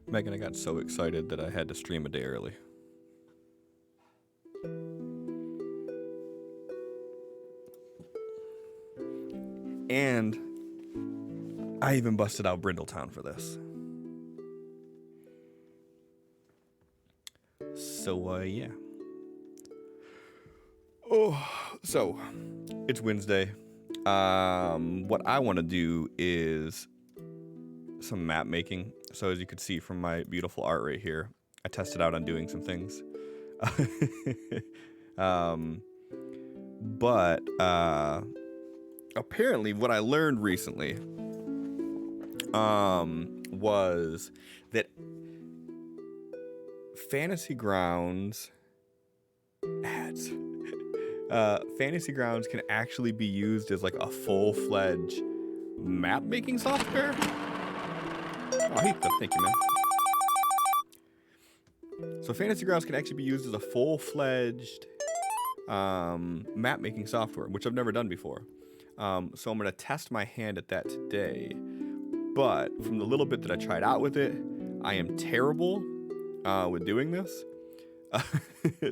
Megan, I got so excited that I had to stream a day early. And I even busted out Brindletown for this. So, yeah. Oh, so it's Wednesday. What I want to do is some map making. So as you can see from my beautiful art right here, I tested out on doing some things. But apparently what I learned recently was that Fantasy Grounds ads. Fantasy Grounds can actually be used as like a full-fledged map making software. Oh, hey, thank you, man. So Fantasy Grounds can actually be used as a full-fledged map-making software, which I've never done before. So I'm going to test my hand at that today. But from the little bit that I tried out with it, I am terrible with doing this.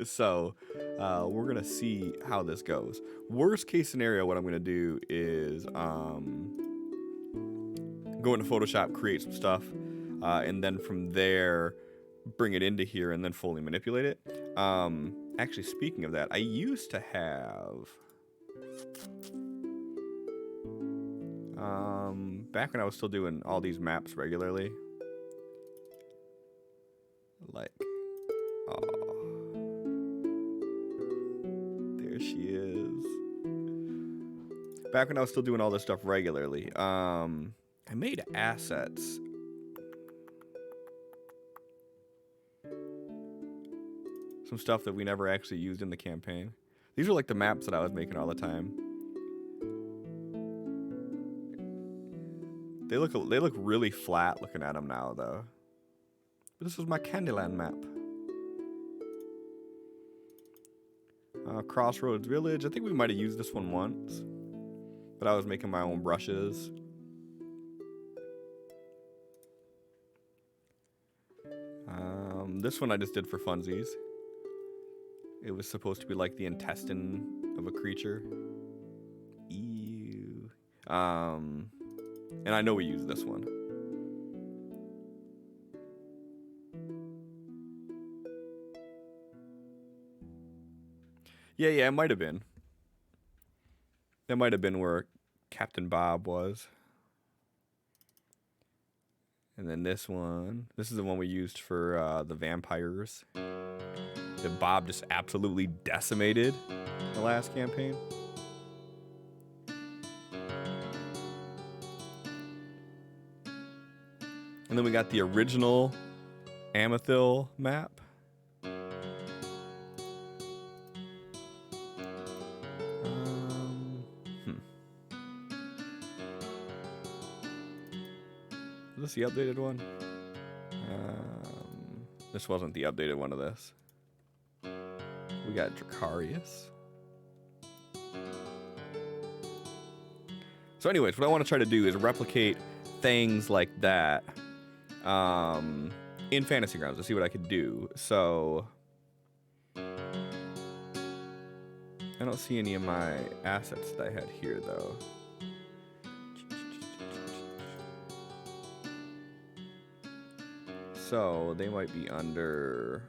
So we're going to see how this goes. Worst case scenario, what I'm going to do is go into Photoshop, create some stuff, and then from there bring it into here and then fully manipulate it. Actually, speaking of that, I used to have back when I was still doing all these maps regularly, like, oh, there she is. Back when I was still doing all this stuff regularly, I made assets. Some stuff that we never actually used in the campaign. These are like the maps that I was making all the time. They look really flat looking at them now, though. But this was my Candyland map. Crossroads Village. I think we might have used this one once, but I was making my own brushes. This one I just did for funsies. It was supposed to be like the intestine of a creature. Ew. And I know we used this one. Yeah, it might have been. That might have been where Captain Bob was. And then this one. This is the one we used for the vampires. That Bob just absolutely decimated the last campaign. And then we got the original Amethyl map. Is this the updated one? This wasn't the updated one of this. We got Dracarius. So anyways, what I want to try to do is replicate things like that in Fantasy Grounds to see what I could do. So I don't see any of my assets that I had here, though. So they might be under...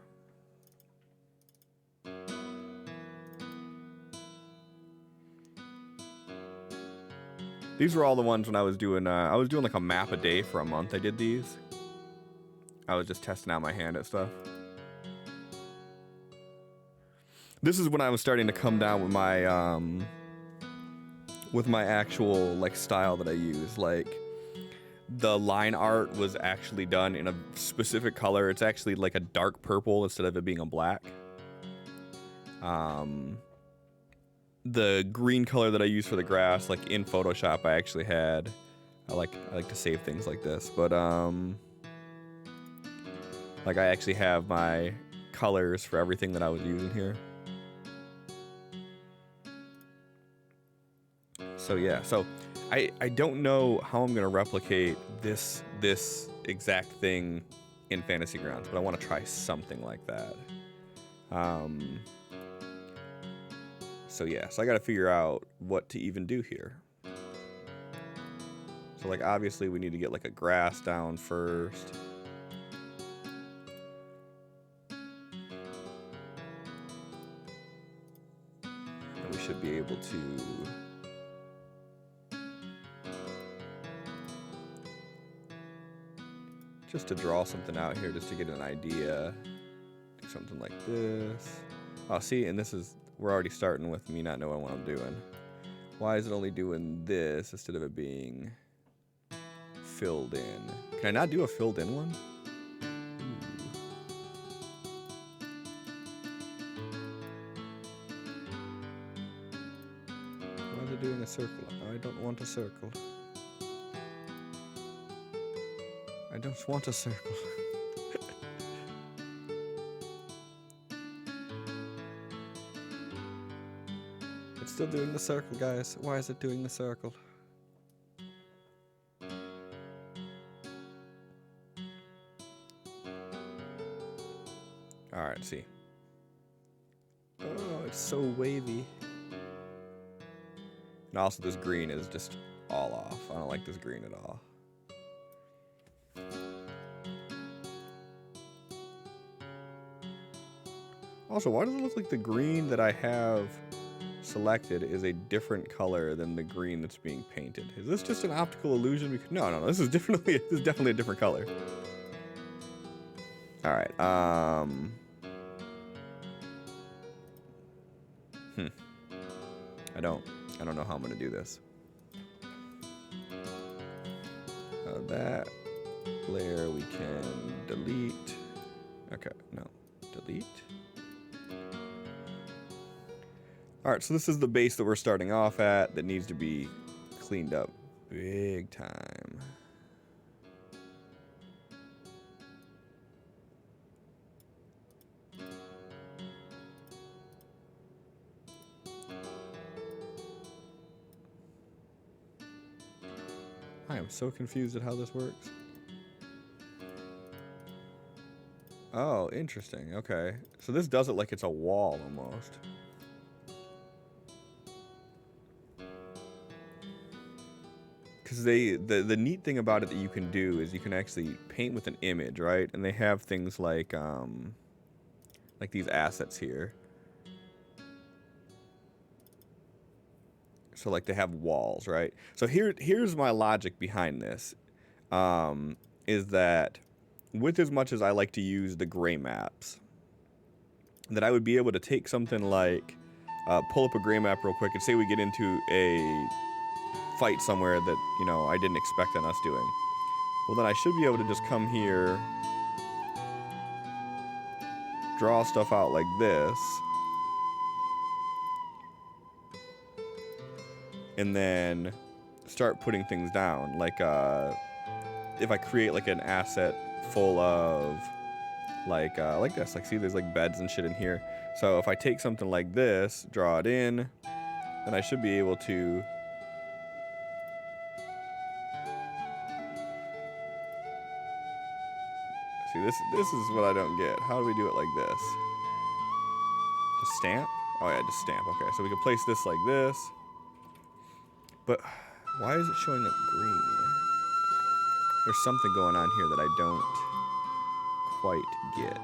These were all the ones when I was doing like a map a day for a month. I did these. I was just testing out my hand at stuff. This is when I was starting to come down with my actual like style that I use. Like the line art was actually done in a specific color. It's actually like a dark purple instead of it being a black. The green color that I use for the grass, like in Photoshop, I actually had. I like to save things like this, but like I actually have my colors for everything that I was using here. So yeah, so I don't know how I'm gonna replicate this exact thing in Fantasy Grounds, but I want to try something like that. So yeah, so I gotta figure out what to even do here. So like obviously we need to get like a grass down first. And we should be able to just to draw something out here just to get an idea. Do something like this. Oh, see, and this is, we're already starting with me not knowing what I'm doing. Why is it only doing this instead of it being filled in? Can I not do a filled in one? Why is it doing a circle? I don't want a circle. I just want a circle. It's still doing the circle, guys. Why is it doing the circle? Alright, see. Oh, it's so wavy. And also this green is just all off. I don't like this green at all. Also, why does it look like the green that I have selected is a different color than the green that's being painted? Is this just an optical illusion? Because no, this is definitely a different color. All right. I don't know how I'm gonna do this. That layer we can delete. Okay, no, delete. All right, so this is the base that we're starting off at that needs to be cleaned up big time. I am so confused at how this works. Oh, interesting. Okay. So this does it like it's a wall almost. Because the neat thing about it that you can do is you can actually paint with an image, right? And they have things like these assets here. So like they have walls, right? So here's my logic behind this, is that with as much as I like to use the gray maps, that I would be able to take something like, pull up a gray map real quick and say we get into a fight somewhere that, you know, I didn't expect on us doing. Well, then I should be able to just come here, draw stuff out like this, and then start putting things down. Like, if I create like an asset full of like this, like see there's like beds and shit in here. So if I take something like this, draw it in, then I should be able to see this is what I don't get. How do we do it like this? Just stamp? Oh yeah, just stamp. Okay, so we can place this like this. But why is it showing up green? There's something going on here that I don't quite get.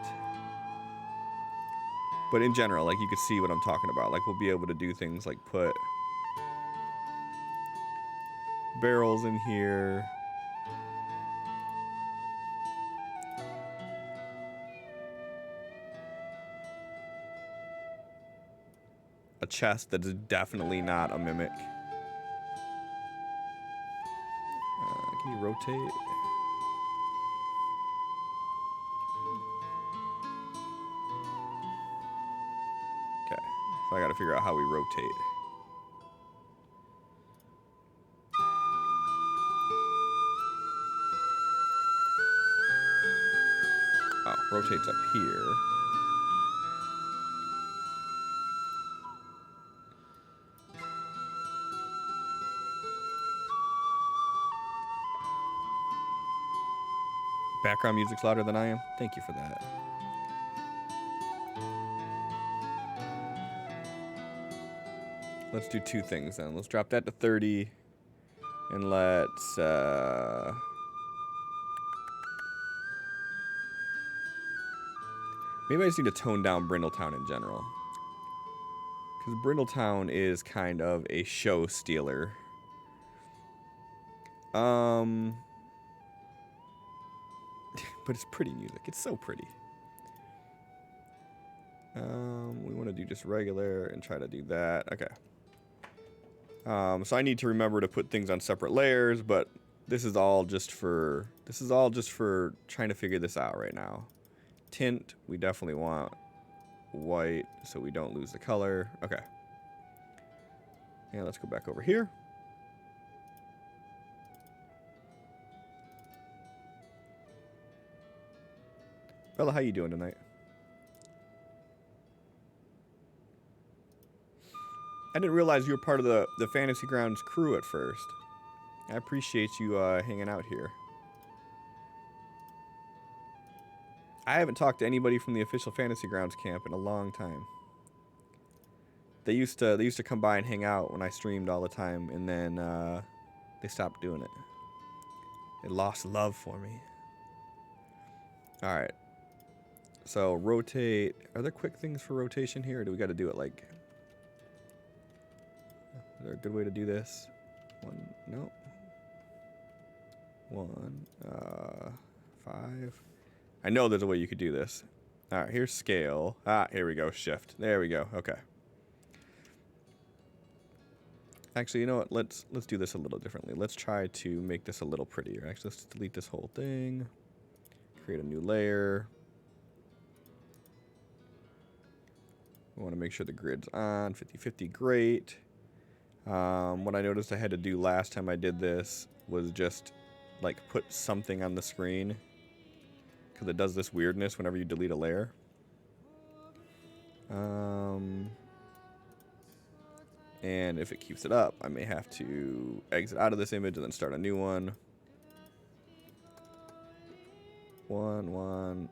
But in general, like you can see what I'm talking about. Like we'll be able to do things like put barrels in here. A chest that is definitely not a mimic. Can you rotate? Okay, so I gotta figure out how we rotate. Oh, rotates up here. Background music's louder than I am. Thank you for that. Let's do two things then. Let's drop that to 30. And let's maybe I just need to tone down Brindletown in general. Because Brindletown is kind of a show stealer. But it's pretty music. It's so pretty. We want to do just regular and try to do that. Okay. So I need to remember to put things on separate layers, but this is all just for trying to figure this out right now. Tint, we definitely want white so we don't lose the color. Okay. And let's go back over here. Bella, how you doing tonight? I didn't realize you were part of the Fantasy Grounds crew at first. I appreciate you hanging out here. I haven't talked to anybody from the official Fantasy Grounds camp in a long time. They used to come by and hang out when I streamed all the time, and then they stopped doing it. They lost love for me. All right. So rotate. Are there quick things for rotation here, or do we got to do it like? Is there a good way to do this? One. No. 1. 5. I know there's a way you could do this. All right, here's scale. Ah, here we go. Shift. There we go. Okay. Actually, you know what? Let's do this a little differently. Let's try to make this a little prettier. Actually, let's delete this whole thing. Create a new layer. We want to make sure the grid's on. 50-50, great. What I noticed I had to do last time I did this was just like put something on the screen, because it does this weirdness whenever you delete a layer. And if it keeps it up, I may have to exit out of this image and then start a new one. 1.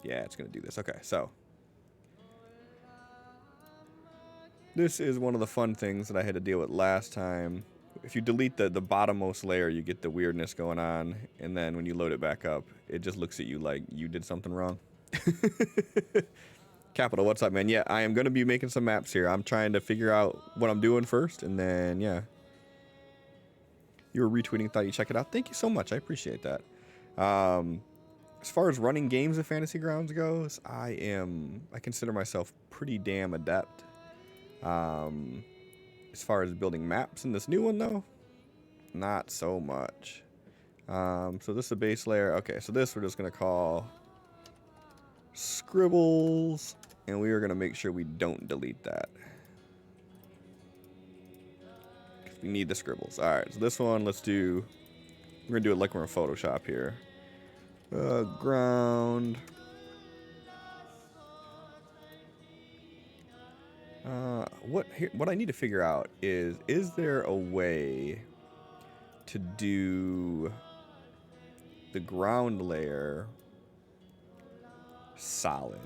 Yeah, it's going to do this. Okay, so this is one of the fun things that I had to deal with last time. If you delete the bottommost layer, you get the weirdness going on, and then when you load it back up, it just looks at you like you did something wrong. Capital, what's up, man? Yeah, I am going to be making some maps here. I'm trying to figure out what I'm doing first, and then, yeah. You were retweeting, thought you'd check it out. Thank you so much. I appreciate that. As far as running games of Fantasy Grounds goes, I consider myself pretty damn adept. As far as building maps in this new one, though, not so much. So this is a base layer. Okay, so this we're just going to call Scribbles, and we are going to make sure we don't delete that. We need the scribbles. All right, so this one, we're going to do it like we're in Photoshop here. Ground. What I need to figure out is there a way to do the ground layer solid?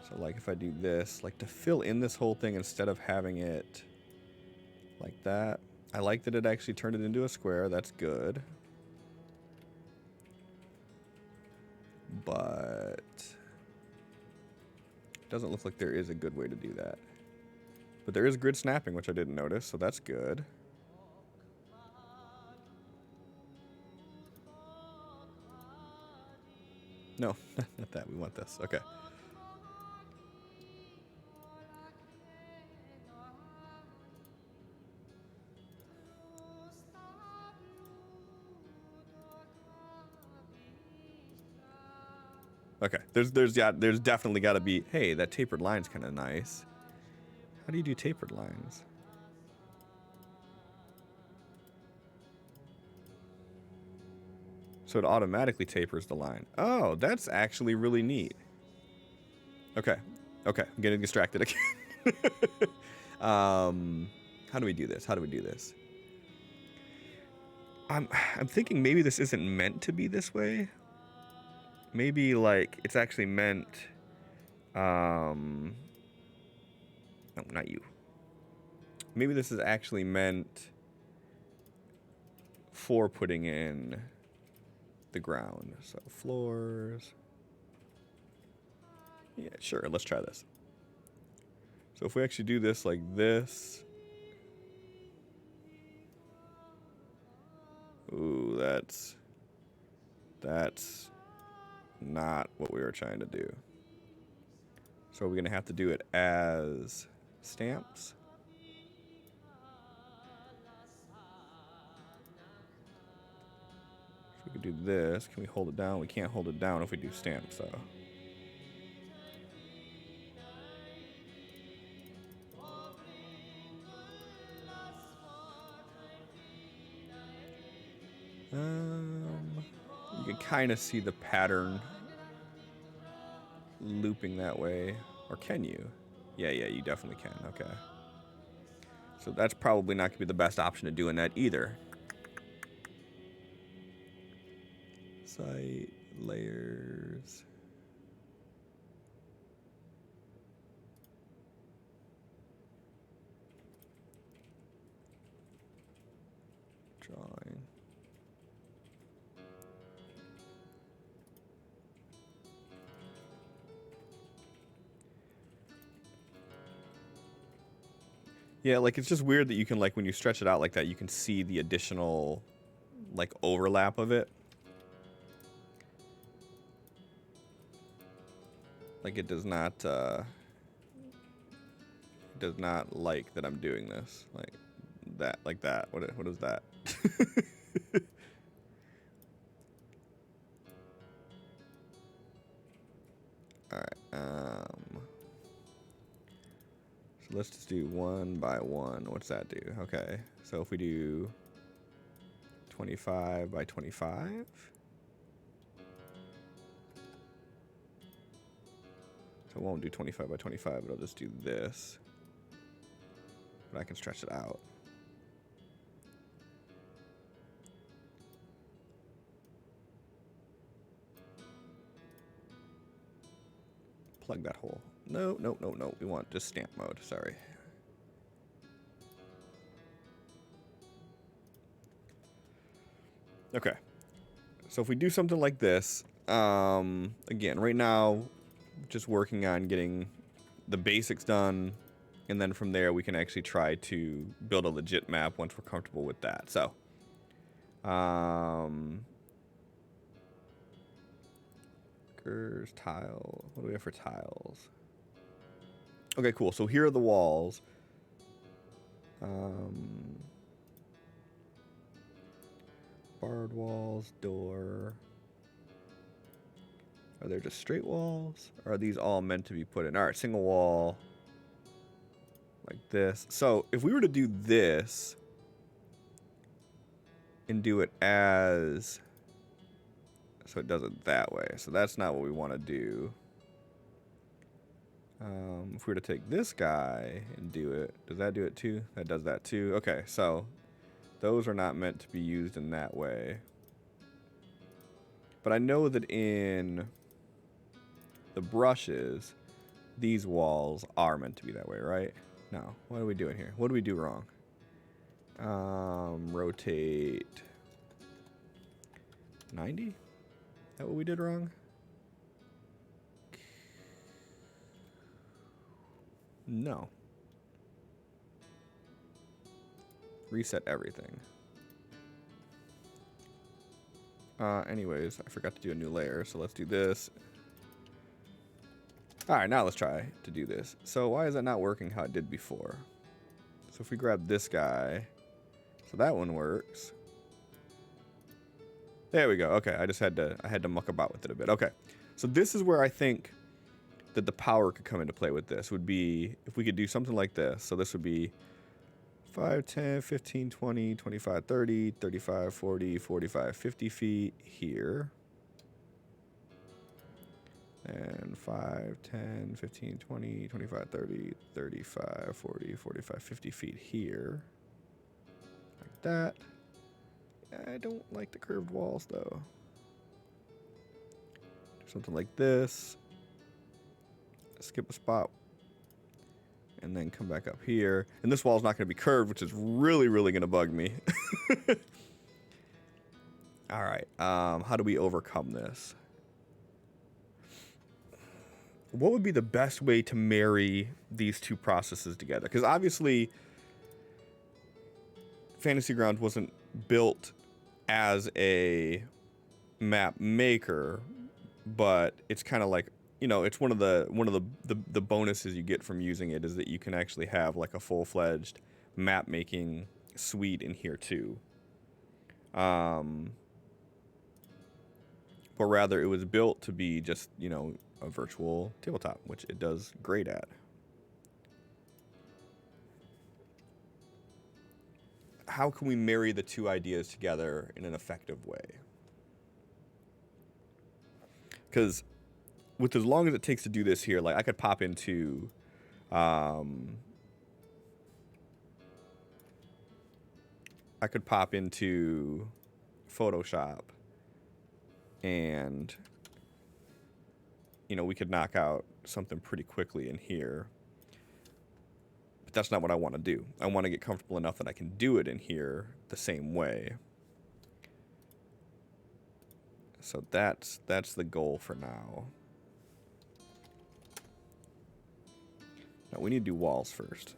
So like if I do this, like to fill in this whole thing instead of having it like that. I like that it actually turned it into a square. That's good. But it doesn't look like there is a good way to do that. But there is grid snapping, which I didn't notice, so that's good. No, not that. We want this. Okay. Okay. There's definitely got to be. Hey, that tapered line's kind of nice. How do you do tapered lines? So it automatically tapers the line. Oh, that's actually really neat. Okay. Okay. I'm getting distracted again. How do we do this? I'm thinking maybe this isn't meant to be this way. Maybe like it's actually meant. No, not you. Maybe this is actually meant for putting in the ground. So floors. Yeah, sure. Let's try this. So if we actually do this like this. Ooh, that's not what we were trying to do. So we're going to have to do it as stamps. So we could do this. Can we hold it down? We can't hold it down if we do stamps, though. You can kind of see the pattern looping that way. Or can you? Yeah, you definitely can. Okay. So that's probably not going to be the best option of doing that either. Site, layers. Drawing. Yeah, like it's just weird that you can, like, when you stretch it out like that, you can see the additional, like, overlap of it. Like it does not like that I'm doing this. Like that. What is that? All right. So let's just do 1 by 1. What's that do? Okay. So if we do 25 by 25. So it won't do 25 by 25, but I'll just do this. But I can stretch it out. Plug that hole. No. We want just stamp mode. Sorry. Okay. So if we do something like this, again, right now, just working on getting the basics done, and then from there we can actually try to build a legit map once we're comfortable with that. So, tile. What do we have for tiles? Okay, cool. So here are the walls. Barred walls, door. Are there just straight walls? Or are these all meant to be put in? All right, single wall. Like this. So if we were to do this and do it as... So it does it that way. So that's not what we want to do. If we were to take this guy and do it, does that do it too? That does that too. Okay, so those are not meant to be used in that way. But I know that in the brushes, these walls are meant to be that way, right? No. What are we doing here? What do we do wrong? Rotate 90? Is that what we did wrong? No. Reset everything. Anyways, I forgot to do a new layer, so let's do this. All right, now let's try to do this. So why is that not working how it did before? So if we grab this guy, so that one works. There we go. Okay, I had to muck about with it a bit. Okay, so this is where I think that the power could come into play with this, would be if we could do something like this. So this would be 5, 10, 15, 20, 25, 30, 35, 40, 45, 50 feet here. And 5, 10, 15, 20, 25, 30, 35, 40, 45, 50 feet here. Like that. I don't like the curved walls, though. Something like this. Skip a spot. And then come back up here. And this wall's not going to be curved, which is really, really going to bug me. All right. How do we overcome this? What would be the best way to marry these two processes together? Because obviously, Fantasy Grounds wasn't built as a map maker, but it's kind of like, you know, it's one of the bonuses you get from using it is that you can actually have like a full-fledged map making suite in here too. But rather it was built to be just, you know, a virtual tabletop, which it does great at. how can we marry the two ideas together in an effective way? Because with as long as it takes to do this here, like I could pop into I could pop into Photoshop and, you know, we could knock out something pretty quickly in here. But that's not what I want to do. I want to get comfortable enough that I can do it in here the same way. So that's the goal for now. Now we need to do walls first.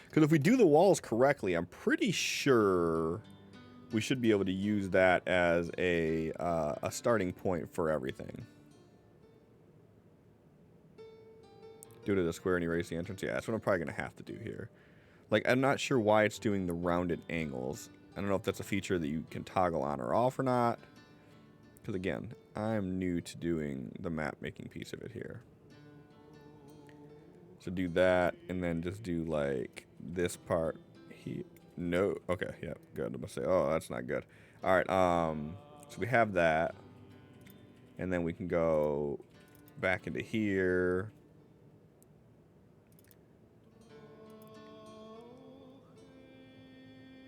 Because if we do the walls correctly, I'm pretty sure we should be able to use that as a starting point for everything. Do it at a square and erase the entrance. Yeah, that's what I'm probably going to have to do here. Like, I'm not sure why it's doing the rounded angles. I don't know if that's a feature that you can toggle on or off or not. Because again, I'm new to doing the map making piece of it here. So do that, and then just do like this part here. No, okay, yeah, good. I'm gonna say, oh, that's not good. All right, so we have that, and then we can go back into here.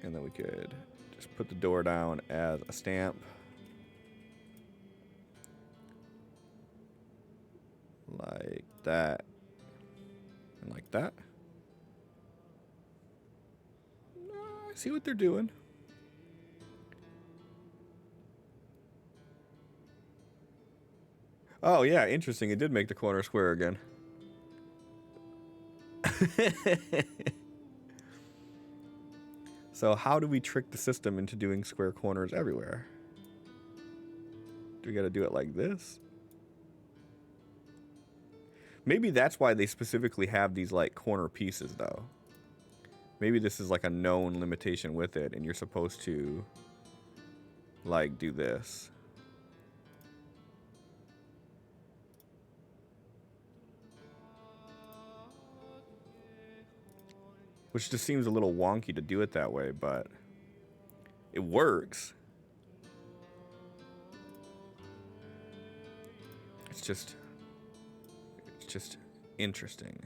And then we could just put the door down as a stamp. Like that. And like that. I see what they're doing. Oh, yeah, interesting. It did make the corner square again. So how do we trick the system into doing square corners everywhere? Do we got to do it like this? Maybe that's why they specifically have these like corner pieces though. Maybe this is like a known limitation with it and you're supposed to like do this. Which just seems a little wonky to do it that way, but it works. It's just interesting.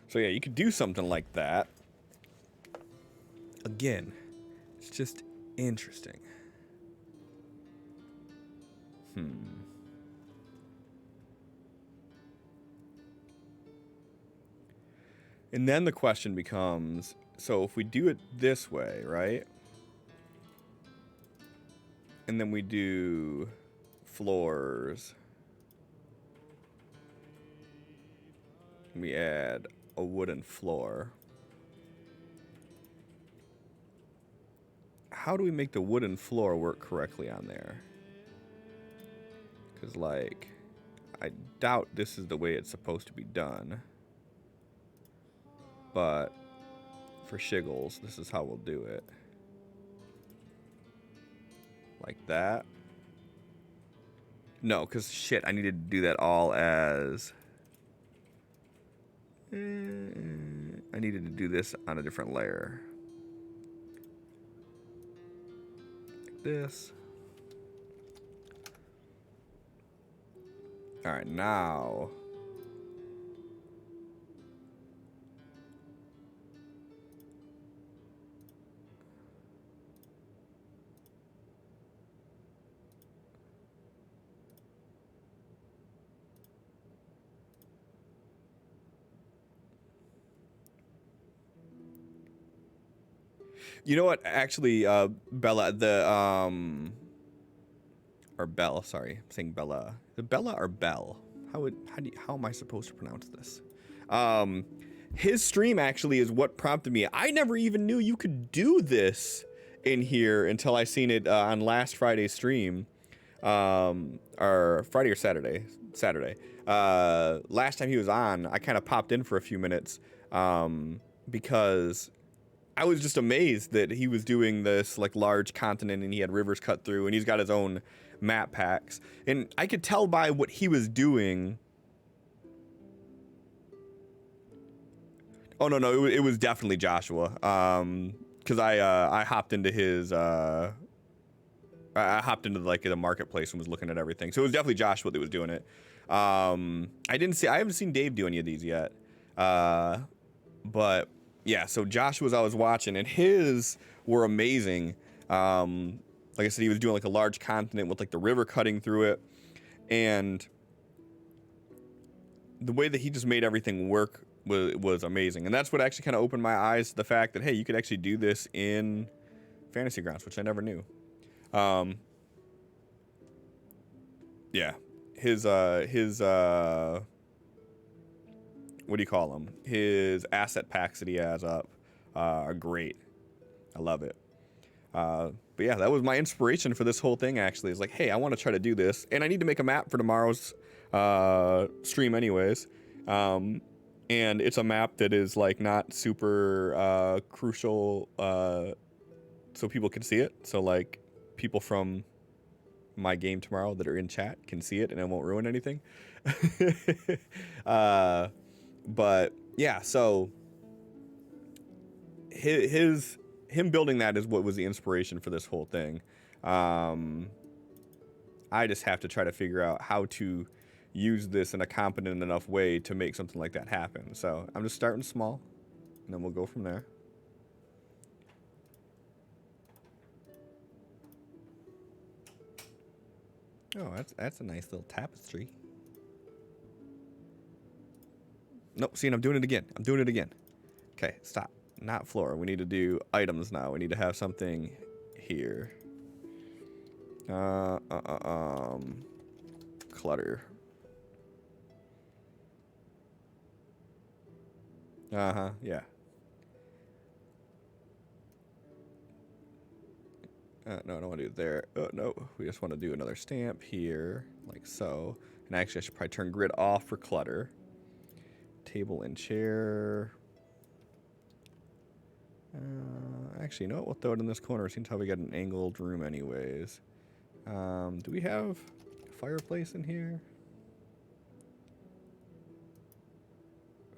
So yeah, you could do something like that. Again, it's just interesting. And then the question becomes, so if we do it this way, right? And then we do floors. We add a wooden floor. How do we make the wooden floor work correctly on there? Because, like, I doubt this is the way it's supposed to be done. But for shiggles, this is how we'll do it. Like that. No, because shit, I needed to do that all as... I needed to do this on a different layer. Like this. All right, now... You know what? Actually, Bella, or Belle, sorry, I'm saying Bella. The Bella or Belle? How am I supposed to pronounce this? His stream actually is what prompted me. I never even knew you could do this in here until I seen it on last Friday's stream, or Friday or Saturday. Last time he was on, I kind of popped in for a few minutes, because I was just amazed that he was doing this like large continent and he had rivers cut through and he's got his own map packs, and I could tell by what he was doing. Oh no, it was definitely Joshua. Because I hopped into his I hopped into like the marketplace and was looking at everything. So it was definitely Joshua that was doing it. I haven't seen Dave do any of these yet. But yeah, so Joshua's I was watching, and his were amazing. Like I said, he was doing like a large continent with like the river cutting through it, and the way that he just made everything work was amazing. And that's what actually kind of opened my eyes to the fact that, hey, you could actually do this in Fantasy Grounds, which I never knew. Yeah, his what do you call them? His asset packs that he has up are great. I love it. But yeah, that was my inspiration for this whole thing, actually. Is like, hey, I want to try to do this, and I need to make a map for tomorrow's stream anyways. And it's a map that is like not super crucial so people can see it. So like people from my game tomorrow that are in chat can see it, and it won't ruin anything. But yeah, so him building that is what was the inspiration for this whole thing. I just have to try to figure out how to use this in a competent enough way to make something like that happen. So I'm just starting small, and then we'll go from there. Oh, that's a nice little tapestry. Nope, see, I'm doing it again. Okay, stop. Not floor. We need to do items now. We need to have something here. Clutter. Yeah. No, I don't want to do it there. No, we just want to do another stamp here, like so. And actually, I should probably turn grid off for clutter. Table and chair. Actually, you know what? We'll throw it in this corner. Seems how we got an angled room anyways. Do we have a fireplace in here?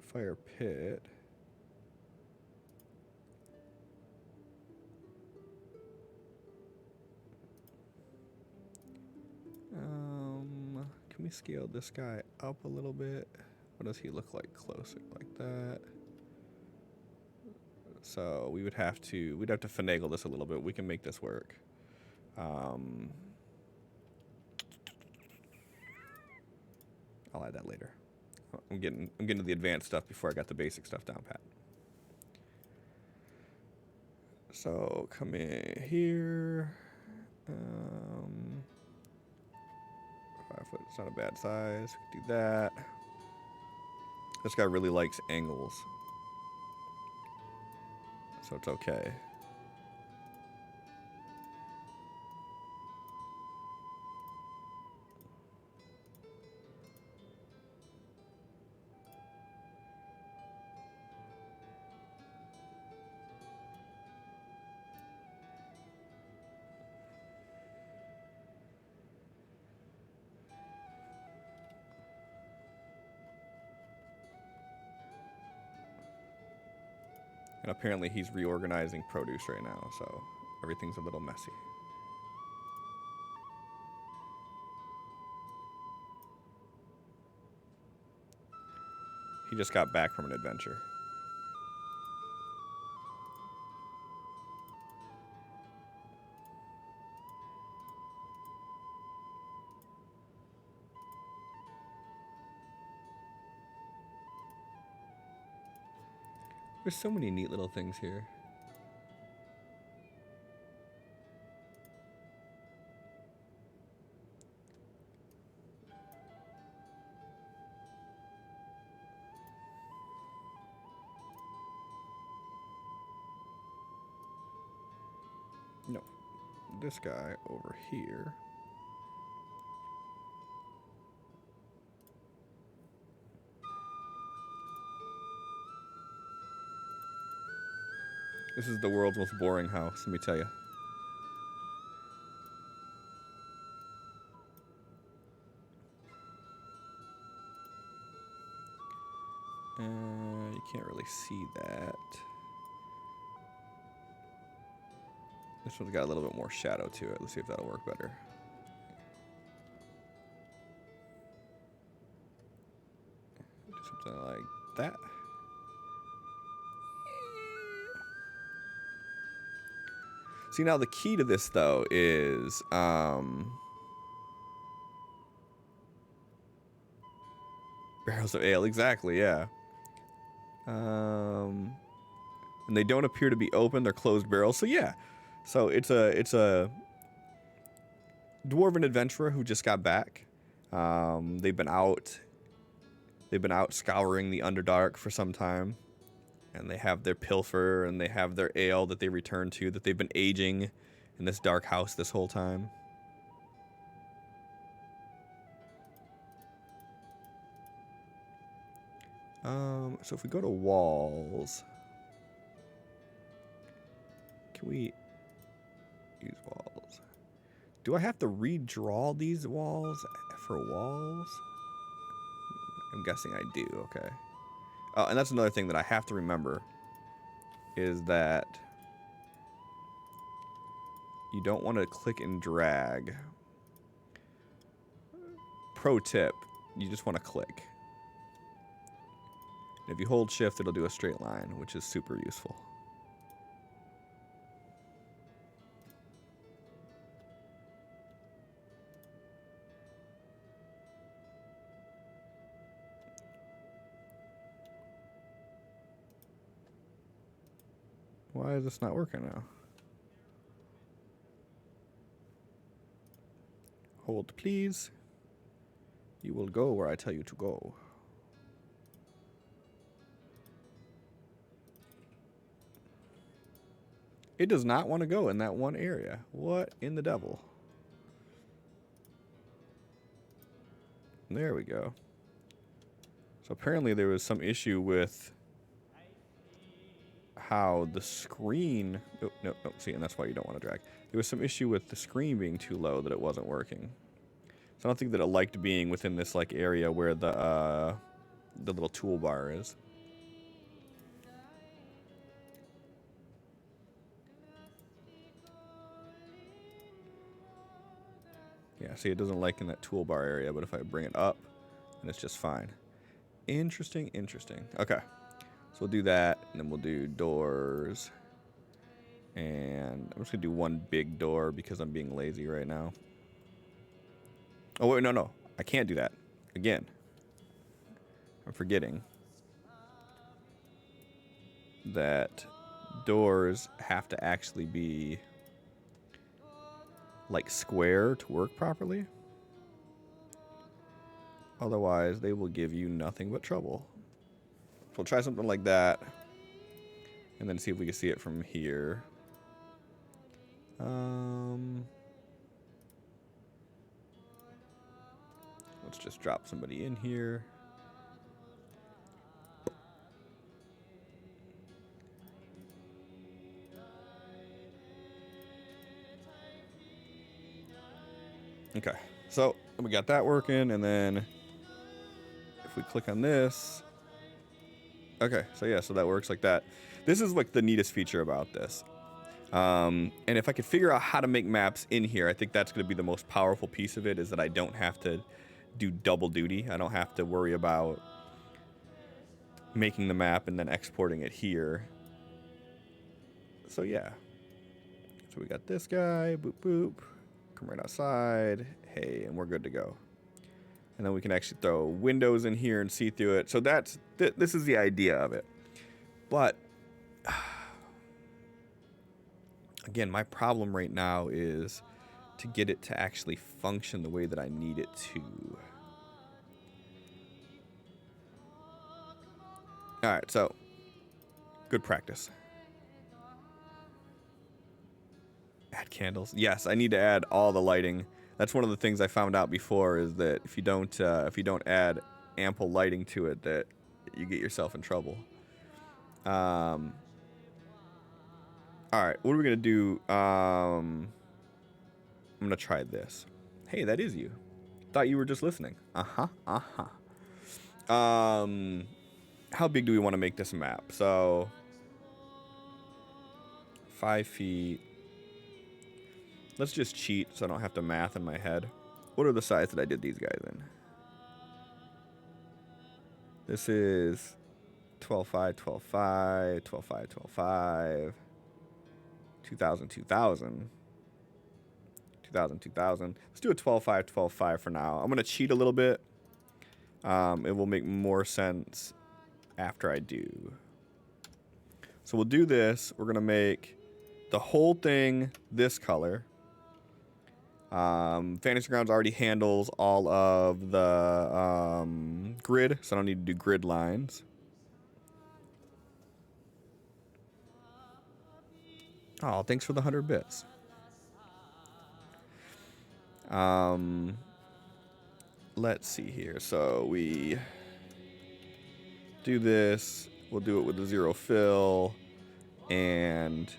Fire pit. Can we scale this guy up a little bit? What does he look like closer? Like that. So we'd have to finagle this a little bit. We can make this work. I'll add that later. I'm getting to the advanced stuff before I got the basic stuff down pat. So come in here. 5 foot, it's not a bad size. Do that. This guy really likes angles, so it's okay. And apparently he's reorganizing produce right now, so everything's a little messy. He just got back from an adventure. There's so many neat little things here. No, this guy over here. This is the world's most boring house, let me tell you. You can't really see that. This one's got a little bit more shadow to it. Let's see if that'll work better. Do something like that. See, now the key to this, though, is barrels of ale. Exactly, yeah. And they don't appear to be open. They're closed barrels. So, yeah. So, it's a dwarven adventurer who just got back. They've been out scouring the Underdark for some time. And they have their pilfer and they have their ale that they return to that they've been aging in this dark house this whole time. So if we go to walls, can we use walls? Do I have to redraw these walls for walls? I'm guessing I do, okay. Oh, and that's another thing that I have to remember is that you don't want to click and drag. Pro tip, you just want to click. And if you hold shift, it'll do a straight line, which is super useful. Why is this not working now? Hold, please. You will go where I tell you to go. It does not want to go in that one area. What in the devil? There we go. So apparently there was some issue with how the screen... Oh, no, see, and that's why you don't want to drag. There was some issue with the screen being too low that it wasn't working. So I don't think that it liked being within this like area where the little toolbar is. Yeah, see, it doesn't like in that toolbar area, but if I bring it up, then it's just fine. Interesting, interesting. Okay, so we'll do that, and then we'll do doors. And I'm just going to do one big door because I'm being lazy right now. Oh, wait, no. I can't do that. Again. I'm forgetting that doors have to actually be like square to work properly. Otherwise, they will give you nothing but trouble. So we'll try something like that. And then see if we can see it from here. Let's just drop somebody in here. Okay, so we got that working, and then if we click on this, okay, so yeah, so that works like that. This is like the neatest feature about this. And if I could figure out how to make maps in here, I think that's going to be the most powerful piece of it, is that I don't have to do double duty. I don't have to worry about making the map and then exporting it here. So yeah. So we got this guy, boop, boop. Come right outside. Hey, and we're good to go. And then we can actually throw windows in here and see through it. So that's, this is the idea of it. But again, my problem right now is to get it to actually function the way that I need it to. All right, so good practice. Add candles. Yes, I need to add all the lighting. That's one of the things I found out before, is that if you don't add ample lighting to it, that you get yourself in trouble. All right, what are we gonna do? I'm gonna try this. Hey, that is you. Thought you were just listening. how big do we want to make this map? So 5 feet. Let's just cheat so I don't have to math in my head. What are the size that I did these guys in? This is 12.5, 12.5, 12.5, 12.5, 2,000, 2,000, 2,000, 2,000. Let's do a 12.5, 12.5 for now. I'm going to cheat a little bit. It will make more sense after I do. So we'll do this. We're going to make the whole thing this color. Fantasy Grounds already handles all of the grid, so I don't need to do grid lines. Oh, thanks for the 100 bits. Let's see here. So we do this. We'll do it with the 0 fill. And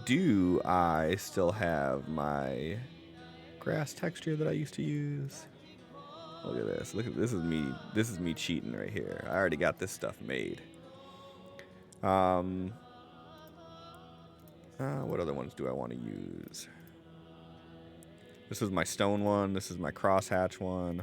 do I still have my grass texture that I used to use? Look at this. Look at this is me. This is me cheating right here. I already got this stuff made. What other ones do I want to use? This is my stone one. This is my crosshatch one.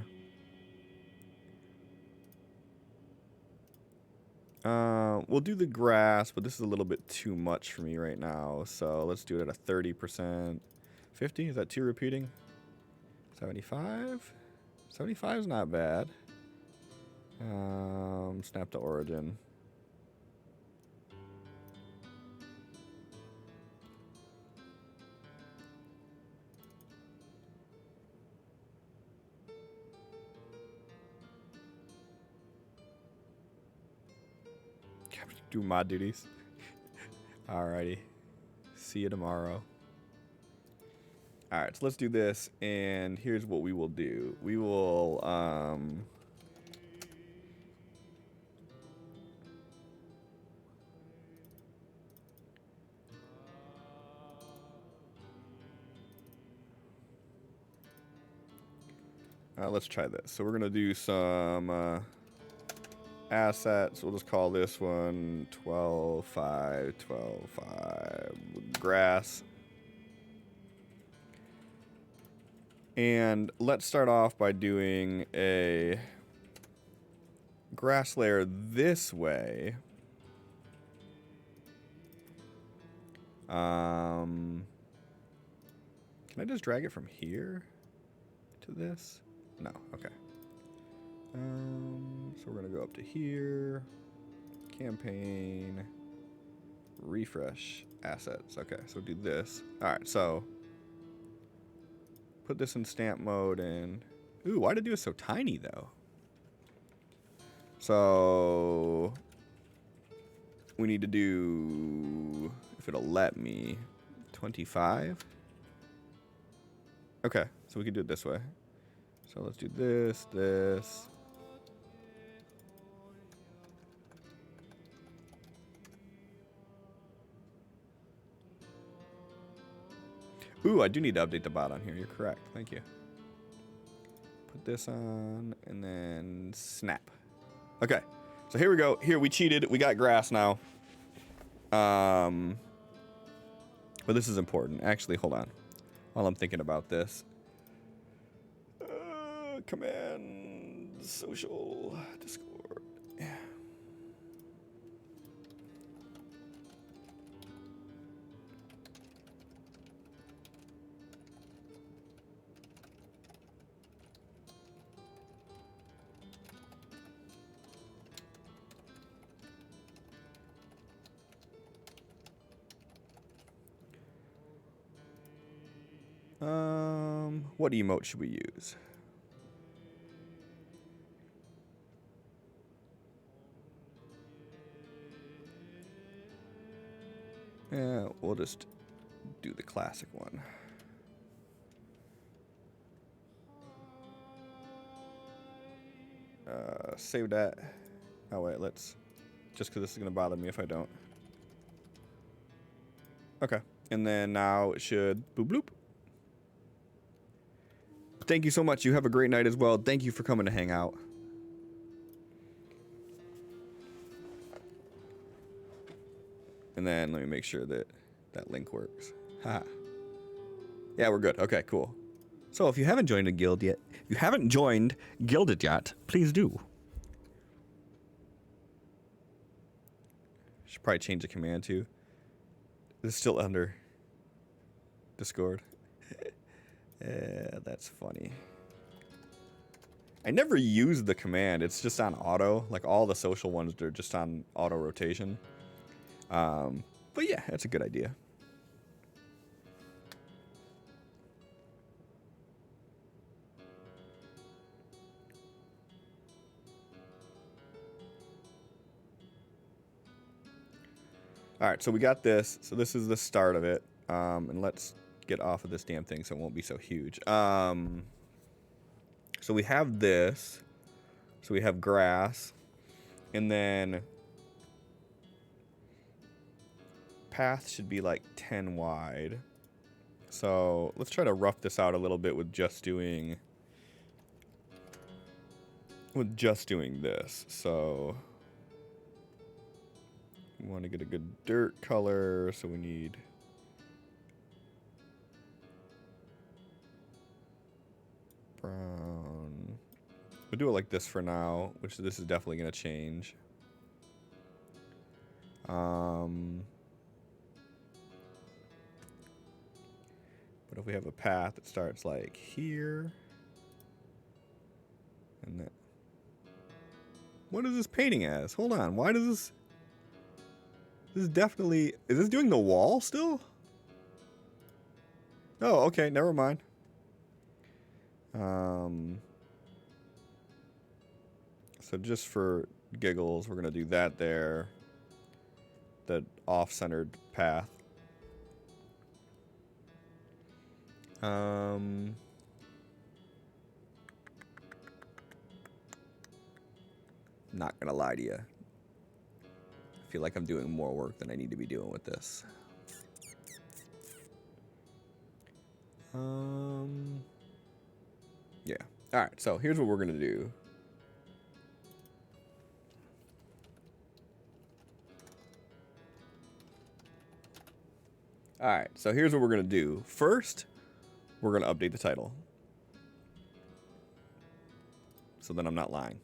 We'll do the grass, but this is a little bit too much for me right now. So let's do it at a 30%. 50? Is that too repeating? 75? 75 is not bad. Snap to origin. Do mod duties. Alrighty. See you tomorrow. Alright, so let's do this, and here's what we will do. We will, let's try this. So we're going to do some assets. We'll just call this one 12.5, 12.5 grass. And let's start off by doing a grass layer this way. Can I just drag it from here to this? No, okay. So we're gonna go up to here, campaign, refresh assets. Okay, so do this. All right, so put this in stamp mode and, ooh, why did it do it so tiny though? So we need to do, if it'll let me, 25. Okay, so we can do it this way. So let's do this, this. Ooh, I do need to update the bot on here. You're correct. Thank you. Put this on and then snap. Okay. So here we go. Here, we cheated. We got grass now. But this is important. Actually, hold on. While I'm thinking about this. Command, social, Discord. Yeah. What emote should we use? Yeah, we'll just do the classic one. Save that. Oh wait, let's, just because this is gonna bother me if I don't. Okay, and then now it should boop bloop. Thank you so much. You have a great night as well. Thank you for coming to hang out. And then let me make sure that that link works. Haha. Yeah, we're good. Okay, cool. So if you haven't joined a guild yet, please do. Should probably change the command too. This is still under Discord. Yeah, that's funny. I never use the command. It's just on auto. Like all the social ones, they're just on auto rotation. But yeah, that's a good idea. All right, so we got this. So this is the start of it. And let's get off of this damn thing so it won't be so huge. So we have this. So we have grass. And then path should be like 10 wide. So let's try to rough this out a little bit with just doing this. So we want to get a good dirt color, so we need brown. We'll do it like this for now, which this is definitely going to change. But if we have a path that starts like here, and then what is this painting as? Hold on, why does this? This is definitely, is this doing the wall still? Oh, okay, never mind. So just for giggles, we're gonna do that there. The off-centered path. Not gonna lie to you. I feel like I'm doing more work than I need to be doing with this. Yeah. All right, so here's what we're gonna do. All right, so here's what we're gonna do. First, we're gonna update the title. So then I'm not lying.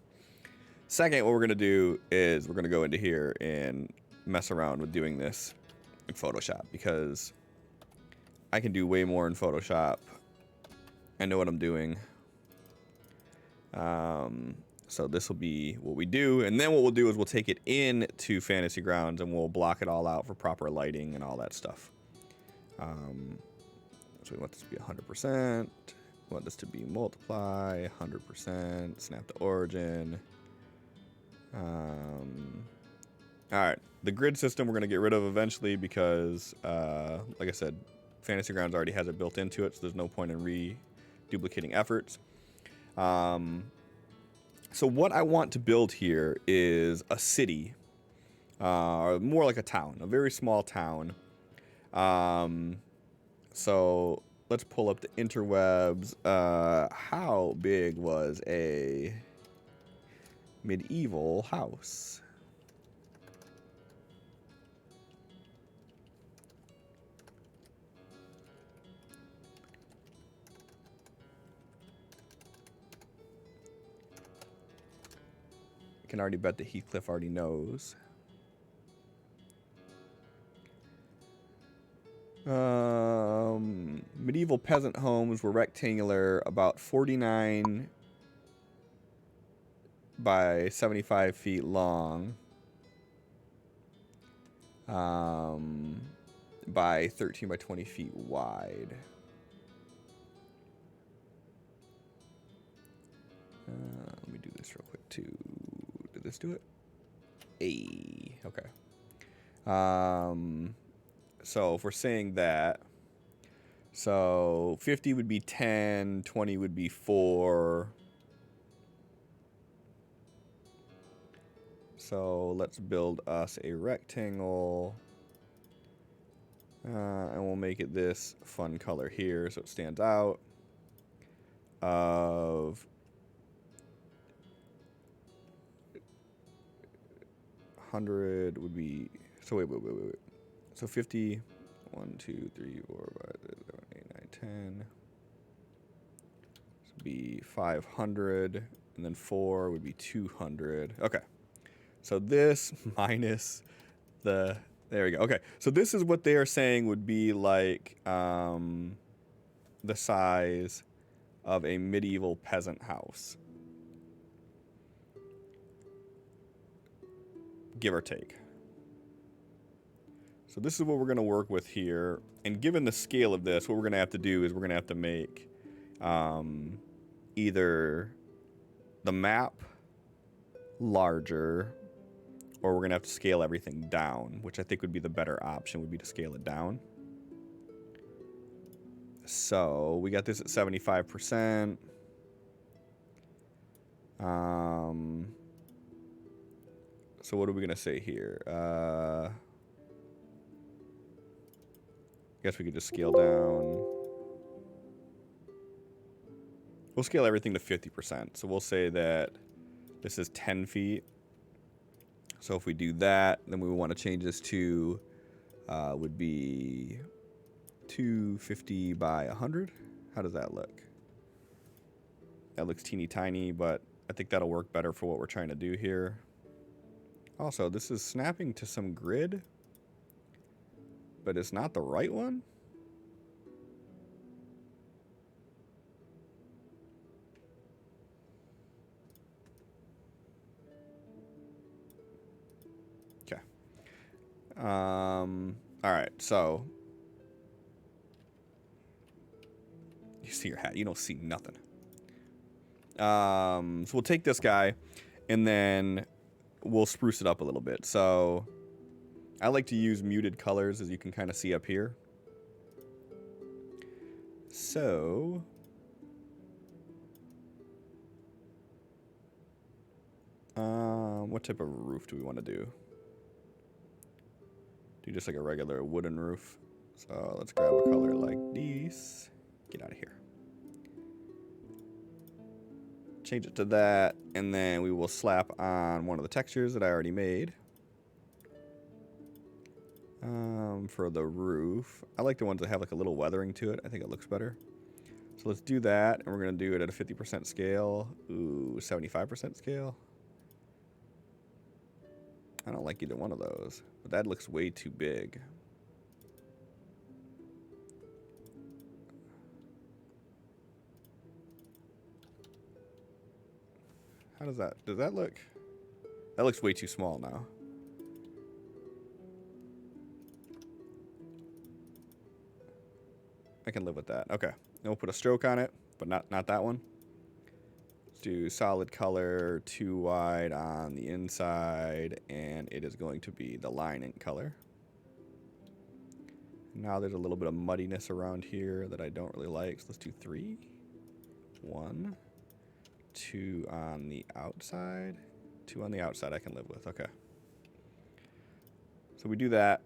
Second, what we're gonna do is we're gonna go into here and mess around with doing this in Photoshop, because I can do way more in Photoshop. I know what I'm doing. So this will be what we do, and then what we'll do is we'll take it into Fantasy Grounds and we'll block it all out for proper lighting and all that stuff. So we want this to be 100%. We want this to be multiply 100%. Snap to origin. All right, the grid system we're gonna get rid of eventually because, like I said, Fantasy Grounds already has it built into it, so there's no point in reduplicating efforts. So what I want to build here is a city, or more like a town, a very small town. So let's pull up the interwebs. How big was a medieval house? I can already bet that Heathcliff already knows. Medieval peasant homes were rectangular, about 49 by 75 feet long, by 13 by 20 feet wide. Let me do this real quick too. Did this do it? Hey, okay. So if we're saying that, so 50 would be 10, 20 would be 4. So let's build us a rectangle. And we'll make it this fun color here so it stands out. Of 100 would be, so wait. So 50, 1, 2, 3, 4, 5, 6, 7, 8, 9, 10. This would be 500, and then 4 would be 200. Okay. So this minus the, there we go. Okay. So this is what they are saying would be like the size of a medieval peasant house. Give or take. So this is what we're going to work with here. And given the scale of this, what we're going to have to do is we're going to have to make either the map larger, or we're going to have to scale everything down, which I think would be the better option, would be to scale it down. So we got this at 75%. So what are we going to say here? I guess we could just scale down. We'll scale everything to 50%. So we'll say that this is 10 feet. So if we do that, then we want to change this to, would be 250 by 100. How does that look? That looks teeny tiny, but I think that'll work better for what we're trying to do here. Also, this is snapping to some grid, but it's not the right one. Okay. All right, so you see your hat, you don't see nothing. So we'll take this guy and then we'll spruce it up a little bit. So I like to use muted colors, as you can kind of see up here. So what type of roof do we want to do? Do just like a regular wooden roof. So let's grab a color like this. Get out of here. Change it to that, and then we will slap on one of the textures that I already made. For the roof, I like the ones that have like a little weathering to it. I think it looks better. So let's do that, and we're going to do it at a 50% scale. Ooh, 75% scale. I don't like either one of those, but that looks way too big. How does that look? That looks way too small now. I can live with that. Okay. Then we'll put a stroke on it, but not that one. Let's do solid color, 2 wide on the inside, and it is going to be the line ink color. Now there's a little bit of muddiness around here that I don't really like, so let's do 3. 1, 2 on the outside. 2 on the outside I can live with. Okay. So we do that,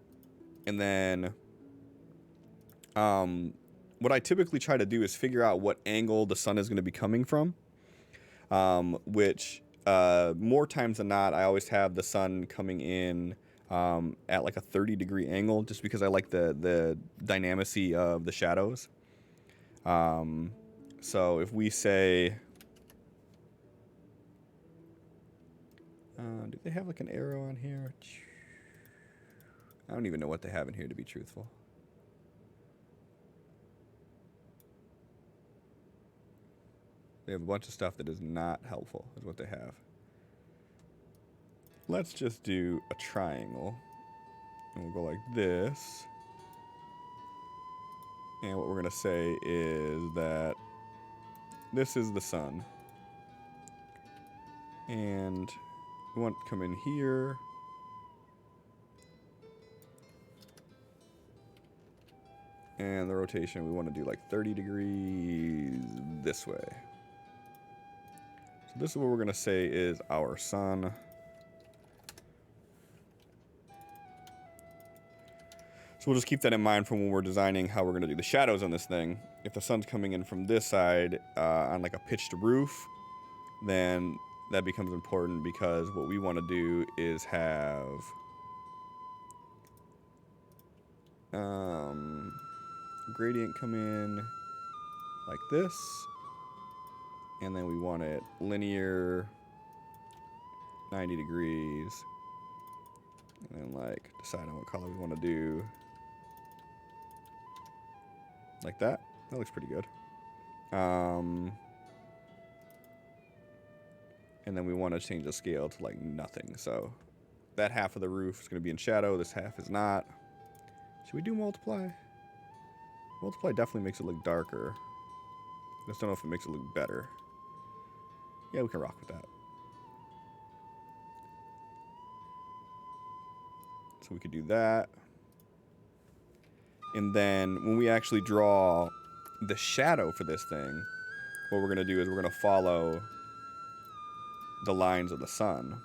and then what I typically try to do is figure out what angle the sun is going to be coming from, which more times than not, I always have the sun coming in at like a 30-degree angle, just because I like the dynamicy of the shadows. So if we say, do they have like an arrow on here? I don't even know what they have in here, to be truthful. They have a bunch of stuff that is not helpful, is what they have. Let's just do a triangle. And we'll go like this. And what we're going to say is that this is the sun. And we want to come in here. And the rotation, we want to do like 30 degrees this way. So this is what we're going to say is our sun. So we'll just keep that in mind for when we're designing how we're going to do the shadows on this thing. If the sun's coming in from this side on like a pitched roof, then that becomes important, because what we want to do is have gradient come in like this, and then we want it linear 90 degrees, and then like decide on what color we want to do, like that. That looks pretty good. And then we want to change the scale to like nothing, so that half of the roof is going to be in shadow, this half is not. Should we do multiply? Multiply definitely makes it look darker. I just don't know if it makes it look better. Yeah, we can rock with that. So we could do that. And then when we actually draw the shadow for this thing, what we're going to do is we're going to follow the lines of the sun.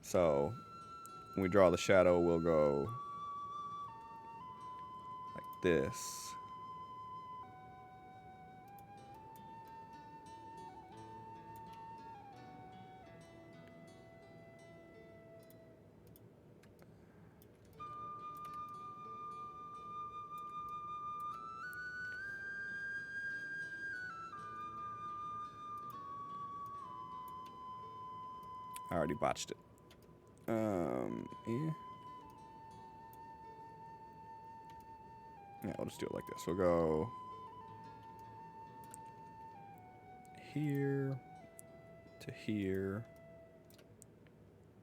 So when we draw the shadow, we'll go like this. I already botched it. Yeah. Yeah, we'll just do it like this. We'll go here to here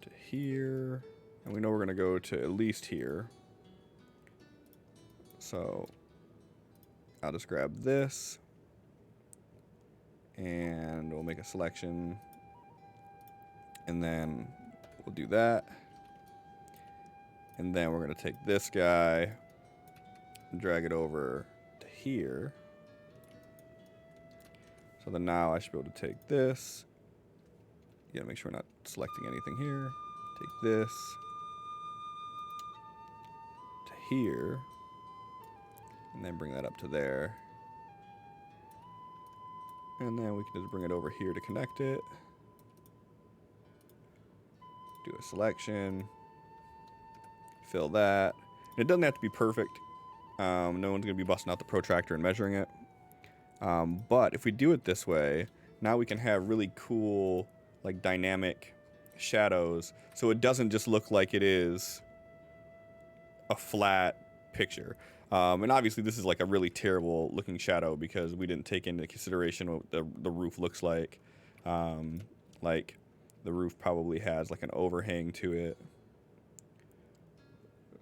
to here. And we know we're going to go to at least here. So I'll just grab this. And we'll make a selection. And then we'll do that. And then we're going to take this guy and drag it over to here. So then now I should be able to take this. You gotta make sure we're not selecting anything here. Take this to here. And then bring that up to there. And then we can just bring it over here to connect it. Do a selection. Fill that. And it doesn't have to be perfect. No one's going to be busting out the protractor and measuring it. But if we do it this way, now we can have really cool, like, dynamic shadows. So it doesn't just look like it is a flat picture. And obviously this is like a really terrible looking shadow because we didn't take into consideration what the roof looks like. Like the roof probably has like an overhang to it.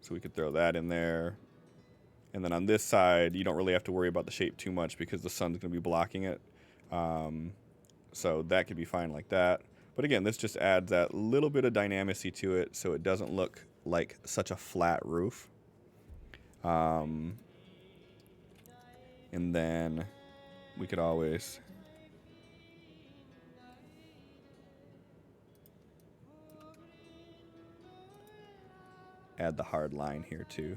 So we could throw that in there. And then on this side, you don't really have to worry about the shape too much because the sun's going to be blocking it. So that could be fine like that. But again, this just adds that little bit of dynamicy to it so it doesn't look like such a flat roof. And then we could always add the hard line here too.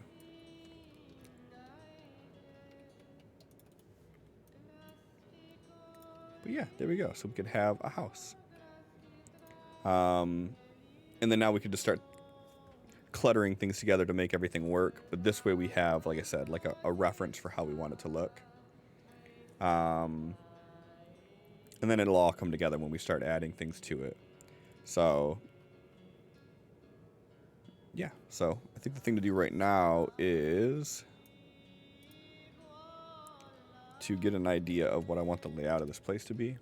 But yeah, there we go. So we could have a house. And then now we could just start cluttering things together to make everything work. But this way we have, like I said, like a reference for how we want it to look. And then it'll all come together when we start adding things to it. So yeah, so I think the thing to do right now is to get an idea of what I want the layout of this place to be.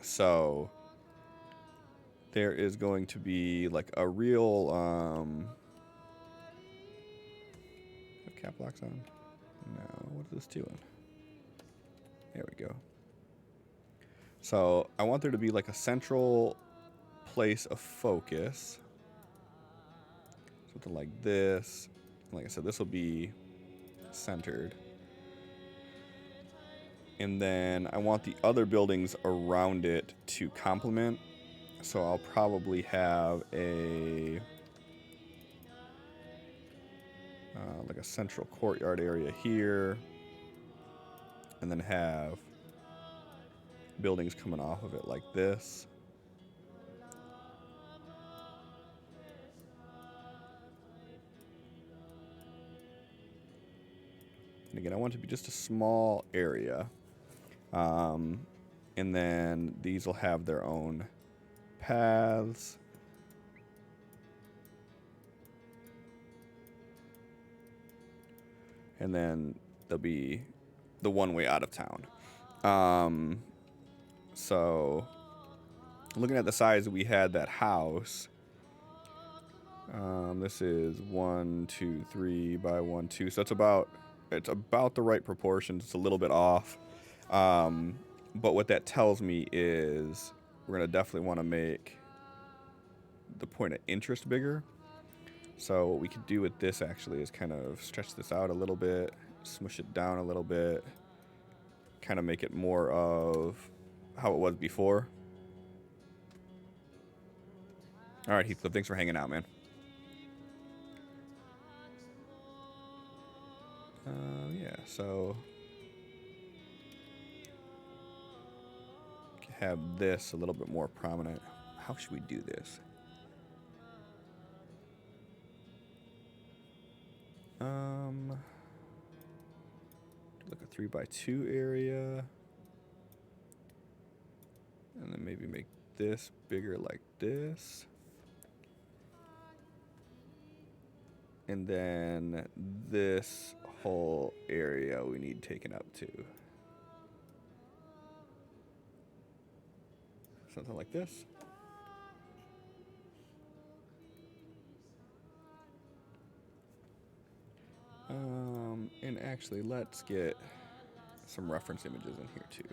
So there is going to be like a real have cap locks on? No, what is this doing? There we go. So I want there to be like a central place of focus. Something like this. Like I said, this will be centered. And then I want the other buildings around it to complement. So I'll probably have a like a central courtyard area here, and then have buildings coming off of it like this. And again, I want it to be just a small area. And then these will have their own paths. And then there'll be the one way out of town. So looking at the size we had that house, this is 1, 2, 3 by 1, 2. So it's about the right proportions. It's a little bit off. But what that tells me is we're gonna definitely want to make the point of interest bigger. So what we could do with this actually is kind of stretch this out a little bit, smush it down a little bit, kind of make it more of how it was before. All right, Heathcliff, thanks for hanging out, man. Yeah, so have this a little bit more prominent. How should we do this? Like a 3x2 area. And then maybe make this bigger like this. And then this whole area we need taken up too. Something like this. And actually, let's get some reference images in here too.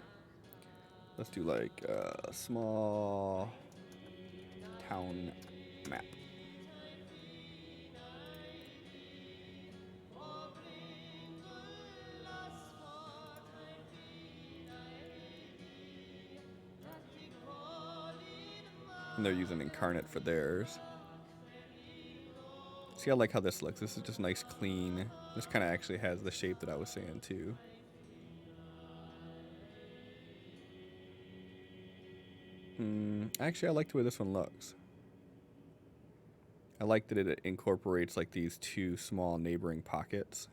Let's do like a small town map. And they're using Incarnate for theirs. See, I like how this looks. This is just nice, clean. This kind of actually has the shape that I was saying too. Actually, I like the way this one looks. I like that it incorporates like these two small neighboring pockets.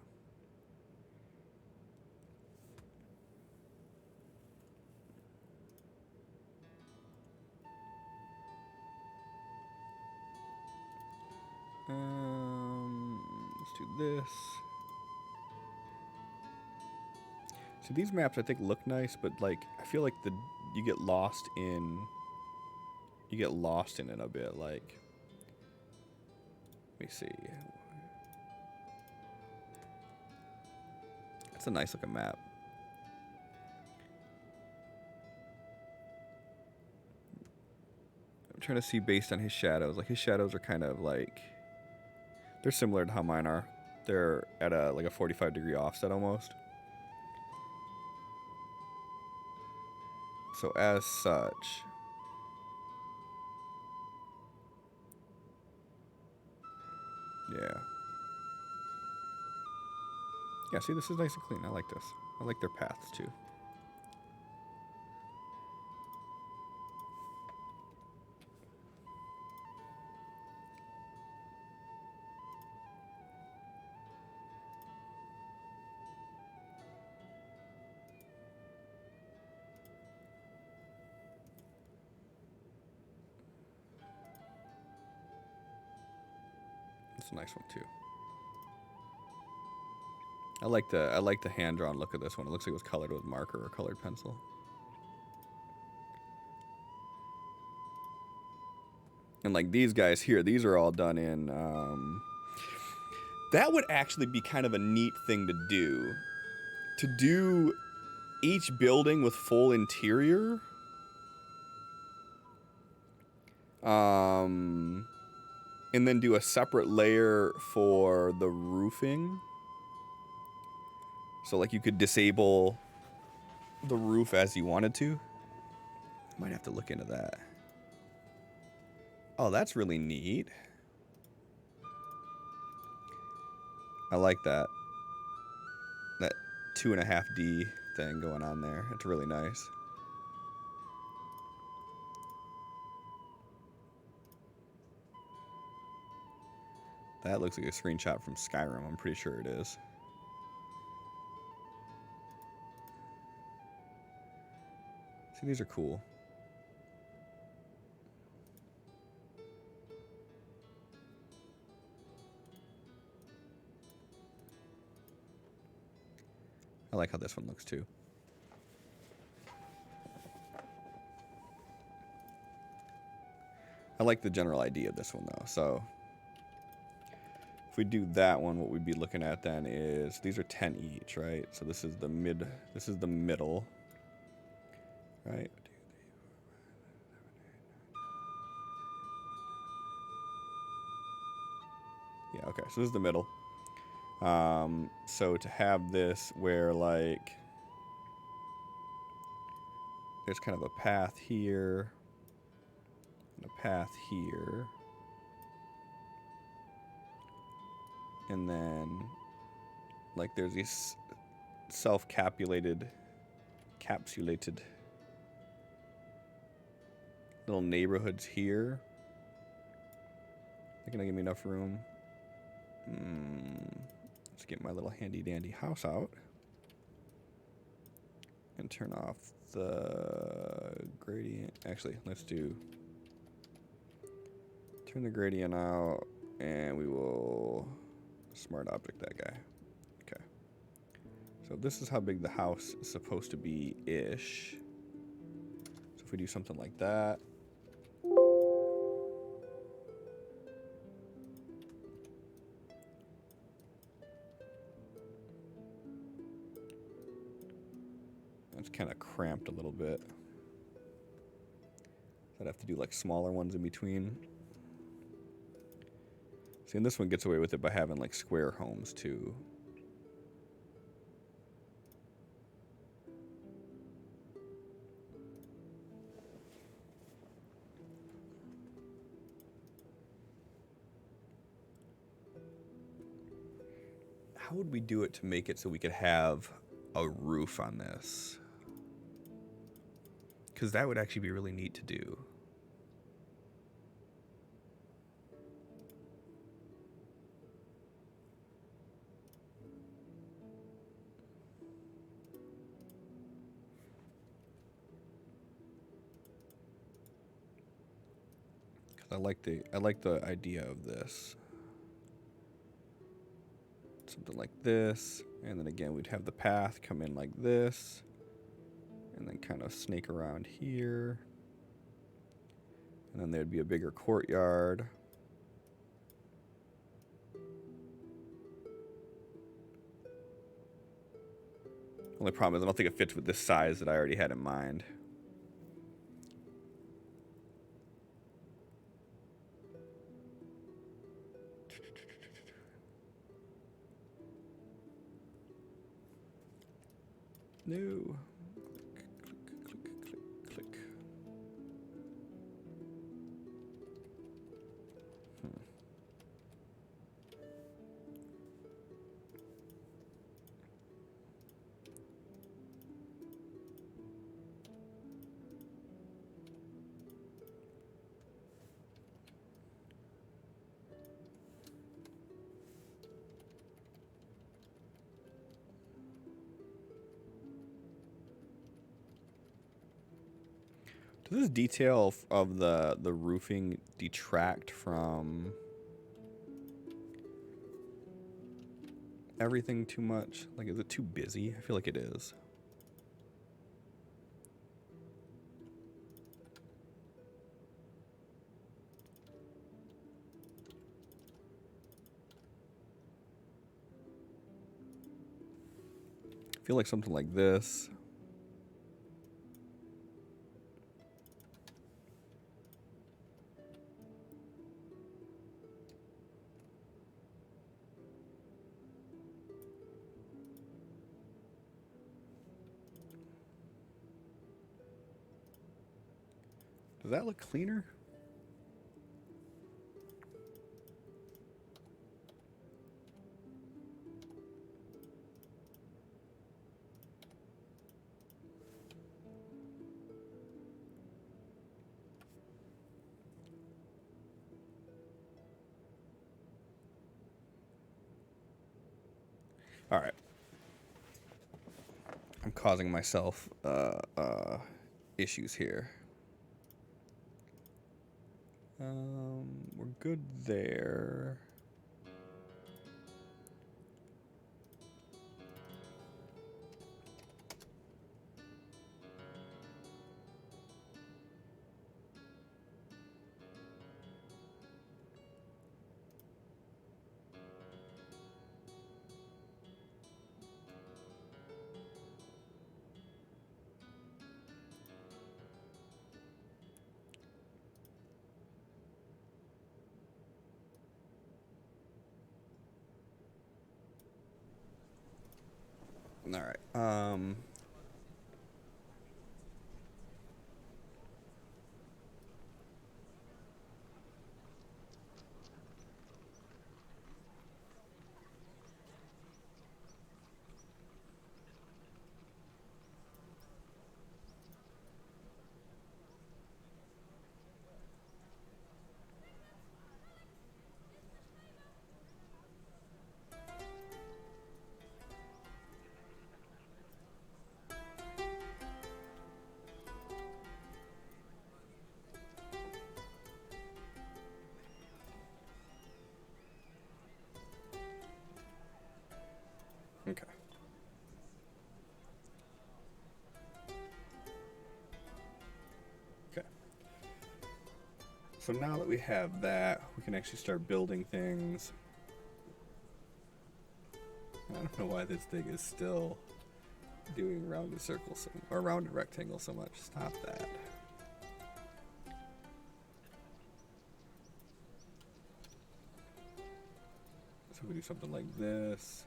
Let's do this. So these maps I think look nice, but like I feel like you get lost in it a bit. Like, let me see. That's a nice looking map. I'm trying to see based on his shadows. Like his shadows are kind of like, they're similar to how mine are. They're at like a 45-degree offset almost. So as such, yeah. Yeah, see, this is nice and clean. I like this. I like their paths too. It's a nice one too. I like the hand-drawn look of this one. It looks like it was colored with marker or colored pencil. And like these guys here, these are all done in, that would actually be kind of a neat thing to do. To do each building with full interior. And then do a separate layer for the roofing. So like you could disable the roof as you wanted to. Might have to look into that. Oh, that's really neat. I like that. That 2.5D thing going on there. It's really nice. That looks like a screenshot from Skyrim. I'm pretty sure it is. See, these are cool. I like how this one looks too. I like the general idea of this one though. So if we do that one, what we'd be looking at then is these are 10 each, right? So this is the middle, right? Yeah, okay, so this is the middle. So to have this where like there's kind of a path here and a path here, and then like there's these capsulated little neighborhoods here. They're gonna give me enough room. Let's get my little handy dandy house out and turn off the gradient. Actually, let's turn the gradient out, and we will smart object that guy. Okay. So this is how big the house is supposed to be-ish. So if we do something like that. It's kind of cramped a little bit. I'd have to do like smaller ones in between. See, and this one gets away with it by having like square homes too. How would we do it to make it so we could have a roof on this? Because that would actually be really neat to do. Because I like the idea of this. Something like this, and then again we'd have the path come in like this, and then kind of snake around here, and then there'd be a bigger courtyard. Only problem is I don't think it fits with this size that I already had in mind. No. Click. Does this detail of the roofing detract from everything too much? Like, is it too busy? I feel like it is. I feel like something like this. Does that look cleaner? All right. I'm causing myself issues here. We're good there. All right. Okay. Okay. So now that we have that, we can actually start building things. I don't know why this thing is still doing rounded circles or rounded rectangles so much. Stop that. So we do something like this.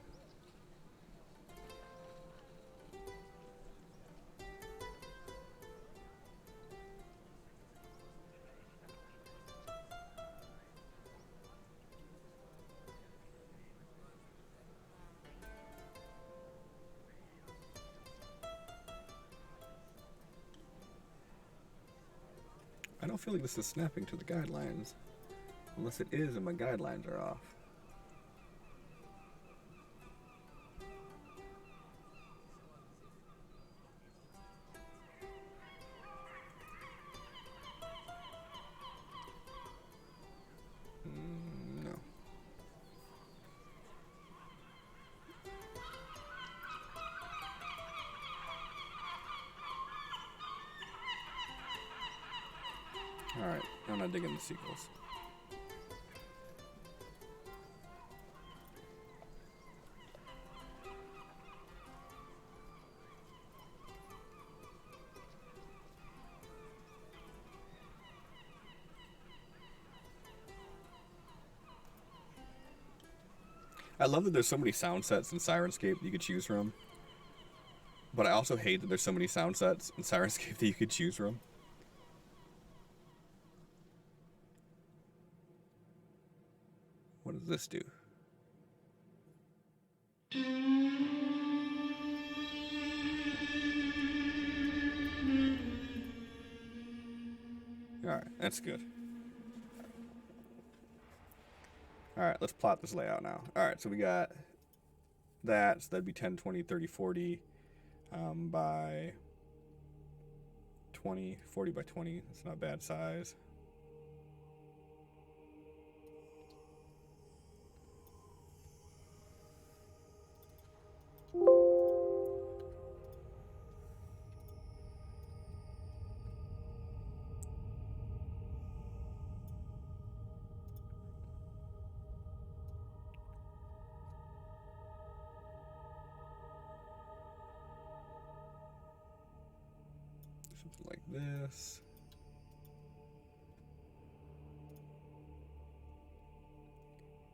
I don't feel like this is snapping to the guidelines. Unless it is and my guidelines are off. No. Alright, I'm not digging the sequels. I love that there's so many sound sets in Sirenscape that you could choose from. But I also hate that there's so many sound sets in Sirenscape that you could choose from. What does this do? Alright, that's good. Alright, let's plot this layout now. Alright, so we got that. So that'd be 10, 20, 30, 40 by 20. 40 by 20. That's not a bad size. Something like this.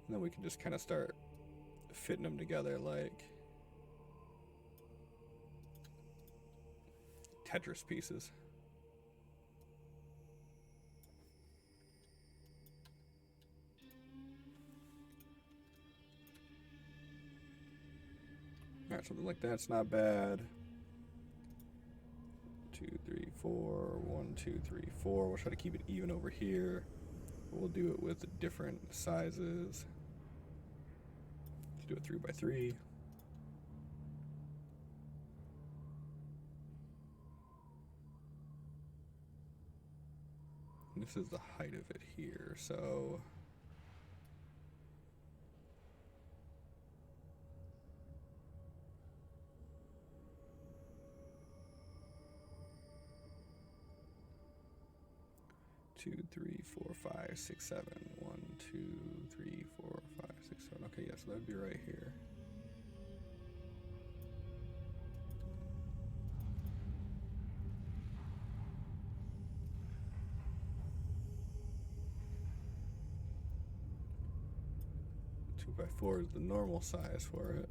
And then we can just kind of start fitting them together like Tetris pieces. Alright, something like that's not bad. 2, 3, 4. 1, 2, 3, 4. We'll try to keep it even over here. We'll do it with different sizes. Let's do it 3 by 3. This is the height of it here, so 2, 3, 4, 5, 6, 7. 1, 2, 3, 4, 5, 6, 7. Okay, yeah, so that'd be right here. Two by 4 is the normal size for it.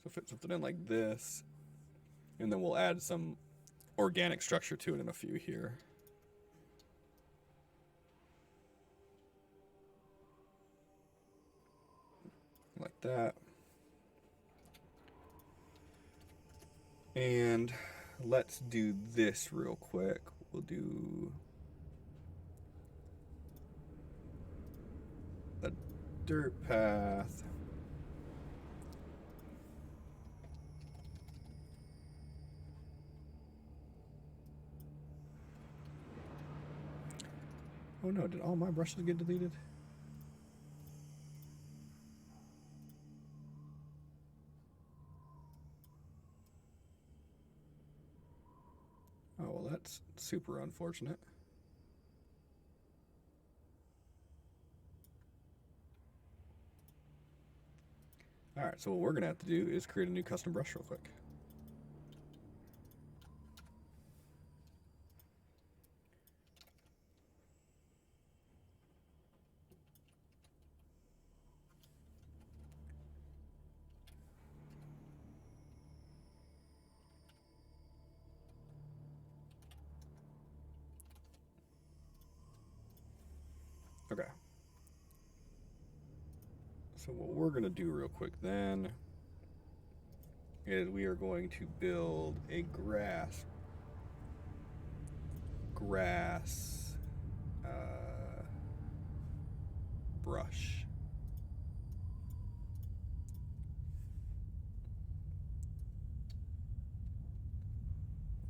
So fit something in like this, and then we'll add some organic structure to it in a few here. Like that. And let's do this real quick. We'll do a dirt path. Oh no, did all my brushes get deleted? Oh, well, that's super unfortunate. All right, so what we're gonna have to do is create a new custom brush real quick. Okay. So what we're gonna do real quick then is we are going to build a grass brush.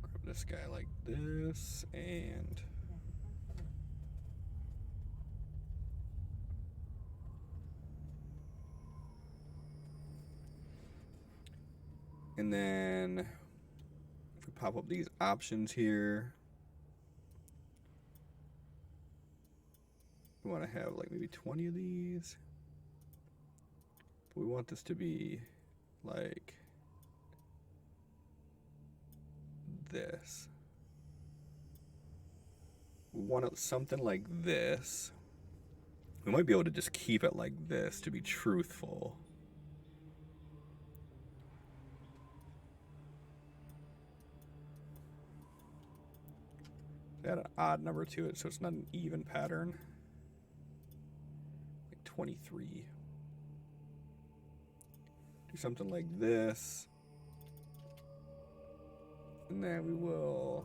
Grab this guy like this, and then if we pop up these options here, we want to have like maybe 20 of these. But we want this to be like this. We want it something like this. We might be able to just keep it like this to be truthful. Add an odd number to it so it's not an even pattern. Like 23. Do something like this. And then we will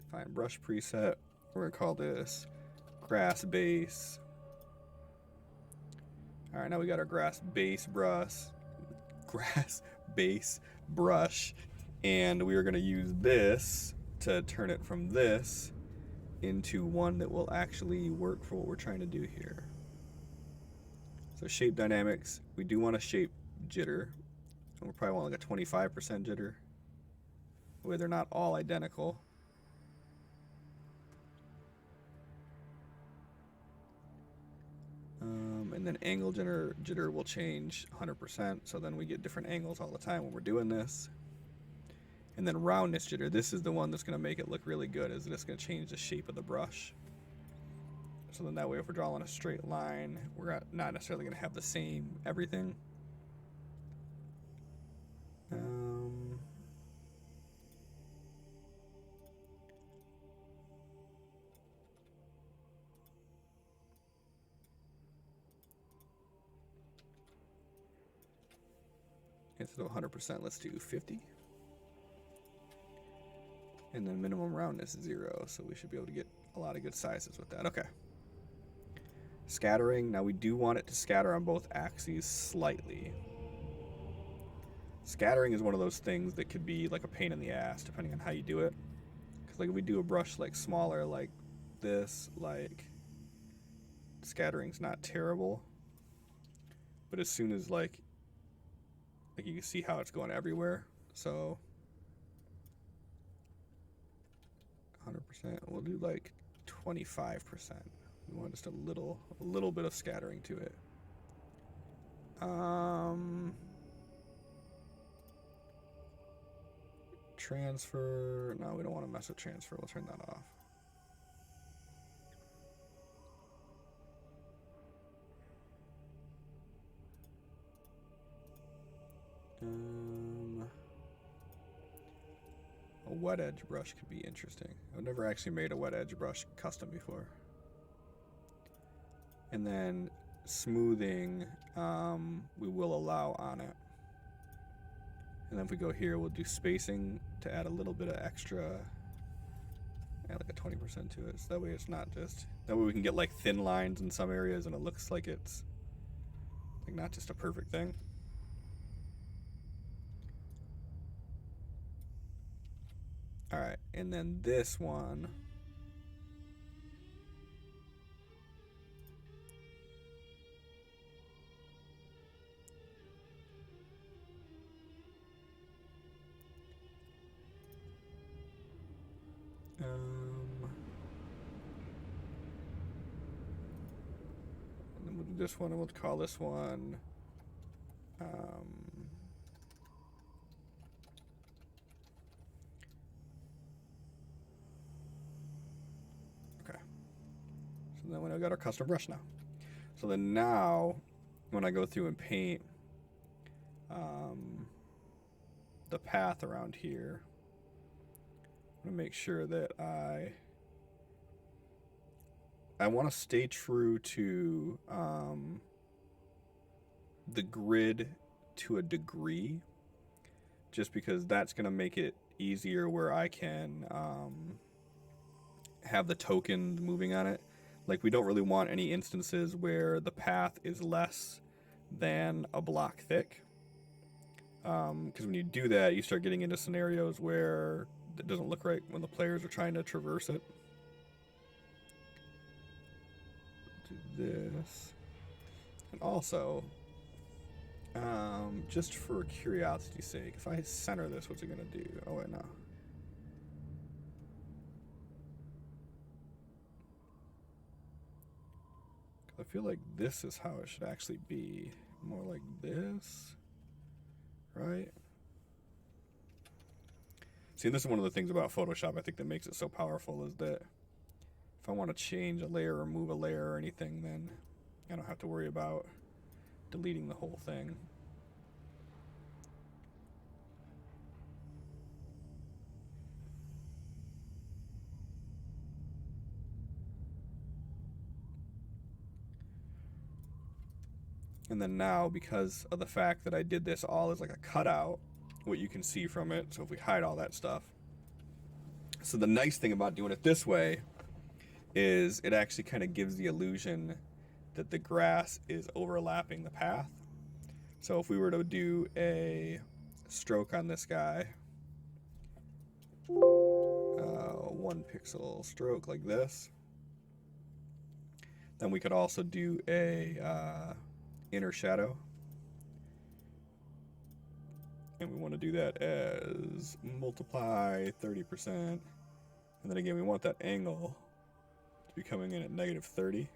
define brush preset. We're gonna call this grass base. All right, now we got our grass base brush, and we are gonna use this to turn it from this into one that will actually work for what we're trying to do here. So shape dynamics, we do want a shape jitter. And we'll probably want like a 25% jitter. That way they're not all identical. And then angle jitter will change 100%, so then we get different angles all the time when we're doing this. And then roundness jitter, this is the one that's going to make it look really good, is it's going to change the shape of the brush. So then that way if we're drawing a straight line, we're not necessarily going to have the same everything. Instead of 100%, let's do 50. And then minimum roundness is 0, so we should be able to get a lot of good sizes with that. Okay. Scattering. Now we do want it to scatter on both axes slightly. Scattering is one of those things that could be like a pain in the ass depending on how you do it. Because like if we do a brush like smaller like this, like scattering's not terrible. But as soon as like you can see how it's going everywhere. So 100%. We'll do like 25%. We want just a little bit of scattering to it. Transfer. No, we don't want to mess with transfer. We'll turn that off. A wet edge brush could be interesting. I've never actually made a wet edge brush custom before. And then smoothing, we will allow on it. And then if we go here, we'll do spacing to add a little bit of extra, add like a 20% to it. So that way it's not just, that way we can get like thin lines in some areas and it looks like it's like not just a perfect thing. All right, and then this one. And then we'll do this one, and we'll call this one. Okay. So then we got our custom brush now. So then now, when I go through and paint the path around here, I'm gonna make sure that I want to stay true to the grid to a degree, just because that's gonna make it easier where I can have the tokens moving on it. Like we don't really want any instances where the path is less than a block thick. Because when you do that, you start getting into scenarios where it doesn't look right when the players are trying to traverse it. Do this. And also, just for curiosity's sake, if I center this, what's it going to do? Oh, wait, no. I feel like this is how it should actually be. More like this, right? See, this is one of the things about Photoshop I think that makes it so powerful, is that if I want to change a layer or move a layer or anything, then I don't have to worry about deleting the whole thing. And then now, because of the fact that I did this all as like a cutout, what you can see from it, so if we hide all that stuff. So the nice thing about doing it this way is it actually kind of gives the illusion that the grass is overlapping the path. So if we were to do a stroke on this guy, 1 pixel stroke like this, then we could also do a inner shadow. And we want to do that as multiply 30%. And then again, we want that angle to be coming in at -30.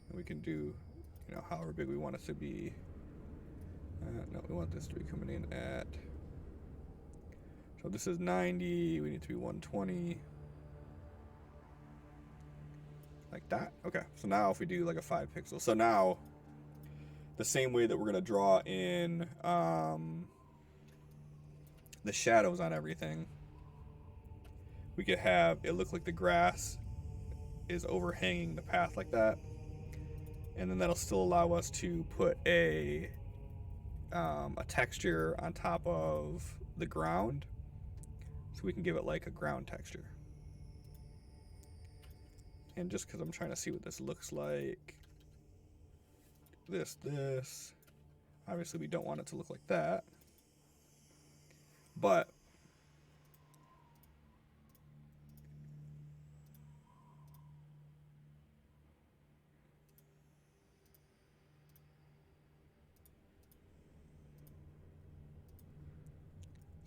And we can do, however big we want it to be. No, we want this to be coming in at, so this is 90, we need to be 120. Like that. Okay, so now if we do like a 5 pixel, so now the same way that we're going to draw in the shadows on everything, we could have it look like the grass is overhanging the path like that, and then that'll still allow us to put a texture on top of the ground, so we can give it like a ground texture. And just because I'm trying to see what this looks like, this, obviously we don't want it to look like that, but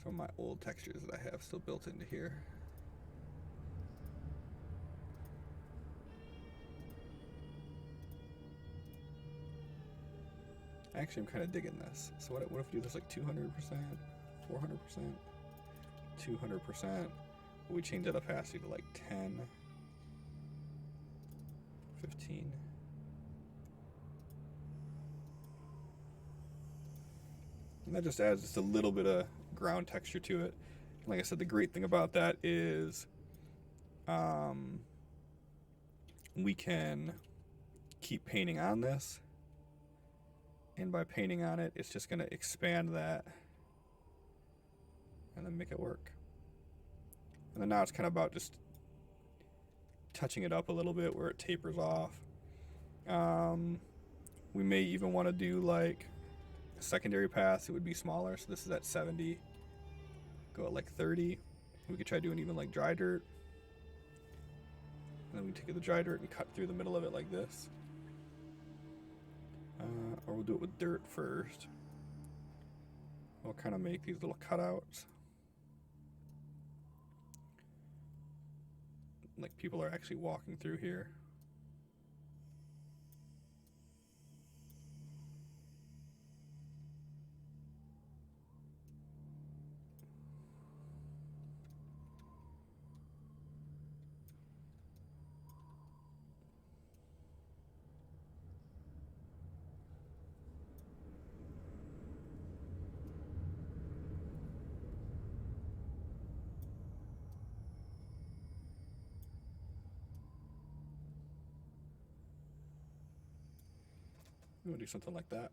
some of my old textures that I have still built into here. Actually, I'm kind of digging this. So what if we do this like 200%, 400%, 200%? We change that opacity to like 10, 15. And that just adds just a little bit of ground texture to it. And like I said, the great thing about that is we can keep painting on this. And by painting on it, it's just going to expand that and then make it work. And then now it's kind of about just touching it up a little bit where it tapers off. We may even want to do like a secondary path. It would be smaller. So this is at 70. Go at like 30. We could try doing even like dry dirt. And then we take the dry dirt and cut through the middle of it like this. Or we'll do it with dirt first. We'll kind of make these little cutouts. Like people are actually walking through here. We'll do something like that.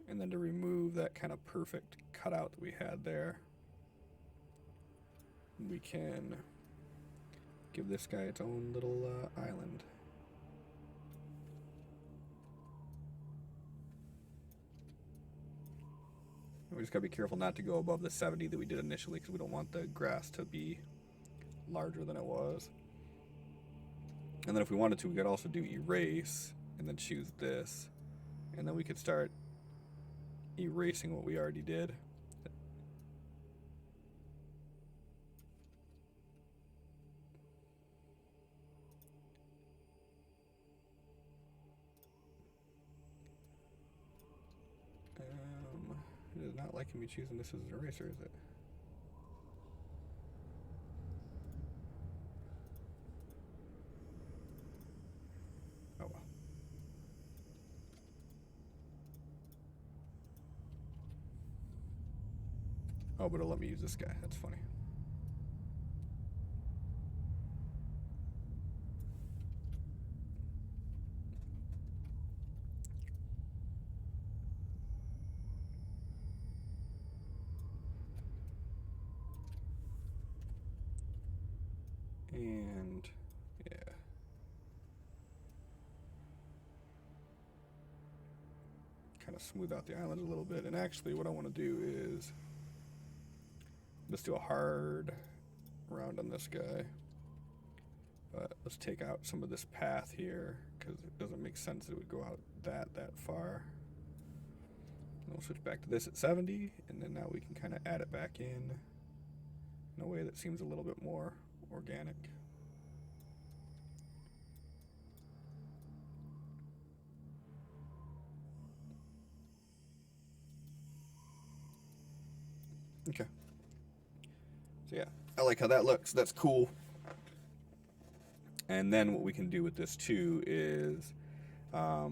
And then to remove that kind of perfect cutout that we had there, we can give this guy its own little island. And we just gotta be careful not to go above the 70 that we did initially, because we don't want the grass to be larger than it was. And then if we wanted to, we could also do erase and then choose this, and then we could start erasing what we already did. It is not liking me choosing this as an eraser, is it? Oh well. Oh, but it'll let me use this guy. That's funny. And yeah. Kind of smooth out the island a little bit. And actually what I want to do is let's do a hard round on this guy. But let's take out some of this path here, because it doesn't make sense that it would go out that far. And we'll switch back to this at 70, and then now we can kind of add it back in a way that seems a little bit more organic. Okay. So yeah, I like how that looks. That's cool. And then what we can do with this too is I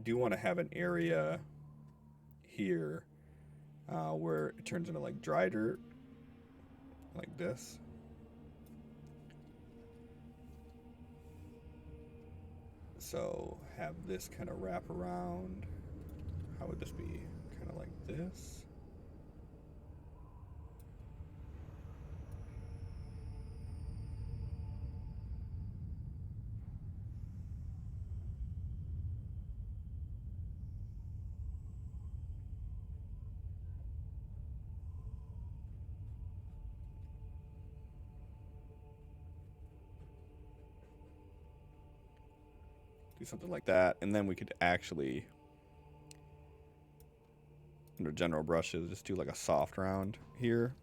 do want to have an area here where it turns into like dry dirt, like this. So have this kind of wrap around. How would this be? Kind of like this. Do something like that, and then we could actually, under general brushes, just do like a soft round here.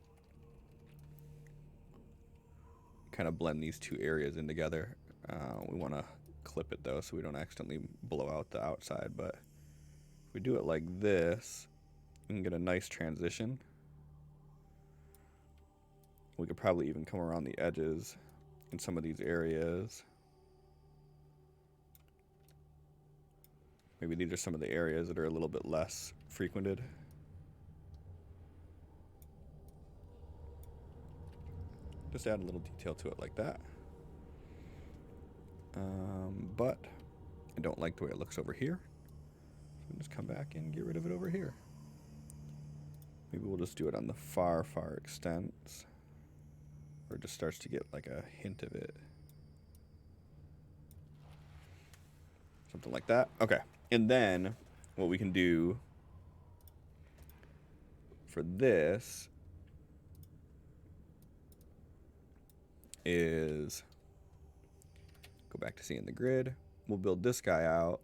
Kind of blend these two areas in together. We want to clip it though, so we don't accidentally blow out the outside, but if we do it like this, we can get a nice transition. We could probably even come around the edges in some of these areas. Maybe these are some of the areas that are a little bit less frequented. Just add a little detail to it like that. But I don't like the way it looks over here. So just come back and get rid of it over here. Maybe we'll just do it on the far extents. Or it just starts to get like a hint of it. Something like that. Okay. And then what we can do for this is go back to seeing the grid. We'll build this guy out.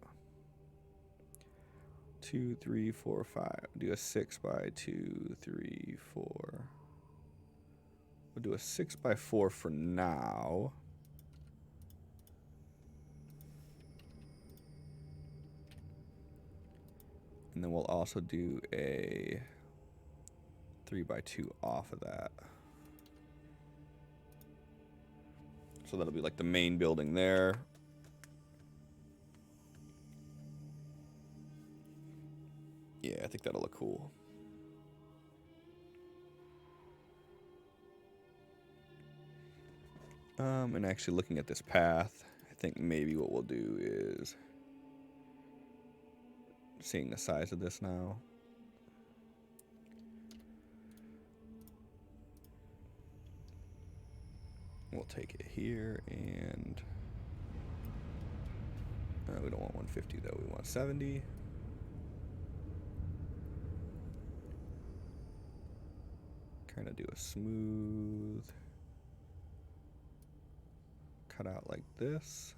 2, 3, 4, 5. Do a 6 by 2, 3, 4. We'll do a 6 by 4 for now. And then we'll also do a 3 by 2 off of that. So that'll be like the main building there. Yeah, I think that'll look cool. And actually looking at this path, I think maybe what we'll do is, seeing the size of this now, we'll take it here and we don't want 150 though, we want 70. Kind of do a smooth cut out like this.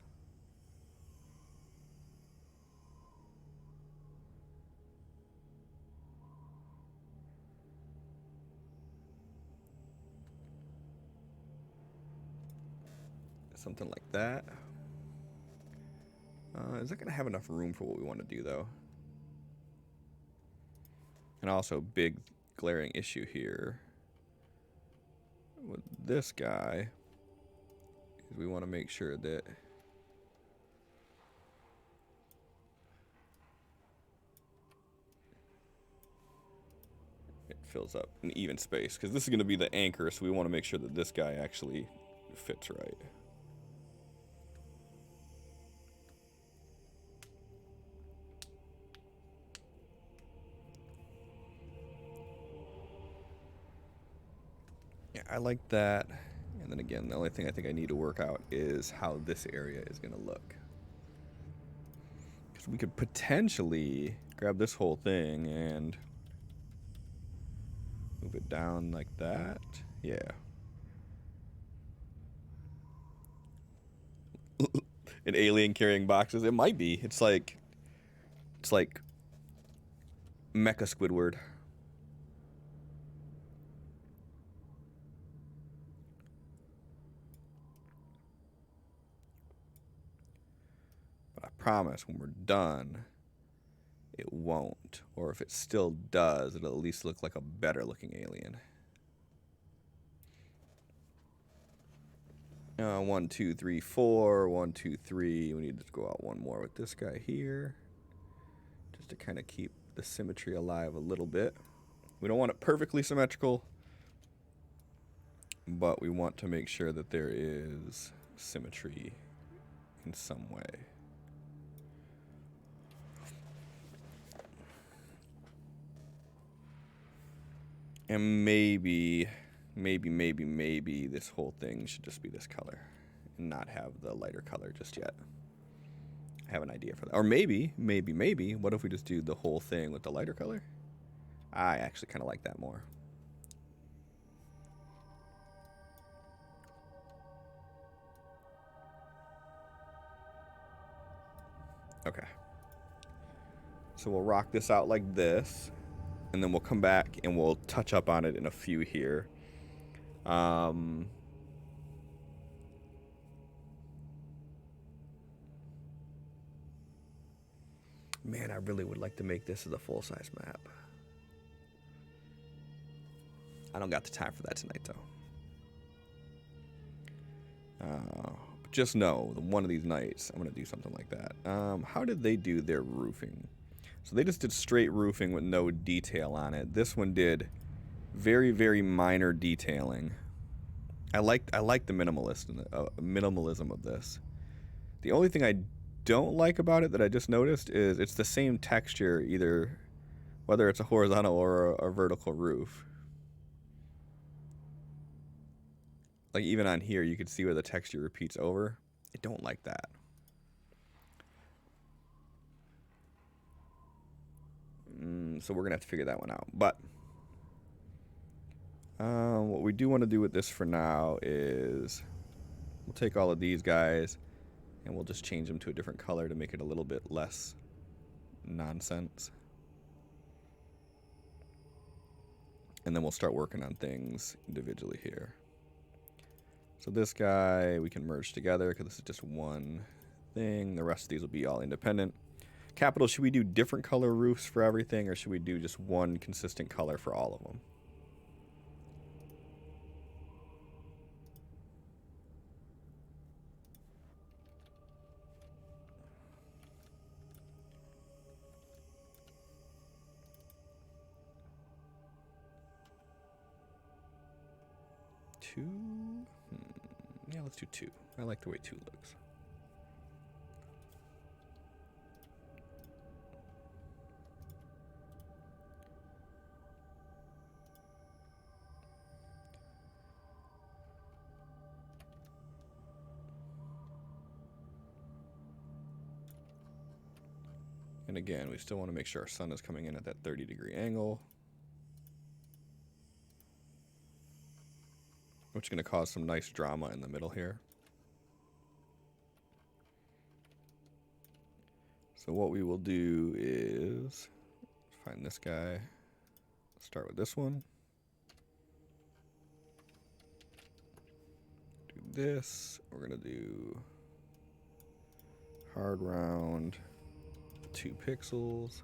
Something like that. Is that going to have enough room for what we want to do though? And also big glaring issue here with this guy is we want to make sure that it fills up an even space, because this is going to be the anchor, so we want to make sure that this guy actually fits right. Yeah, I like that. And then again, the only thing I think I need to work out is how this area is going to look. Because we could potentially grab this whole thing and move it down like that. Yeah. An alien carrying boxes. It might be. It's like Mecha Squidward. But I promise when we're done, it won't. Or if it still does, it'll at least look like a better looking alien. 1, 2, 3, 4. 1, 2, 3. We need to go out one more with this guy here, just to kind of keep the symmetry alive a little bit. We don't want it perfectly symmetrical, but we want to make sure that there is symmetry in some way. And maybe this whole thing should just be this color and not have the lighter color just yet. I have an idea for that. Or maybe, what if we just do the whole thing with the lighter color? I actually kind of like that more. Okay. So we'll rock this out like this, and then we'll come back and we'll touch up on it in a few here. Man, I really would like to make this as a full-size map. I don't got the time for that tonight, though. But just know, one of these nights, I'm going to do something like that. How did they do their roofing? So they just did straight roofing with no detail on it. This one did very, very minor detailing. I like the minimalism of this. The only thing I don't like about it that I just noticed is it's the same texture, either whether it's a horizontal or a vertical roof. Like even on here, you can see where the texture repeats over. I don't like that. So we're gonna have to figure that one out. But what we do want to do with this for now is we'll take all of these guys and we'll just change them to a different color to make it a little bit less nonsense. And then we'll start working on things individually here. So this guy we can merge together because this is just one thing. The rest of these will be all independent. Capital, should we do different color roofs for everything, or should we do just one consistent color for all of them? Two? Yeah, let's do two. I like the way two looks. And again, we still want to make sure our sun is coming in at that 30-degree angle, which is going to cause some nice drama in the middle here. So what we will do is find this guy, start with this one, do this, we're going to do hard round 2 pixels.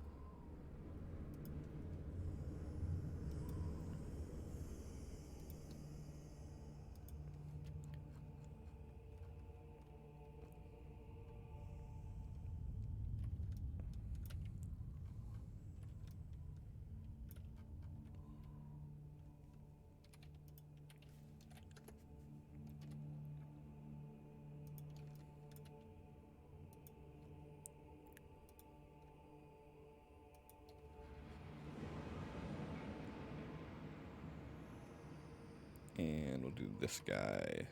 And we'll do this guy.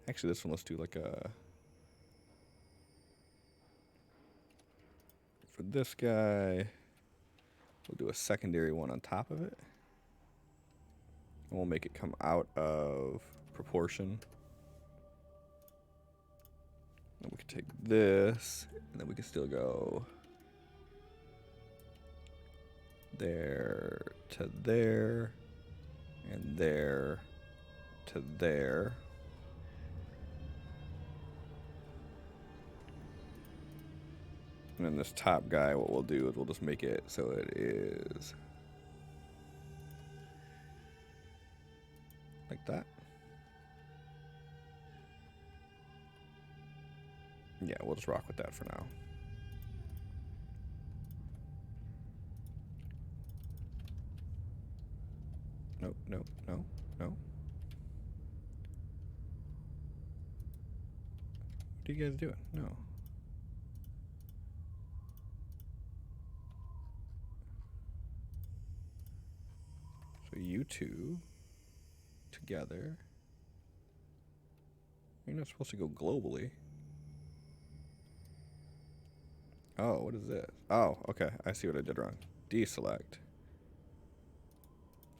Actually, this one, let's do like a... For this guy, we'll do a secondary one on top of it. And we'll make it come out of proportion. And we can take this, and then we can still go there to there, and there to there. And then this top guy, what we'll do is we'll just make it so it is like that. Yeah, we'll just rock with that for now. No, no, no, no. What are you guys doing? No. So you two together. You're not supposed to go globally. Oh, what is this? Oh, okay. I see what I did wrong. Deselect.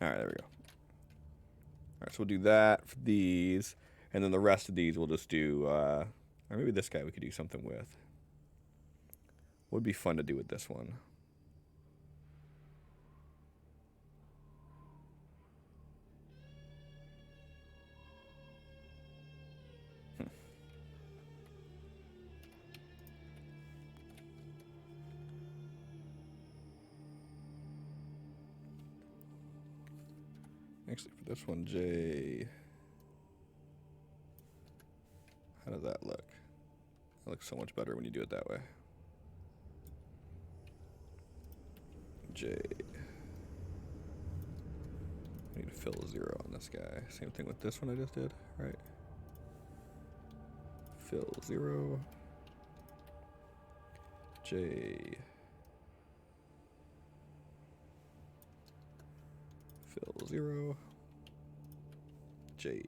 All right, there we go. All right, so we'll do that for these, and then the rest of these we'll just do, or maybe this guy we could do something with. What would be fun to do with this one? Actually, for this one, J, how does that look? That looks so much better when you do it that way. J. I need to fill a 0 on this guy. Same thing with this one I just did, right? Fill 0. J. Fill 0. J.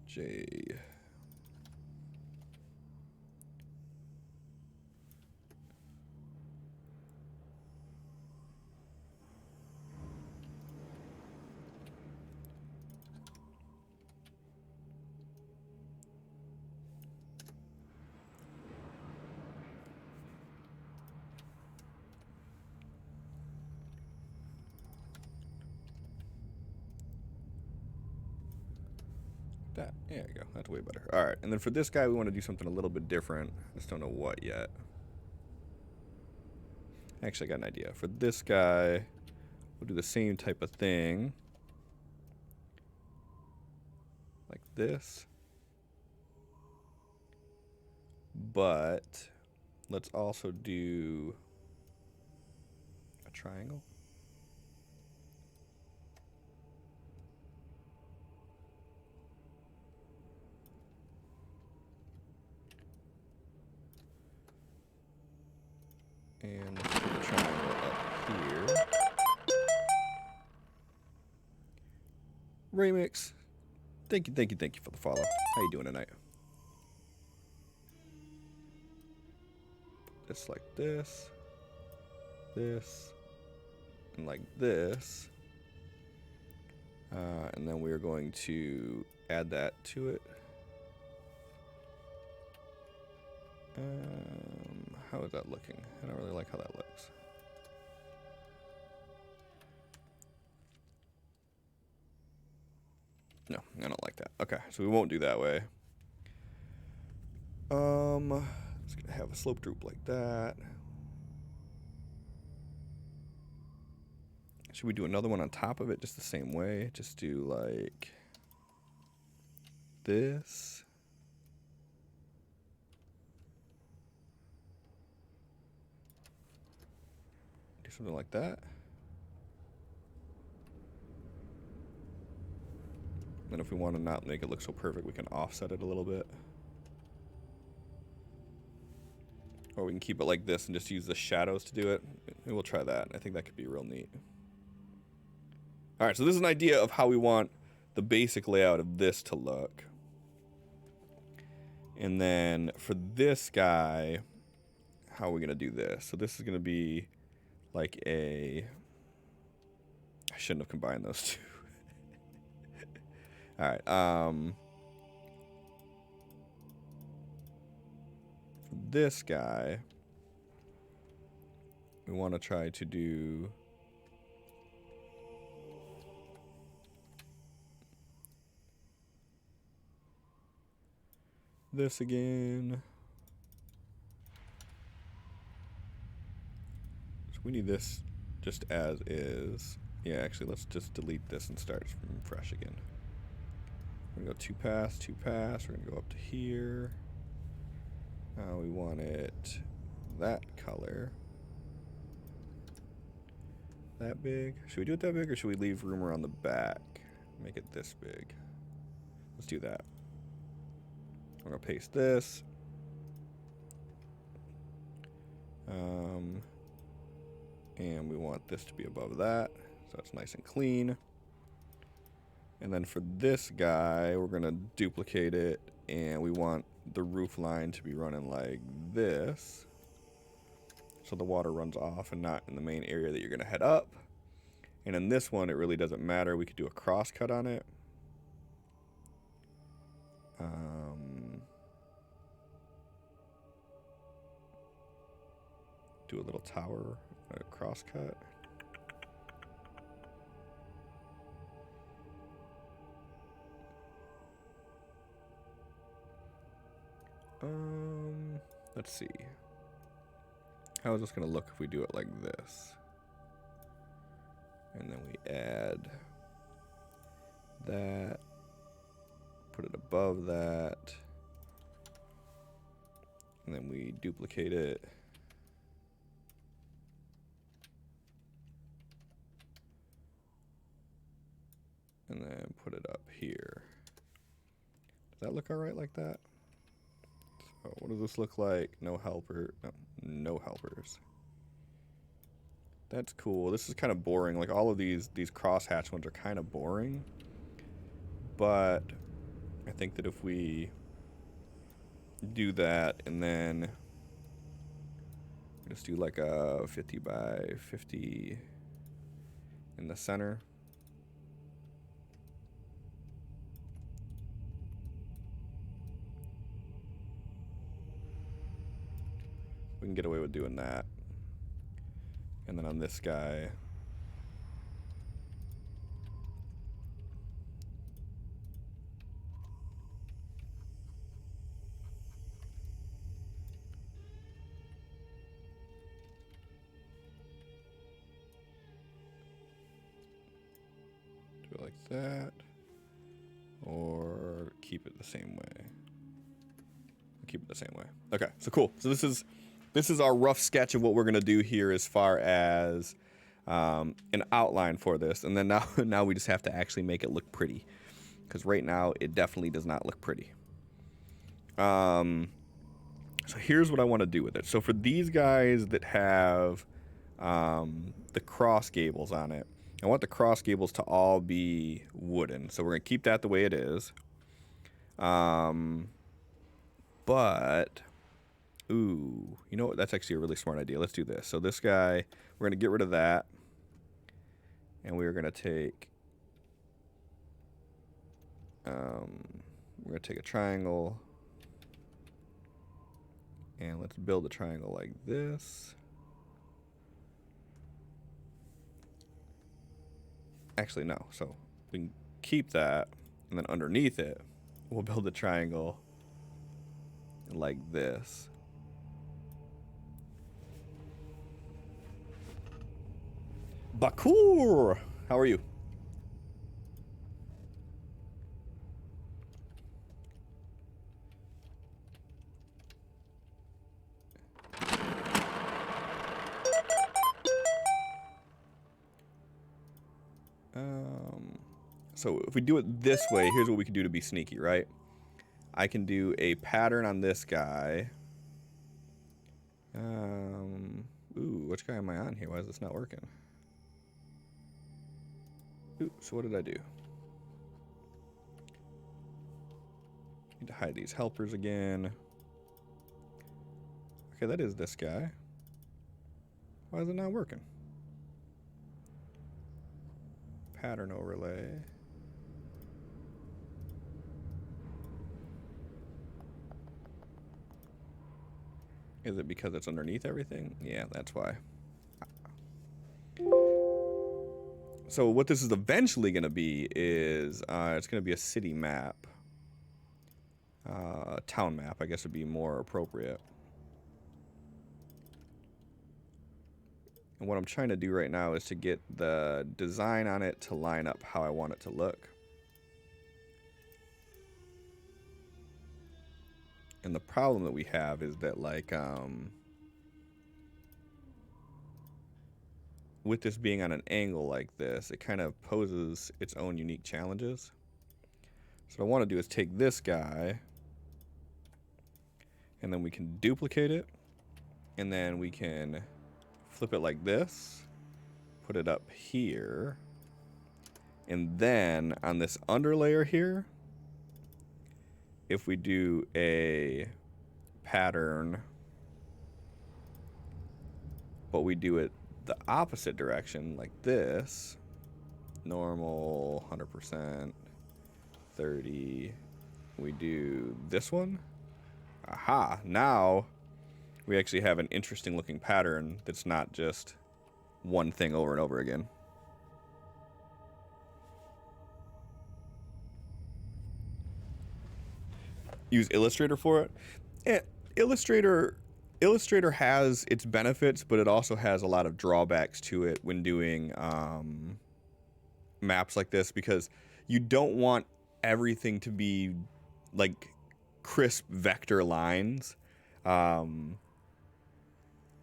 J. That, there you go. That's way better. All right, and then for this guy, we want to do something a little bit different. I just don't know what yet. Actually, I got an idea. For this guy, we'll do the same type of thing. Like this. But let's also do a triangle. And let's put the triangle up here. Remix. Thank you for the follow. How you doing tonight? Put this like this. This. And like this. And then we're going to add that to it. How is that looking? I don't really like how that looks. No, I don't like that. Okay, so we won't do that way. It's gonna have a slope droop like that. Should we do another one on top of it just the same way? Just do like this. Do something like that. And if we want to not make it look so perfect, we can offset it a little bit. Or we can keep it like this and just use the shadows to do it. Maybe we'll try that. I think that could be real neat. All right, so this is an idea of how we want the basic layout of this to look. And then for this guy, how are we going to do this? So this is going to be like a... I shouldn't have combined those two. All right. For this guy, we want to try to do... this again. So we need this just as is. Yeah, actually, let's just delete this and start from fresh again. We're gonna go two pass. We're gonna go up to here. We want it that color. That big. Should we do it that big, or should we leave room around the back? Make it this big. Let's do that. I'm gonna paste this. And we want this to be above that, so it's nice and clean. And then for this guy, we're gonna duplicate it, and we want the roof line to be running like this, so the water runs off and not in the main area that you're gonna head up. And in this one, it really doesn't matter. We could do a cross cut on it. Do a little tower, a cross cut. Let's see. How is this gonna look if we do it like this? And then we add that, put it above that, and then we duplicate it. And then put it up here. Does that look all right like that? So what does this look like? No helper, no helpers. That's cool. This is kind of boring. Like all of these crosshatch ones are kind of boring. But I think that if we do that and then just do like a 50 by 50 in the center. We can get away with doing that. And then on this guy, do it like that, or keep it the same way. Keep it the same way. Okay, so cool. So this is our rough sketch of what we're gonna do here as far as an outline for this, and then now we just have to actually make it look pretty, because right now it definitely does not look pretty. So here's what I want to do with it. So for these guys that have the cross gables on it, I want the cross gables to all be wooden. So we're gonna keep that the way it is. But ooh, you know what? That's actually a really smart idea. Let's do this. So this guy, we're gonna get rid of that, and we're gonna take a triangle, and let's build a triangle like this. Actually, no. So we can keep that, and then underneath it, we'll build a triangle like this. Bakur! How are you? So if we do it this way, here's what we can do to be sneaky, right? I can do a pattern on this guy. Ooh, which guy am I on here? Why is this not working? Ooh, so what did I do? Need to hide these helpers again. Okay, that is this guy. Why is it not working? Pattern overlay. Is it because it's underneath everything? Yeah, that's why. So what this is eventually going to be is it's going to be a city map. Town map, I guess, would be more appropriate. And what I'm trying to do right now is to get the design on it to line up how I want it to look. And the problem that we have is that, like, with this being on an angle like this, it kind of poses its own unique challenges. So what I want to do is take this guy, and then we can duplicate it, and then we can flip it like this, put it up here, and then on this underlayer here, if we do a pattern, but we do it the opposite direction, like this, normal, 100%, 30, we do this one, aha, now we actually have an interesting looking pattern that's not just one thing over and over again. Use Illustrator for it. Yeah, Illustrator has its benefits, but it also has a lot of drawbacks to it when doing maps like this, because you don't want everything to be like crisp vector lines.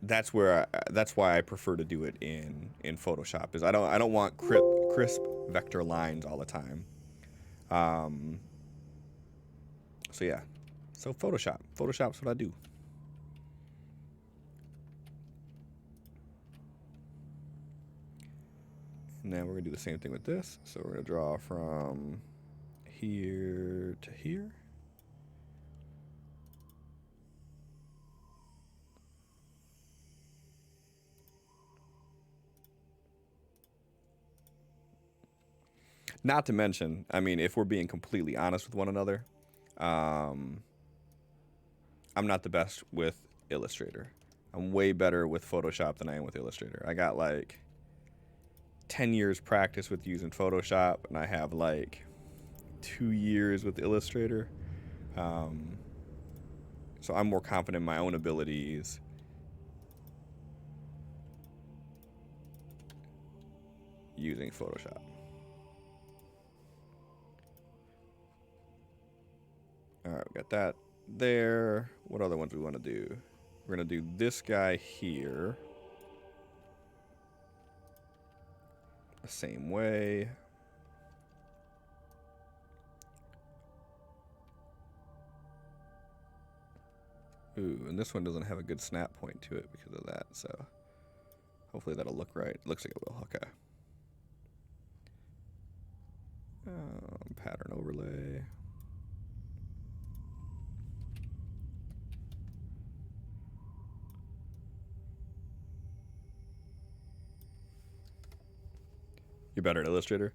That's why I prefer to do it in Photoshop. Is I don't want crisp vector lines all the time. So yeah, so Photoshop's what I do. And then we're gonna do the same thing with this. So we're gonna draw from here to here. Not to mention, I mean, if we're being completely honest with one another, I'm not the best with Illustrator. I'm way better with Photoshop than I am with Illustrator. I got like 10 years practice with using Photoshop, and I have like 2 years with Illustrator. So I'm more confident in my own abilities. Using Photoshop. All right, we got that there. What other ones we want to do? We're gonna do this guy here. The same way. Ooh, and this one doesn't have a good snap point to it because of that, so hopefully that'll look right. Looks like it will, okay. Pattern overlay. You're better at Illustrator?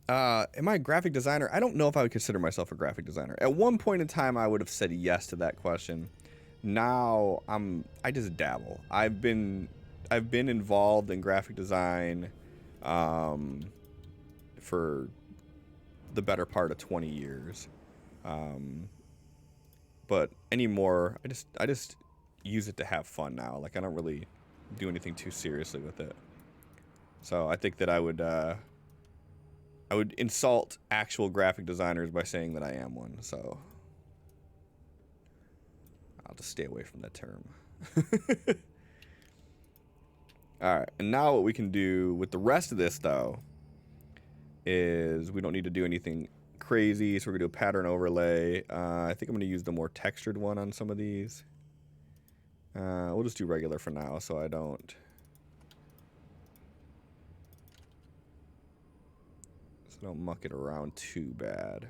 Am I a graphic designer? I don't know if I would consider myself a graphic designer. At one point in time, I would have said yes to that question. Now, I just dabble. I've been involved in graphic design for the better part of 20 years. But anymore, I just use it to have fun now. Like, I don't really do anything too seriously with it. So I think that I would insult actual graphic designers by saying that I am one. So I'll just stay away from that term. All right, and now what we can do with the rest of this, though, is we don't need to do anything crazy. So we're gonna do a pattern overlay. I think I'm gonna use the more textured one on some of these. We'll just do regular for now, so I don't muck it around too bad.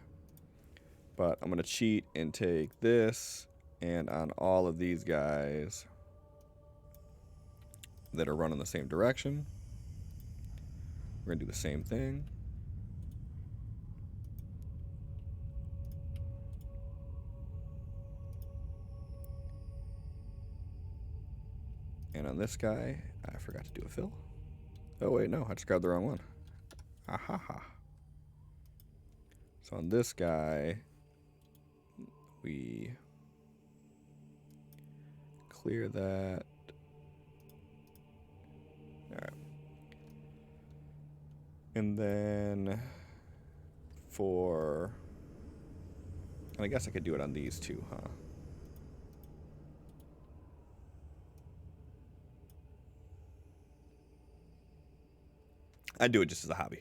But I'm gonna cheat and take this, and on all of these guys that are running the same direction, we're gonna do the same thing. And on this guy, I forgot to do a fill. Oh wait, no, I just grabbed the wrong one. Ahaha. So on this guy, we clear that. All right. And then for And I guess I could do it on these too, huh? I do it just as a hobby.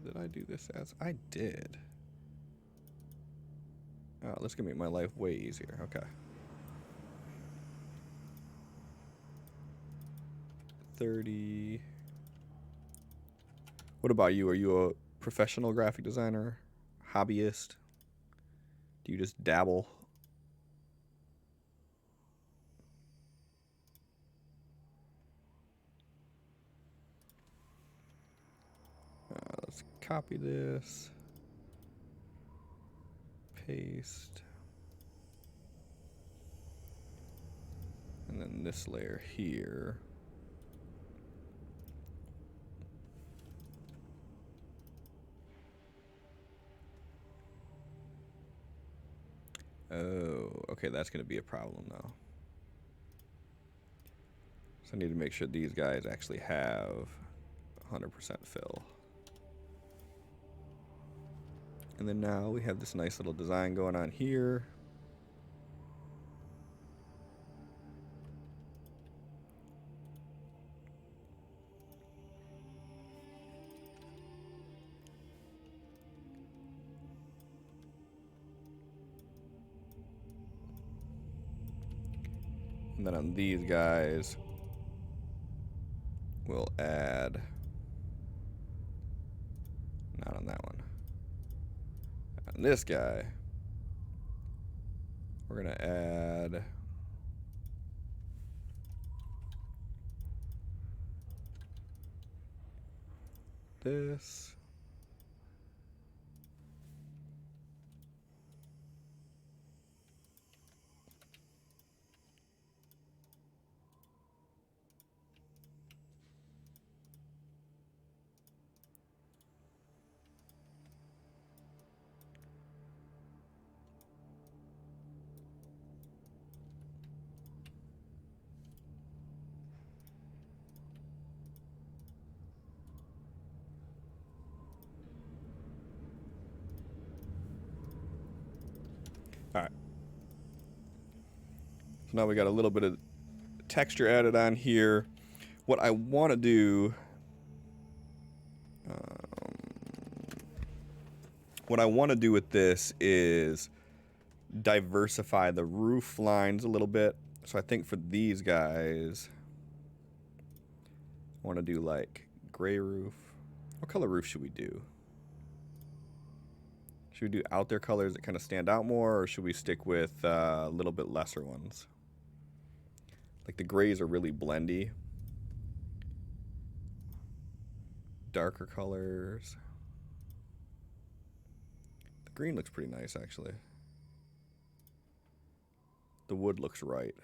Did I do this as? I did. Oh, this can make my life way easier. Okay. 30. What about you? Are you a professional graphic designer? Hobbyist? Do you just dabble? Let's copy this. Paste. And then this layer here. Oh, okay, that's going to be a problem now. So I need to make sure these guys actually have 100% fill. And then now we have this nice little design going on here. And then on these guys, we'll add, not on that one. On this guy, we're gonna add this. All right. So now we got a little bit of texture added on here. What I want to do, with this is diversify the roof lines a little bit. So I think for these guys, I want to do like gray roof. What color roof should we do? Should we do out there colors that kind of stand out more, or should we stick with a little bit lesser ones? Like the grays are really blendy. Darker colors. The green looks pretty nice, actually. The wood looks right.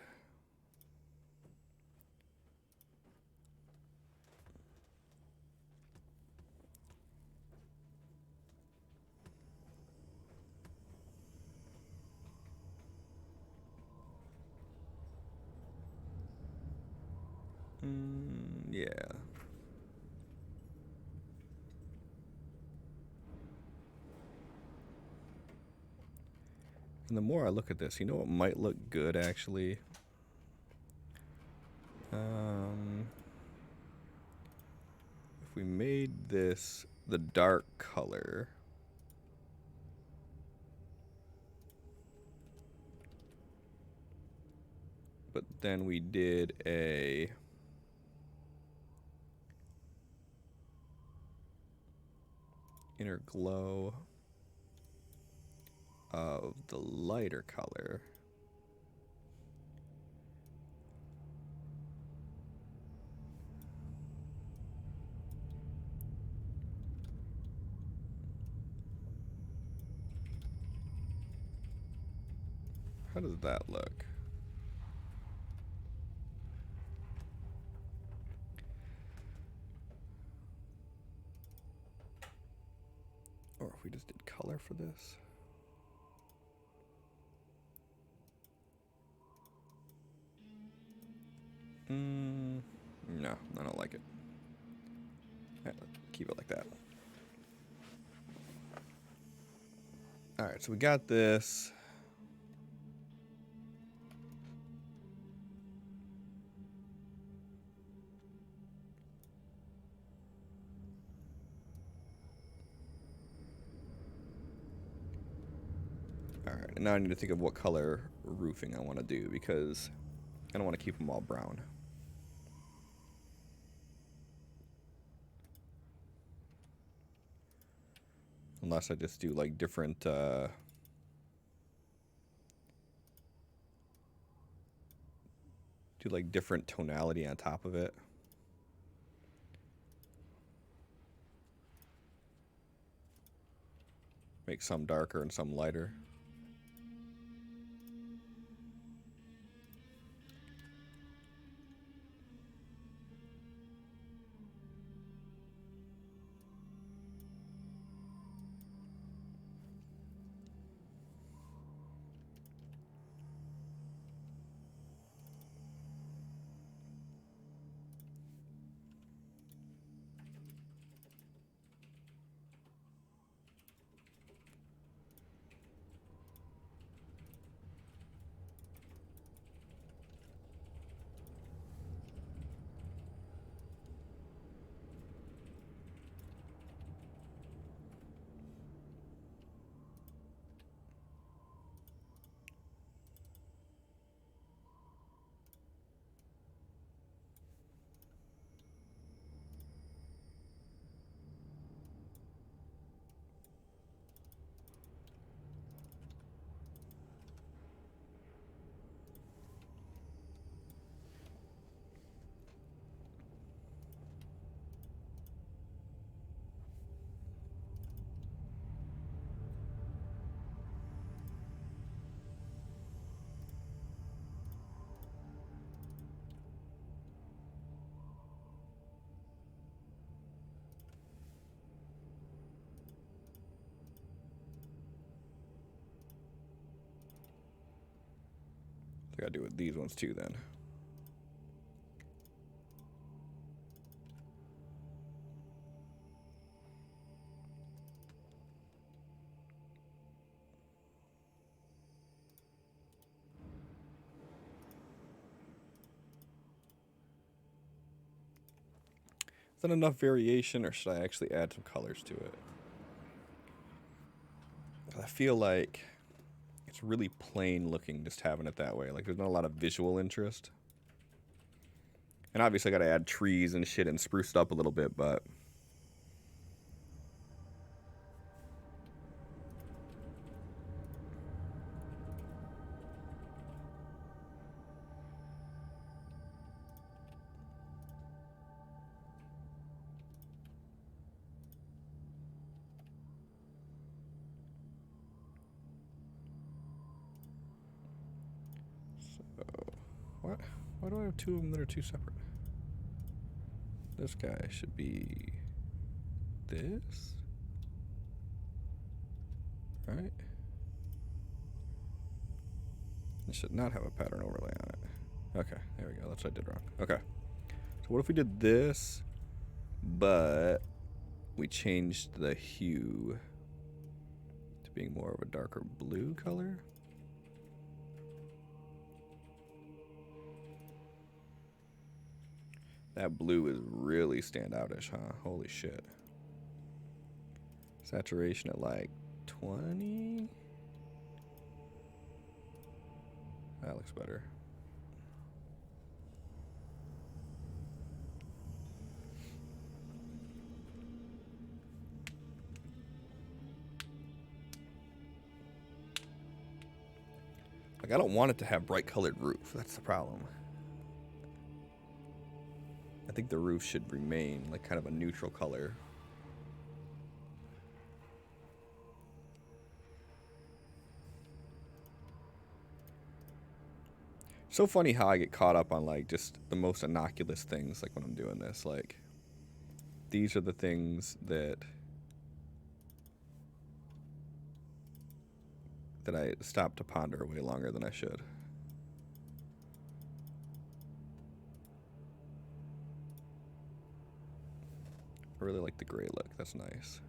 Yeah. And the more I look at this, you know what might look good, actually? If we made this the dark color, but then we did a inner glow of the lighter color. How does that look? Or if we just did color for this? No, I don't like it. Right, keep it like that. All right, so we got this. All right, and now I need to think of what color roofing I want to do because I don't want to keep them all brown. Unless I just do like different do like different tonality on top of it. Make some darker and some lighter. I gotta do it with these ones too then. Is that enough variation or should I actually add some colors to it? I feel like it's really plain looking just having it that way. Like there's not a lot of visual interest. And obviously I gotta add trees and shit and spruce it up a little bit, but what? Why do I have two of them that are two separate? This guy should be this, right? It should not have a pattern overlay on it. Okay, there we go. That's what I did wrong. Okay. So what if we did this, but we changed the hue to being more of a darker blue color? That blue is really standoutish, huh? Holy shit. Saturation at like 20? That looks better. Like, I don't want it to have bright colored roof. That's the problem. I think the roof should remain like kind of a neutral color. So funny how I get caught up on like just the most innocuous things like when I'm doing this. Like, these are the things that that I stopped to ponder way longer than I should. I really like the gray look. That's nice.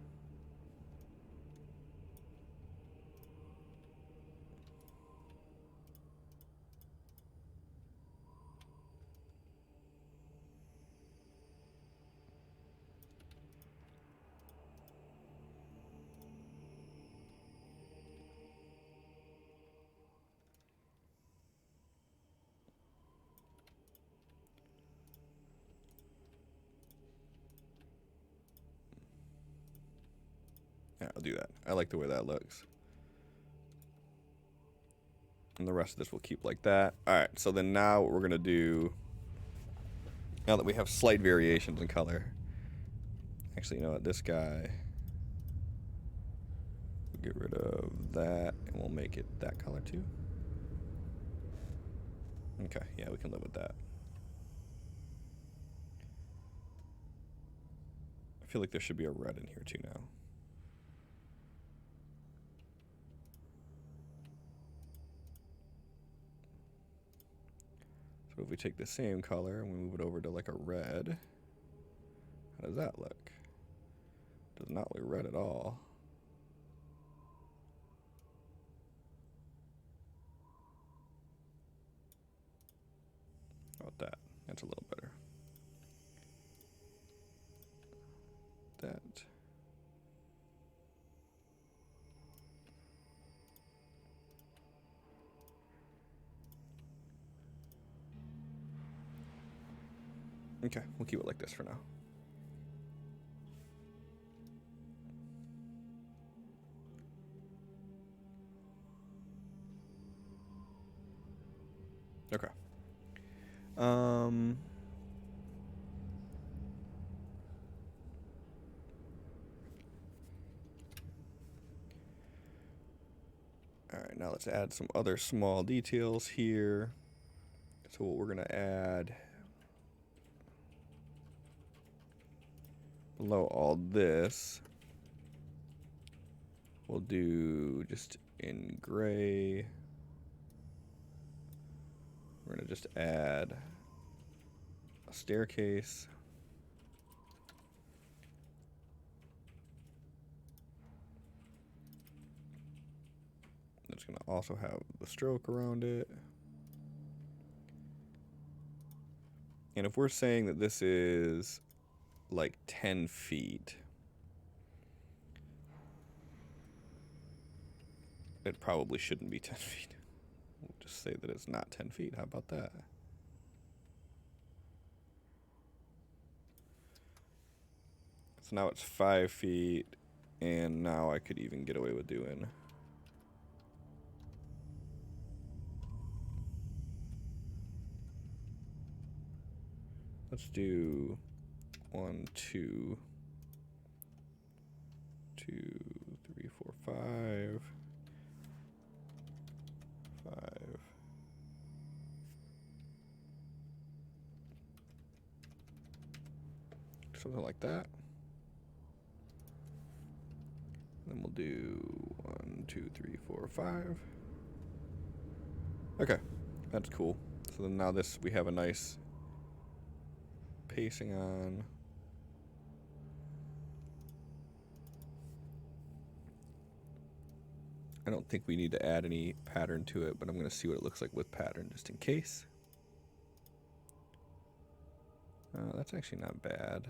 Yeah, I'll do that. I like the way that looks. And the rest of this we'll keep like that. Alright, so then now what we're going to do, now that we have slight variations in color. Actually, you know what? This guy, we'll get rid of that, and we'll make it that color too. Okay, yeah, we can live with that. I feel like there should be a red in here too now. So if we take the same color and we move it over to like a red, how does that look? Does not look red at all. How about that? That's a little better. That. Okay, we'll keep it like this for now. Okay. Alright, now let's add some other small details here. So what we're gonna add below all this, we'll do just in gray. We're gonna just add a staircase. It's gonna also have the stroke around it. And if we're saying that this is like 10 feet, it probably shouldn't be 10 feet. We'll just say that it's not 10 feet. How about that? So now it's 5 feet, and now I could even get away with doing. Let's do 1, 2, 2, 3, 4, 5, 5. Something like that. Then we'll do 1, 2, 3, 4, 5. Okay, that's cool. So then now this, we have a nice pacing on. I don't think we need to add any pattern to it, but I'm going to see what it looks like with pattern just in case. That's actually not bad.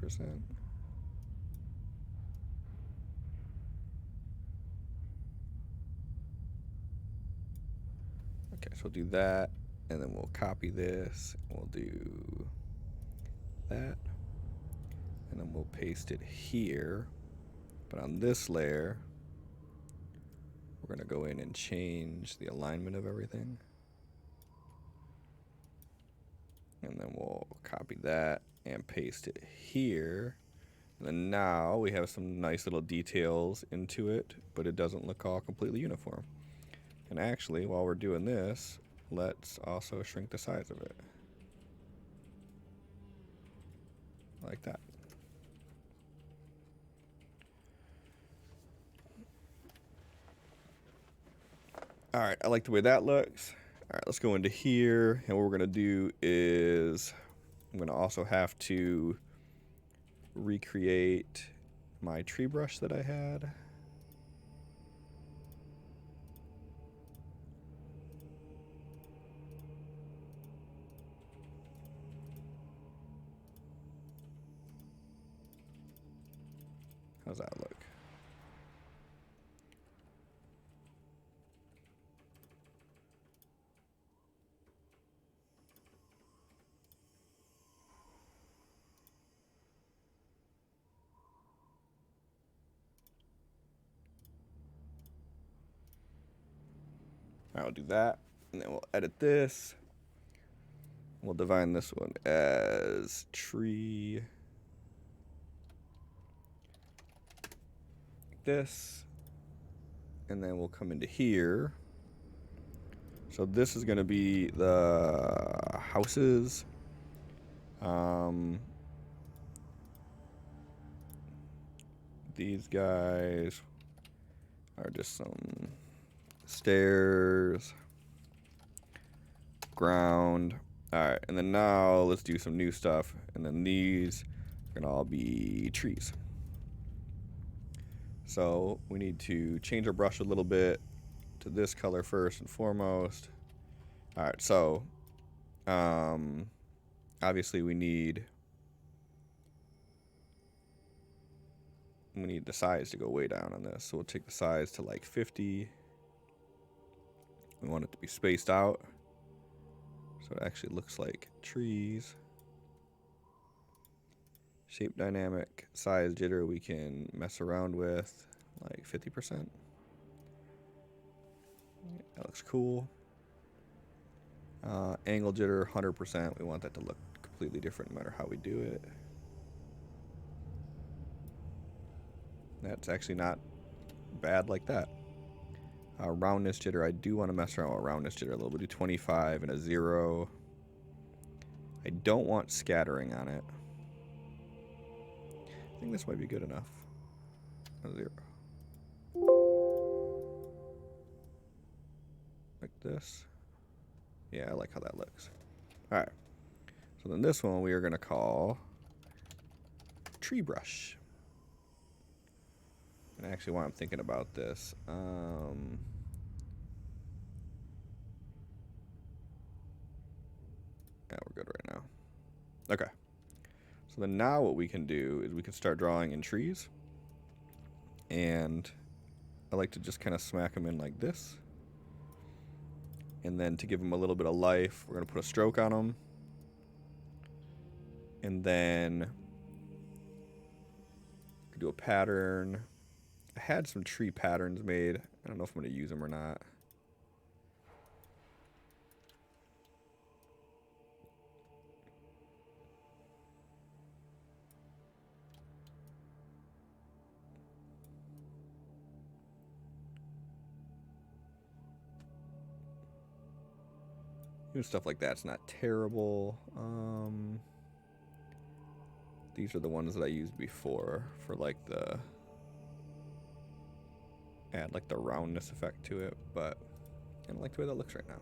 %. Okay, so we'll do that, and then we'll copy this, and we'll do that, and then we'll paste it here. But on this layer, we're going to go in and change the alignment of everything. And then we'll copy that and paste it here. And then now we have some nice little details into it, but it doesn't look all completely uniform. And actually, while we're doing this, let's also shrink the size of it. Like that. All right, I like the way that looks. All right, let's go into here. And what we're gonna do is I'm gonna also have to recreate my tree brush that I had. How's that look? I'll do that, and then we'll edit this. We'll define this one as tree. This, and then we'll come into here. So this is going to be the houses. These guys are just some stairs, ground. All right, and then now let's do some new stuff. And then these are gonna all be trees. So we need to change our brush a little bit to this color first and foremost. All right, so obviously we need the size to go way down on this. So we'll take the size to like 50. We want it to be spaced out so it actually looks like trees. Shape dynamic, size jitter we can mess around with, like 50%. That looks cool. Angle jitter, 100%. We want that to look completely different no matter how we do it. That's actually not bad like that. Roundness jitter, I do want to mess around with roundness jitter a little bit. Do 25 and a 0. I don't want scattering on it. I think this might be good enough. A 0. Like this. Yeah, I like how that looks. Alright. So then this one we are going to call tree brush. And actually, while I'm thinking about this, yeah, we're good right now. Okay. So then now what we can do is we can start drawing in trees. And I like to just kind of smack them in like this. And then to give them a little bit of life, we're going to put a stroke on them. And then do a pattern. I had some tree patterns made. I don't know if I'm going to use them or not. Doing stuff like that's not terrible. These are the ones that I used before for like the add like the roundness effect to it, but I don't like the way that looks right now.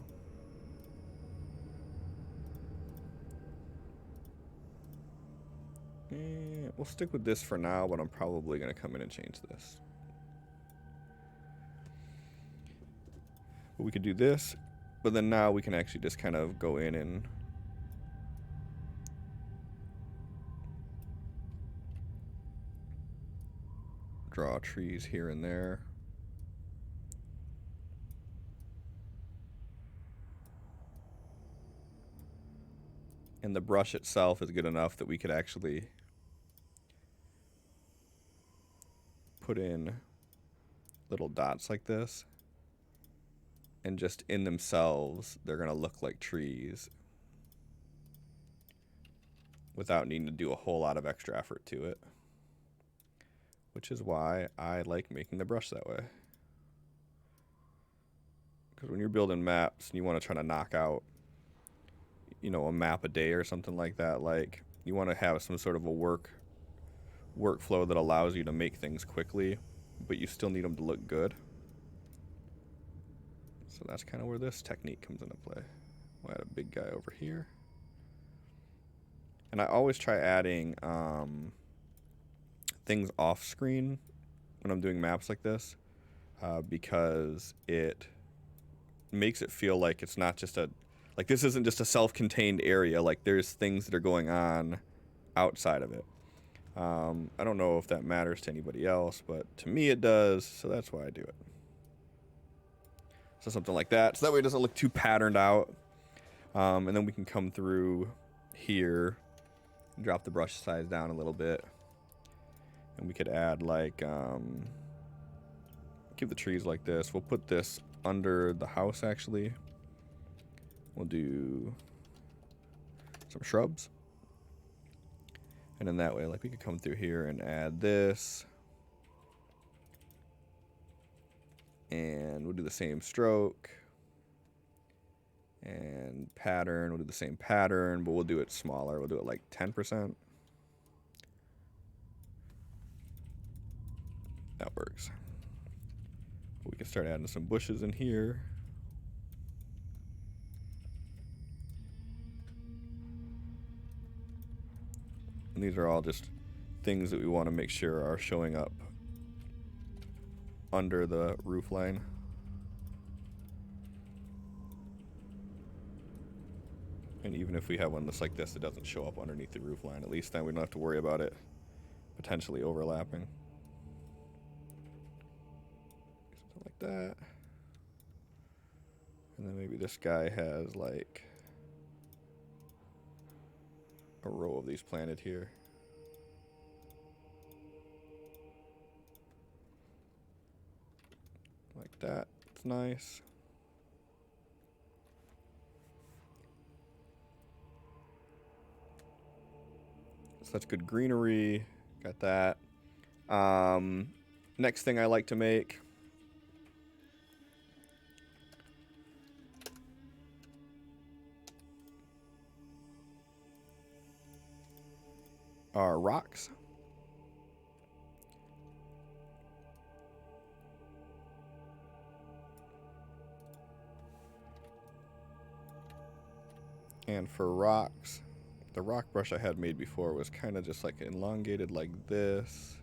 We'll stick with this for now, but I'm probably going to come in and change this. But we could do this, but then now we can actually just kind of go in and draw trees here and there. And the brush itself is good enough that we could actually put in little dots like this. And just in themselves, they're going to look like trees without needing to do a whole lot of extra effort to it. Which is why I like making the brush that way. Because when you're building maps and you want to try to knock out, you know, a map a day or something like that, like, you want to have some sort of a workflow that allows you to make things quickly, but you still need them to look good. So that's kind of where this technique comes into play. We'll add a big guy over here. And I always try adding things off screen when I'm doing maps like this, because it makes it feel like it's not just like this isn't just a self-contained area, like there's things that are going on outside of it. I don't know if that matters to anybody else, but to me it does, so that's why I do it. So something like that, so that way it doesn't look too patterned out. And then we can come through here, drop the brush size down a little bit, and we could add like, give the trees like this. We'll put this under the house actually. We'll do some shrubs. And then that way, like, we could come through here and add this. And we'll do the same stroke. And pattern, we'll do the same pattern, but we'll do it smaller. We'll do it like 10%. That works. We can start adding some bushes in here. And these are all just things that we want to make sure are showing up under the roof line. And even if we have one that's like this, it doesn't show up underneath the roof line. At least then we don't have to worry about it potentially overlapping. Something like that. And then maybe this guy has like a row of these planted here. Like that. It's nice. So that's good greenery. Got that. Next thing I like to make are rocks. And for rocks, the rock brush I had made before was kind of just like elongated like this.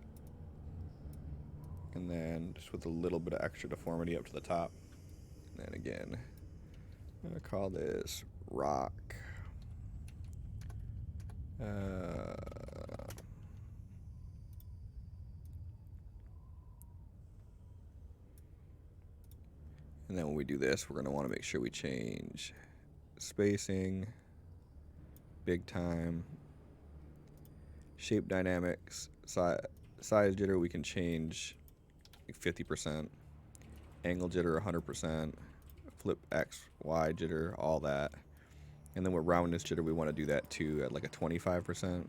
And then just with a little bit of extra deformity up to the top. And then again, I'm going to call this rock. And then when we do this, we're going to want to make sure we change spacing, big time, shape dynamics, size jitter we can change like 50%, angle jitter 100%, flip X, Y jitter, all that. And then with roundness jitter, we want to do that too at like a 25%.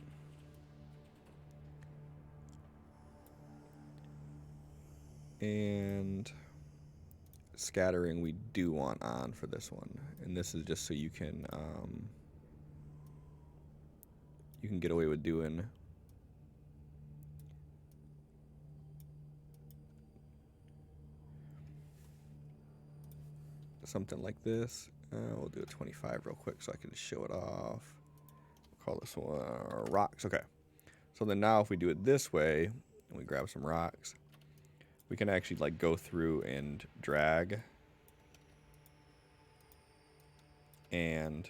And scattering we do want on for this one. And this is just so you can get away with doing something like this. We'll do a 25 real quick so I can show it off. We'll call this one rocks. Okay. So then now if we do it this way, and we grab some rocks, we can actually like go through and drag. And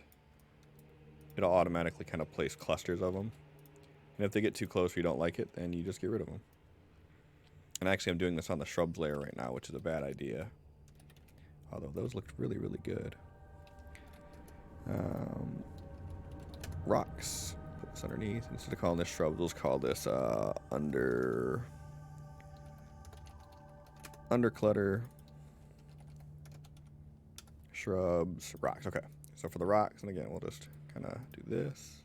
it'll automatically kind of place clusters of them. And if they get too close or you don't like it, then you just get rid of them. And actually I'm doing this on the shrubs layer right now, which is a bad idea. Although those looked really, really good. Rocks. Put this underneath. Instead of calling this shrubs, we'll call this underclutter. Shrubs, rocks. Okay. So for the rocks, and again, we'll just kind of do this.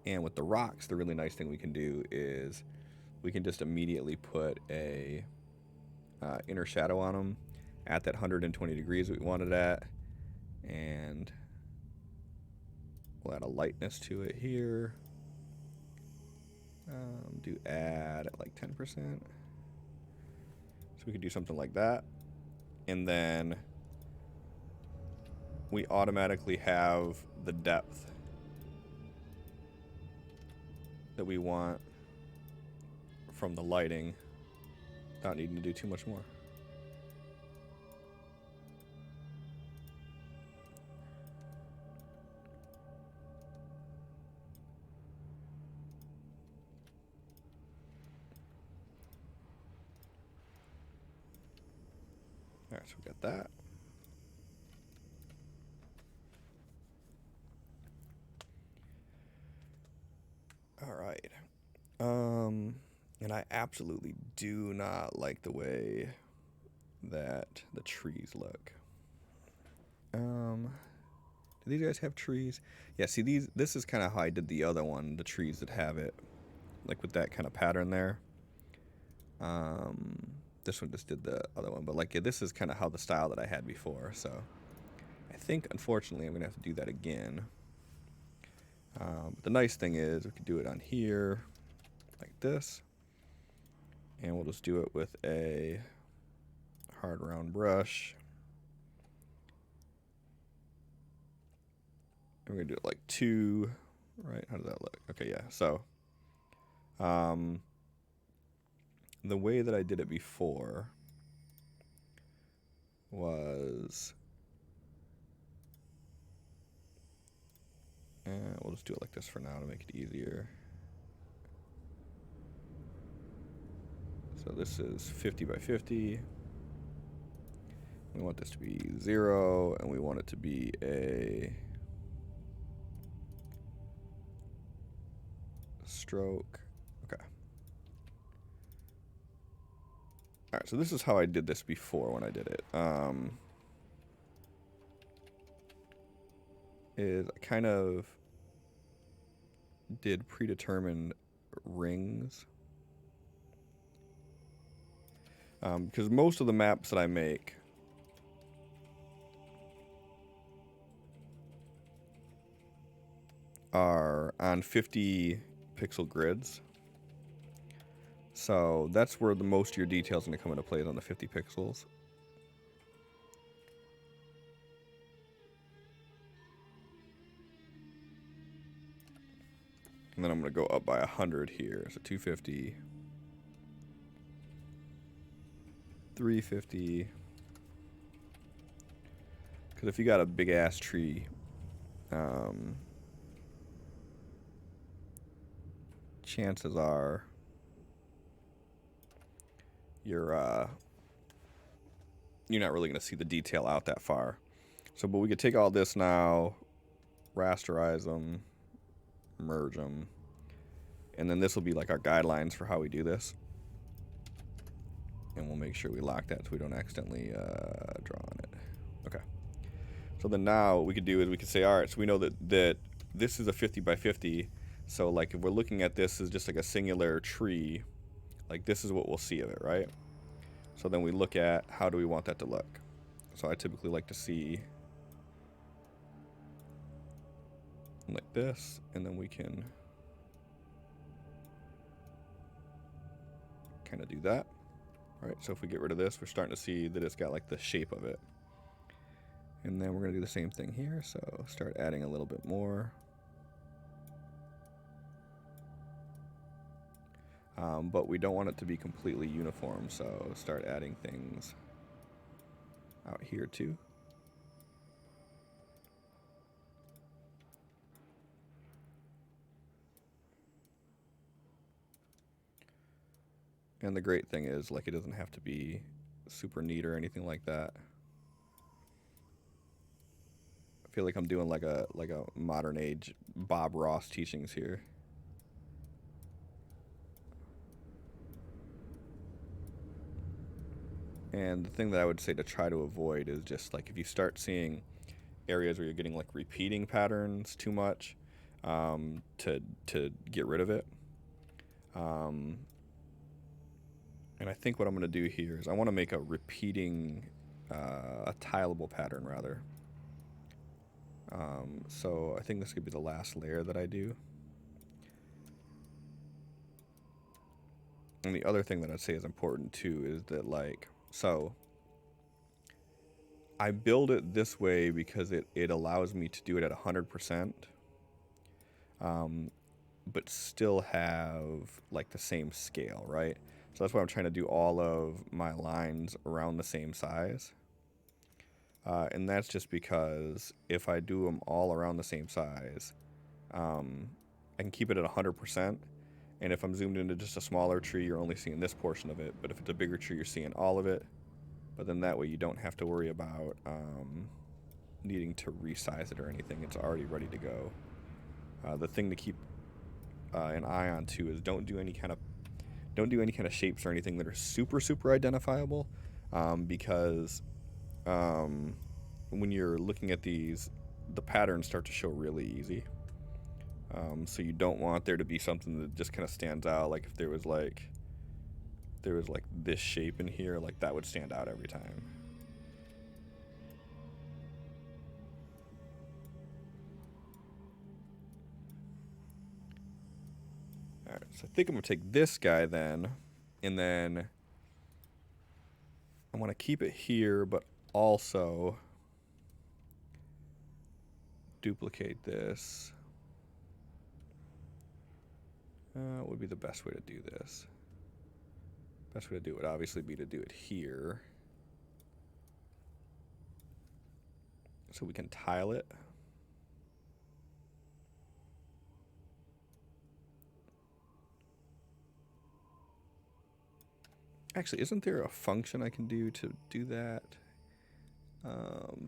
And with the rocks, the really nice thing we can do is we can just immediately put a inner shadow on them at that 120 degrees that we wanted at. And we'll add a lightness to it here. Do add at like 10%. So we could do something like that. And then we automatically have the depth that we want from the lighting without needing to do too much more. All right, so we got that. All right. And I absolutely do not like the way that the trees look. Do these guys have trees? Yeah, see this is kind of how I did the other one, the trees that have it, like with that kind of pattern there. This one just did the other one, but like, yeah, this is kind of how the style that I had before, so I think, unfortunately, I'm gonna have to do that again. But the nice thing is we can do it on here, like this, and we'll just do it with a hard round brush. And we're gonna do it like 2, right? How does that look? Okay, yeah. So, the way that I did it before was, we'll just do it like this for now to make it easier. So this is 50 by 50. We want this to be 0, and we want it to be a stroke. Okay. All right, so this is how I did this before when I did it. Is I kind of did predetermined rings. Because most of the maps that I make are on 50 pixel grids. So that's where the most of your details are going to come into play, is on the 50 pixels. And then I'm going to go up by 100 here. So 250, 350. Because if you got a big ass tree, chances are you're not really going to see the detail out that far. So, but we could take all this now, rasterize them, merge them, and then this will be like our guidelines for how we do this. And we'll make sure we lock that so we don't accidentally draw on it. Okay. So then now what we could do is we could say, all right, so we know that this is a 50 by 50. So like if we're looking at this as just like a singular tree, like this is what we'll see of it, right? So then we look at how do we want that to look. So I typically like to see like this, and then we can kind of do that. All right, so if we get rid of this, we're starting to see that it's got like the shape of it. And then we're going to do the same thing here, so start adding a little bit more. But we don't want it to be completely uniform, so start adding things out here too. And the great thing is, like, it doesn't have to be super neat or anything like that. I feel like I'm doing like a modern age Bob Ross teachings here. And the thing that I would say to try to avoid is just like if you start seeing areas where you're getting like repeating patterns too much, to get rid of it. And I think what I'm going to do here is I want to make a repeating, a tileable pattern rather. So I think this could be the last layer that I do. And the other thing that I'd say is important too is that, like, so I build it this way because it allows me to do it at 100%, but still have like the same scale, right? So that's why I'm trying to do all of my lines around the same size. And that's just because if I do them all around the same size, I can keep it at 100%. And if I'm zoomed into just a smaller tree, you're only seeing this portion of it. But if it's a bigger tree, you're seeing all of it. But then that way you don't have to worry about needing to resize it or anything. It's already ready to go. The thing to keep an eye on too is don't do any kind of shapes or anything that are super identifiable, because when you're looking at these, the patterns start to show really easy. So you don't want there to be something that just kind of stands out. Like if there was like this shape in here, like that would stand out every time. Alright, so I think I'm going to take this guy then, and then I want to keep it here, but also duplicate this. What would be the best way to do this? Best way to do it would obviously be to do it here. So we can tile it. Actually, isn't there a function I can do to do that?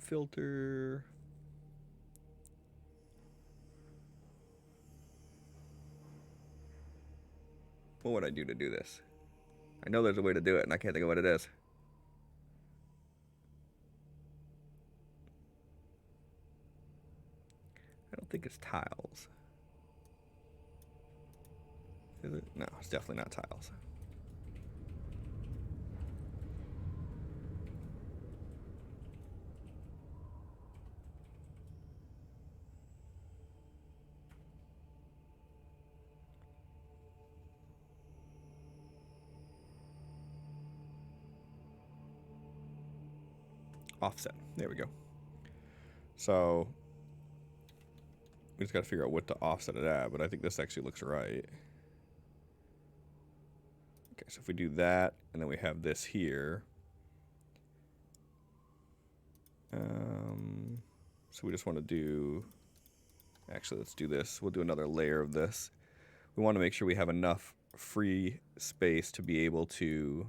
Filter. What would I do to do this? I know there's a way to do it, and I can't think of what it is. I don't think it's tiles. Is it? No, it's definitely not tiles. Offset. There we go. So we just got to figure out what to offset it at, but I think this actually looks right. Okay, so if we do that, and then we have this here. So we just want to do, actually let's do this. We'll do another layer of this. We want to make sure we have enough free space to be able to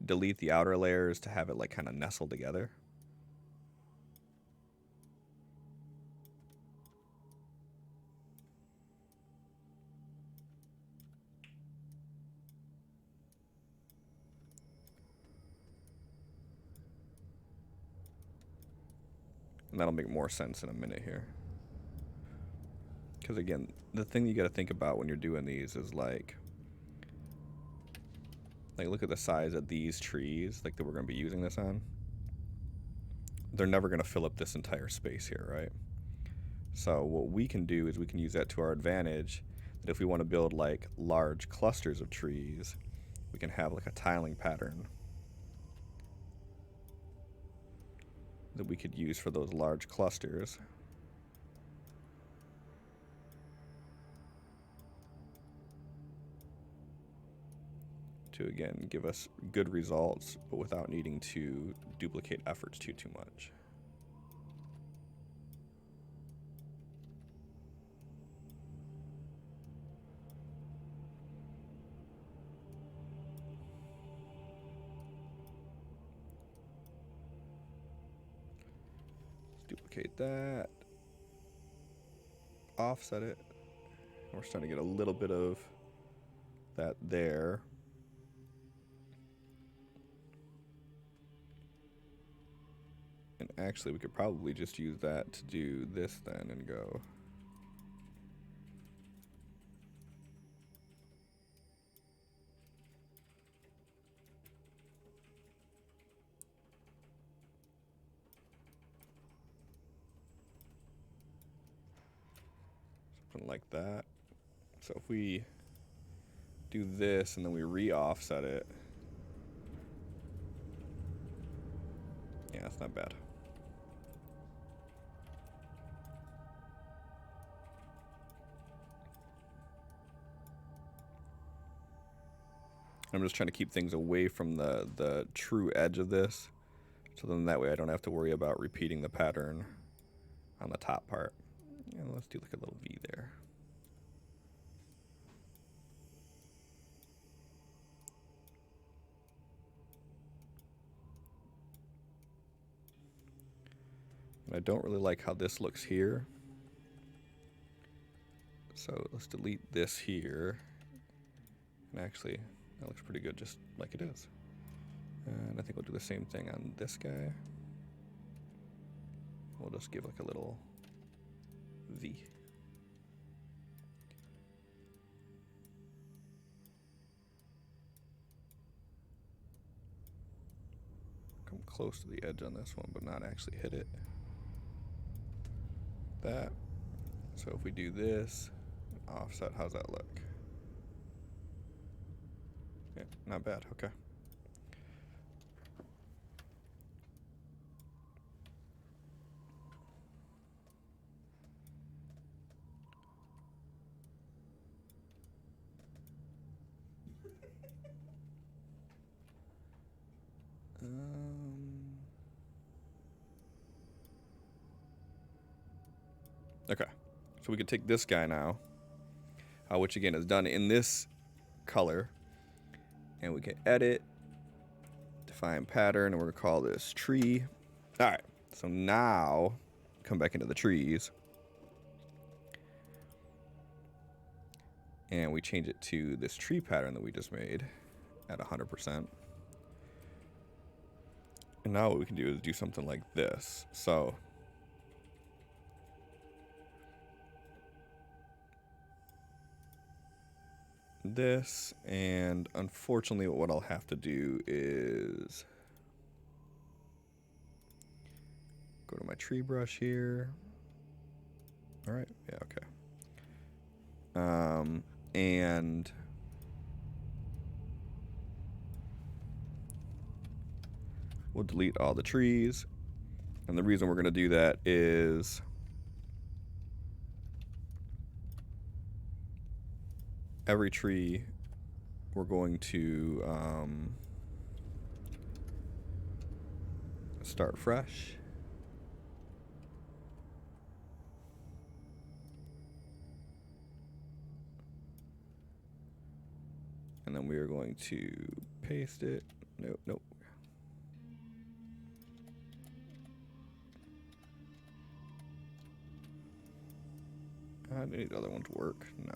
delete the outer layers to have it like kind of nestled together. And that'll make more sense in a minute here. Because again, the thing you got to think about when you're doing these is like look at the size of these trees, like that we're going to be using this on. They're never going to fill up this entire space here, right? So what we can do is we can use that to our advantage. That if we want to build like large clusters of trees, we can have like a tiling pattern that we could use for those large clusters. To again give us good results, but without needing to duplicate efforts too much. duplicate that, offset it. We're starting to get a little bit of that there. And actually, we could probably just use that to do this then and go. Something like that. So if we do this and then we re-offset it. Yeah, that's not bad. I'm just trying to keep things away from the true edge of this. So then that way I don't have to worry about repeating the pattern on the top part. Yeah, let's do like a little V there. And I don't really like how this looks here. So let's delete this here. And actually, that looks pretty good just like it is. And I think we'll do the same thing on this guy. We'll just give like a little V. Come close to the edge on this one, but not actually hit it. That. So if we do this, offset, how's that look? Yeah, not bad, okay. Okay, so we could take this guy now, which again is done in this color, and we can edit, define pattern, and we're gonna call this tree. All right, so now come back into the trees, and we change it to this tree pattern that we just made at 100%. And now what we can do is do something like this. So this, and unfortunately what I'll have to do is go to my tree brush here. All right, yeah, okay. And we'll delete all the trees. And the reason we're gonna do that is every tree we're going to start fresh. And then we are going to paste it. Nope, nope. Do any of the other ones work? No.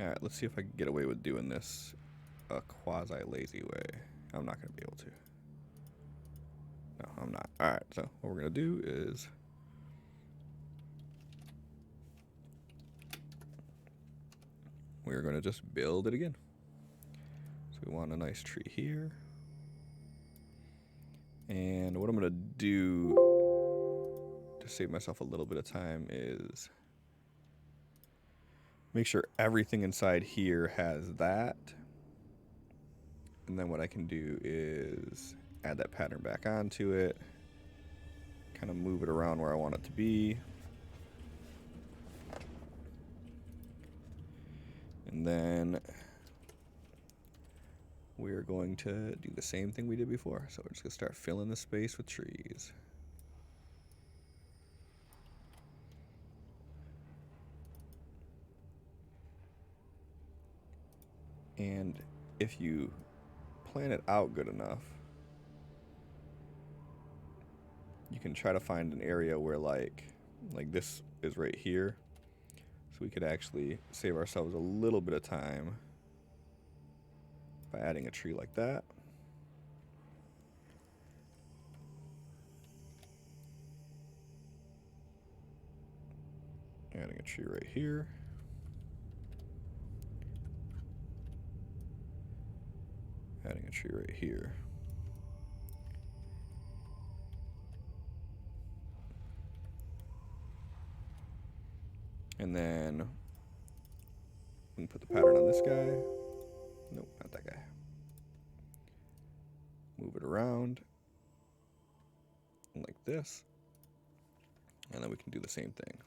Alright, let's see if I can get away with doing this a quasi-lazy way. I'm not going to be able to. No, I'm not. Alright, so what we're going to do is we're going to just build it again. So we want a nice tree here. And what I'm going to do to save myself a little bit of time is make sure everything inside here has that. And then what I can do is add that pattern back onto it, kind of move it around where I want it to be. And then we're going to do the same thing we did before. So we're just going to start filling the space with trees. And if you plan it out good enough, you can try to find an area where like this is right here. So we could actually save ourselves a little bit of time by adding a tree like that. Adding a tree right here. Adding a tree right here. And then we can put the pattern on this guy. Nope, not that guy. Move it around like this. And then we can do the same thing.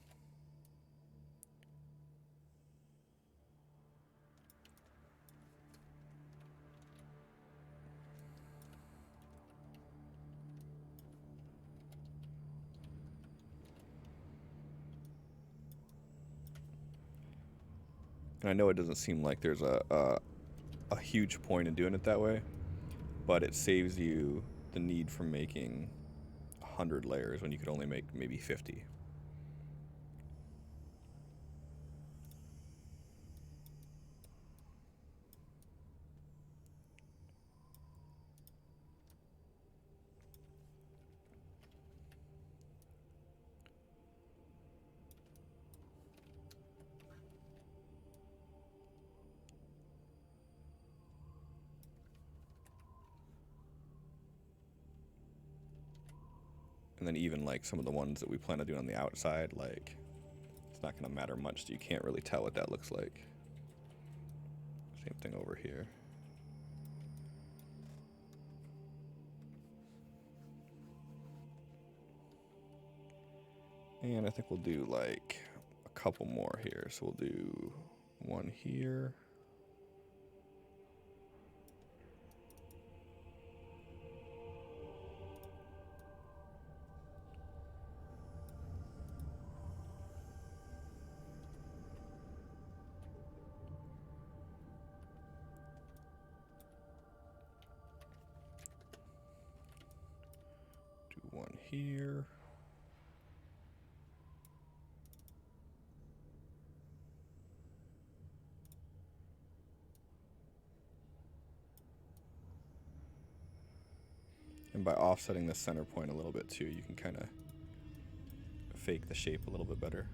And I know it doesn't seem like there's a huge point in doing it that way, but it saves you the need for making 100 layers when you could only make maybe 50. And then even like some of the ones that we plan on doing on the outside, like it's not going to matter much, so you can't really tell what that looks like. Same thing over here. And I think we'll do like a couple more here. So we'll do one here. Do one here. And by offsetting the center point a little bit too, you can kind of fake the shape a little bit better.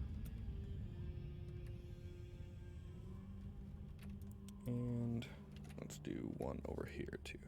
And let's do one over here too.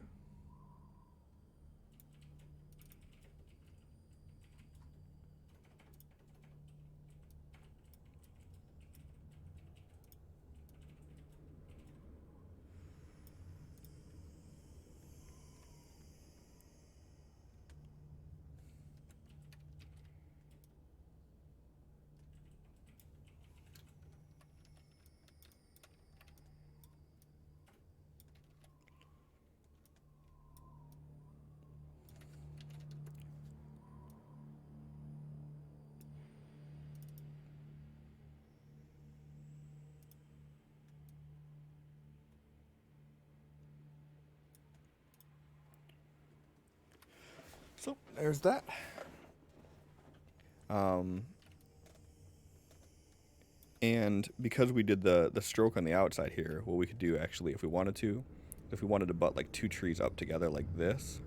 So there's that. And because we did the stroke on the outside here, what we could do actually, if we wanted to butt like two trees up together like this,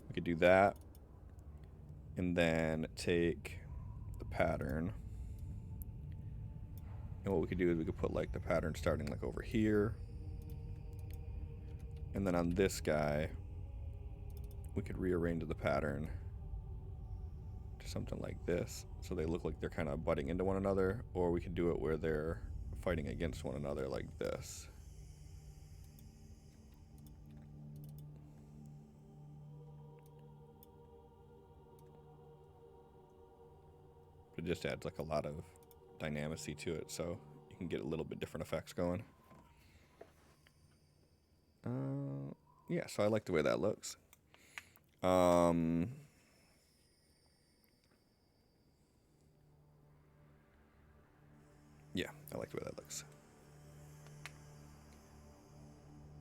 we could do that. And then take the pattern. And what we could do is we could put like the pattern starting like over here. And then on this guy, we could rearrange the pattern to something like this, so they look like they're kind of butting into one another, or we could do it where they're fighting against one another like this. It just adds like a lot of dynamicy to it, so you can get a little bit different effects going. Yeah, so I like the way that looks. Yeah, I like the way that looks.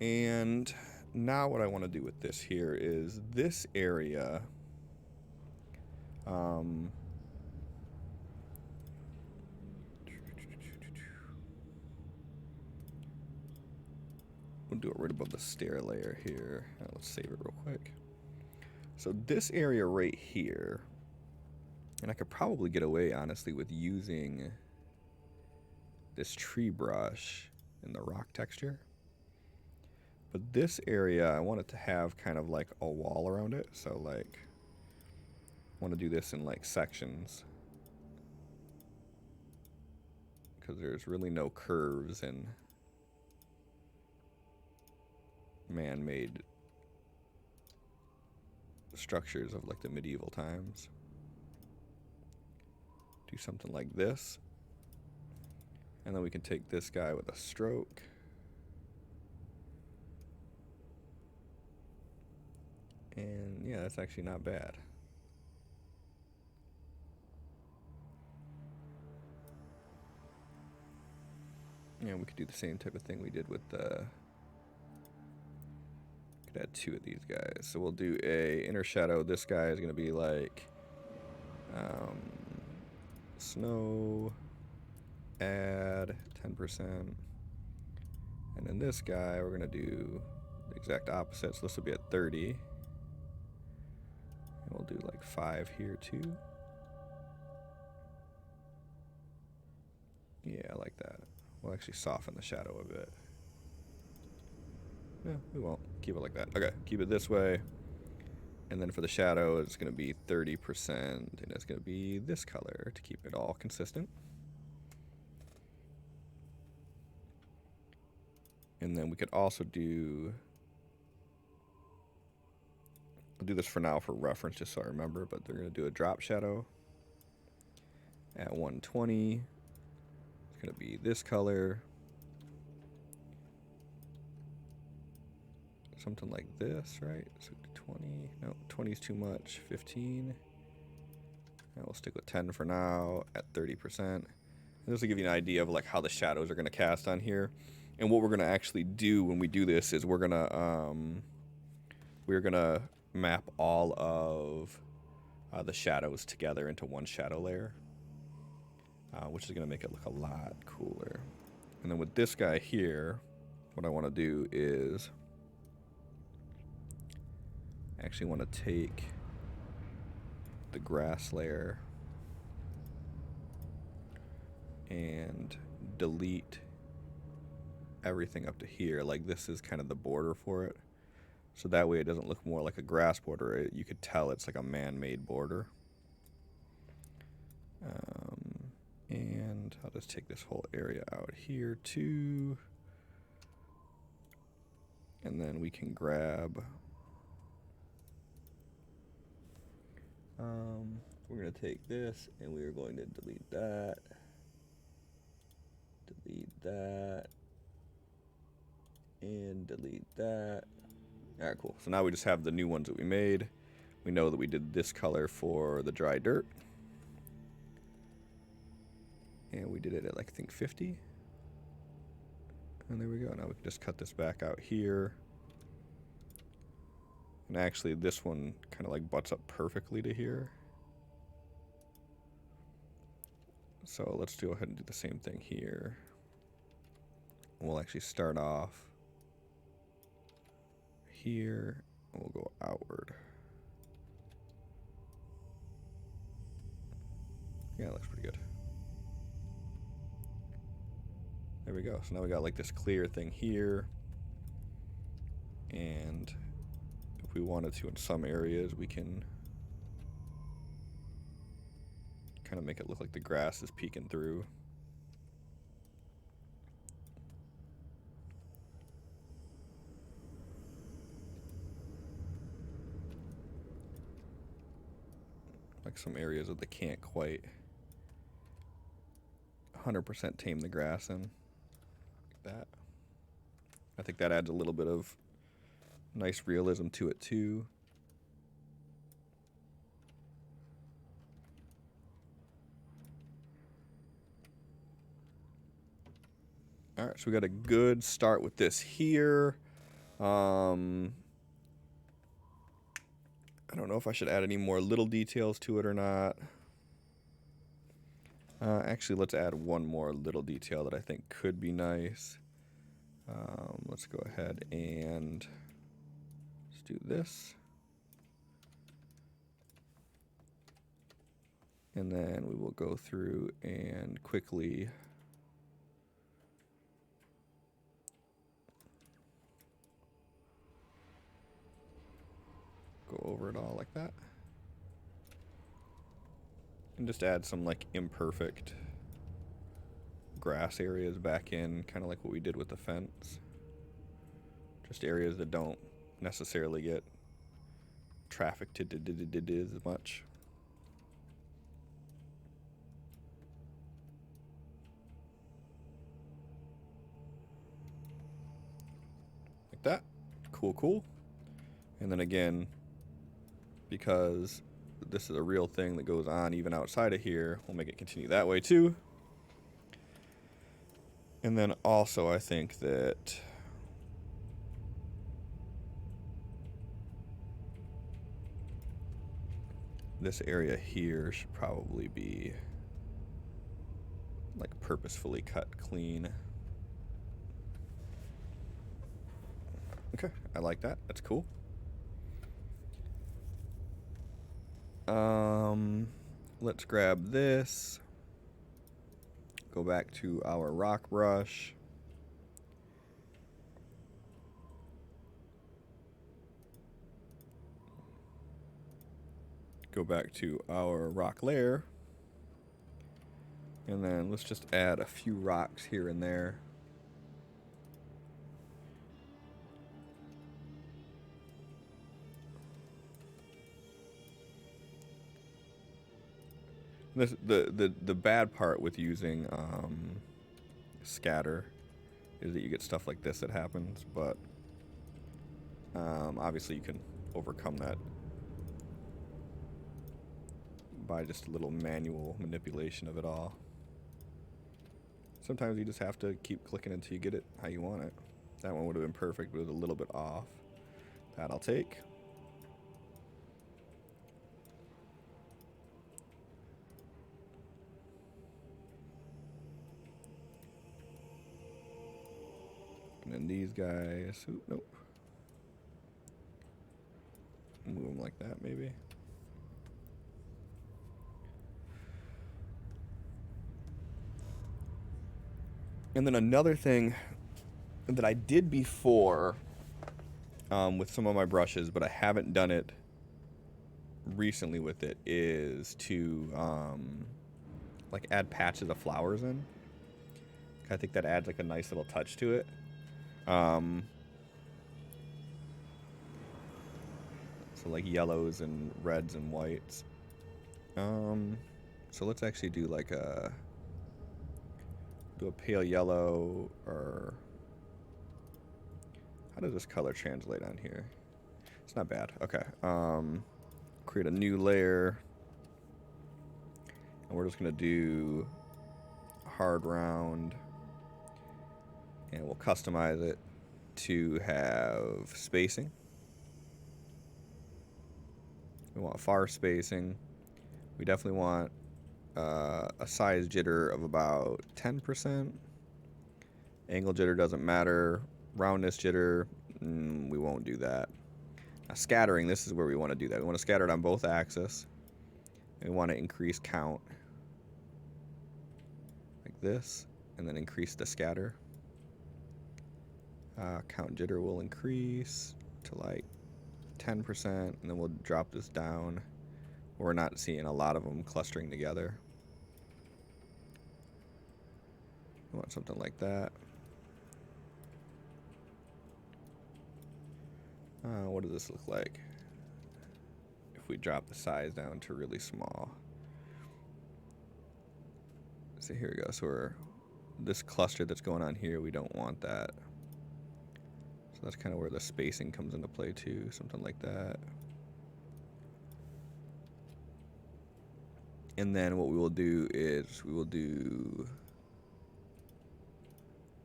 And now what I want to do with this here is this area, We'll do it right above the stair layer here. Let's save it real quick. So this area right here, and I could probably get away, honestly, with using this tree brush in the rock texture. But this area, I want it to have kind of like a wall around it. So like, I want to do this in like sections, because there's really no curves in man-made structures of like the medieval times. Do something like this. And then we can take this guy with a stroke. And yeah, that's actually not bad. Yeah, we could do the same type of thing we did with the... Could add 2 of these guys. So we'll do a inner shadow. This guy is going to be like snow, add 10%. And then this guy, we're going to do the exact opposite. So this will be at 30. And we'll do like 5 here too. Yeah, I like that. We'll actually soften the shadow a bit. No, we won't. Keep it like that. Okay, keep it this way. And then for the shadow, it's going to be 30%. And it's going to be this color to keep it all consistent. And then we could also do... I'll do this for now for reference, just so I remember. But they're going to do a drop shadow at 120. It's going to be this color. Something like this, right? So 20. No, 20 is too much. 15. And we'll stick with 10 for now at 30%. And this will give you an idea of like how the shadows are going to cast on here. And what we're going to actually do when we do this is we're going to map all of the shadows together into one shadow layer, which is going to make it look a lot cooler. And then with this guy here, what I want to do is I actually want to take the grass layer and delete everything up to here. Like this is kind of the border for it. So that way it doesn't look more like a grass border. You could tell it's like a man-made border. And I'll just take this whole area out here too. And then we can grab... we're going to take this and we are going to delete that. Delete that. And delete that. Alright, cool. So now we just have the new ones that we made. We know that we did this color for the dry dirt. And we did it at like, I think 50. And there we go. Now we can just cut this back out here. And actually this one kind of like butts up perfectly to here. So let's go ahead and do the same thing here. We'll actually start off here. And we'll go outward. Yeah, it looks pretty good. There we go. So now we got like this clear thing here. And if we wanted to in some areas, we can kind of make it look like the grass is peeking through. Like some areas that they can't quite 100% tame the grass in. Like that. I think that adds a little bit of nice realism to it too. All right, so we got a good start with this here. I don't know if I should add any more little details to it or not. Actually, let's add one more little detail that I think could be nice. Let's go ahead and let's do this. And then we will go through and quickly go over it all like that. And just add some like imperfect grass areas back in, kind of like what we did with the fence. Just areas that don't necessarily get trafficked as much. Like that. Cool, cool. And then again, because this is a real thing that goes on even outside of here, we'll make it continue that way too. And then also I think that this area here should probably be like purposefully cut clean. Okay, I like that. That's cool. Let's grab this. Go back to our rock brush. Go back to our rock layer. And then let's just add a few rocks here and there. This, the bad part with using scatter is that you get stuff like this that happens, but obviously you can overcome that by just a little manual manipulation of it all. Sometimes you just have to keep clicking until you get it how you want it. That one would have been perfect, but it was a little bit off. That I'll take. And then these guys, ooh, nope. Move them like that, maybe. And then another thing that I did before with some of my brushes, but I haven't done it recently with it, is to like add patches of flowers in. I think that adds like a nice little touch to it. So like yellows and reds and whites. So let's actually do like a pale yellow, or how does this color translate on here? It's not bad. Okay. Create a new layer, and we're just gonna do hard round, and we'll customize it to have spacing. We want far spacing. We definitely want a size jitter of about 10%. Angle jitter doesn't matter. Roundness jitter, we won't do that. Now scattering, this is where we want to do that. We want to scatter it on both axes. And we want to increase count like this, and then increase the scatter. Count jitter will increase to like 10%, and then we'll drop this down. We're not seeing a lot of them clustering together. We want something like that. What does this look like if we drop the size down to really small? So here we go. So we're this cluster that's going on here, we don't want that. So that's kind of where the spacing comes into play too, something like that. And then what we will do is we will do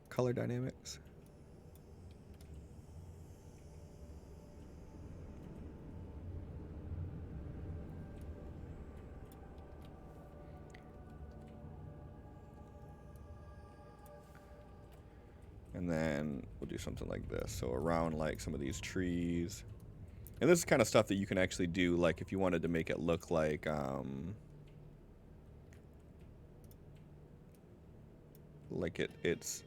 color dynamics. And then we'll do something like this. So around like some of these trees. And this is kind of stuff that you can actually do, like if you wanted to make it look like it's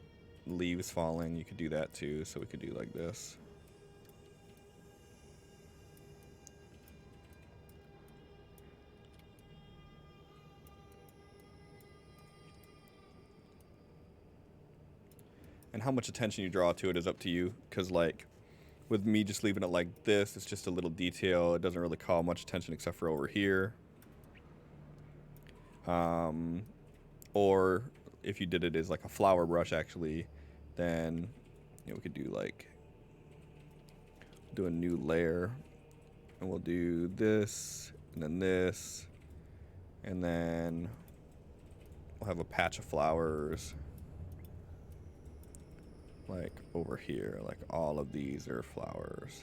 leaves falling, you could do that too. So we could do like this. And how much attention you draw to it is up to you, because like with me just leaving it like this, it's just a little detail. It doesn't really call much attention except for over here. Or if you did it as like a flower brush actually, then you know, we could do like do a new layer, and we'll do this and then this, and then we'll have a patch of flowers like over here, like all of these are flowers.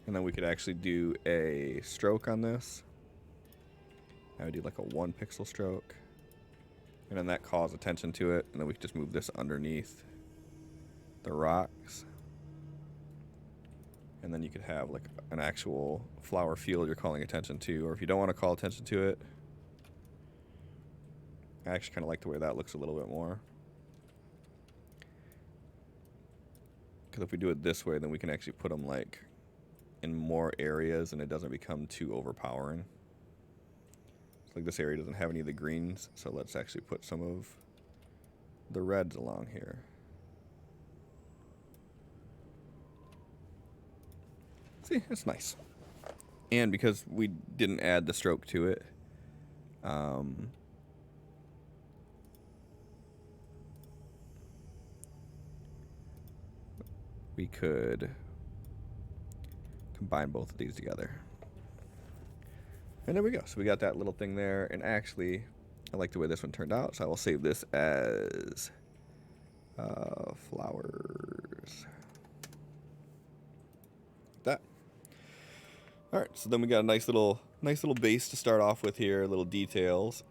And then we could actually do a stroke on this. I would do like a 1 pixel stroke, and then that calls attention to it, and then we could just move this underneath the rocks. And then you could have like an actual flower field you're calling attention to, or if you don't want to call attention to it, I actually kind of like the way that looks a little bit more. Because if we do it this way, then we can actually put them like in more areas and it doesn't become too overpowering. So like this area doesn't have any of the greens, so let's actually put some of the reds along here. See, it's nice. And because we didn't add the stroke to it, we could combine both of these together. And there we go. So we got that little thing there. And actually, I like the way this one turned out, so I will save this as flowers. Like that. All right. So then we got a nice little base to start off with here. Little details.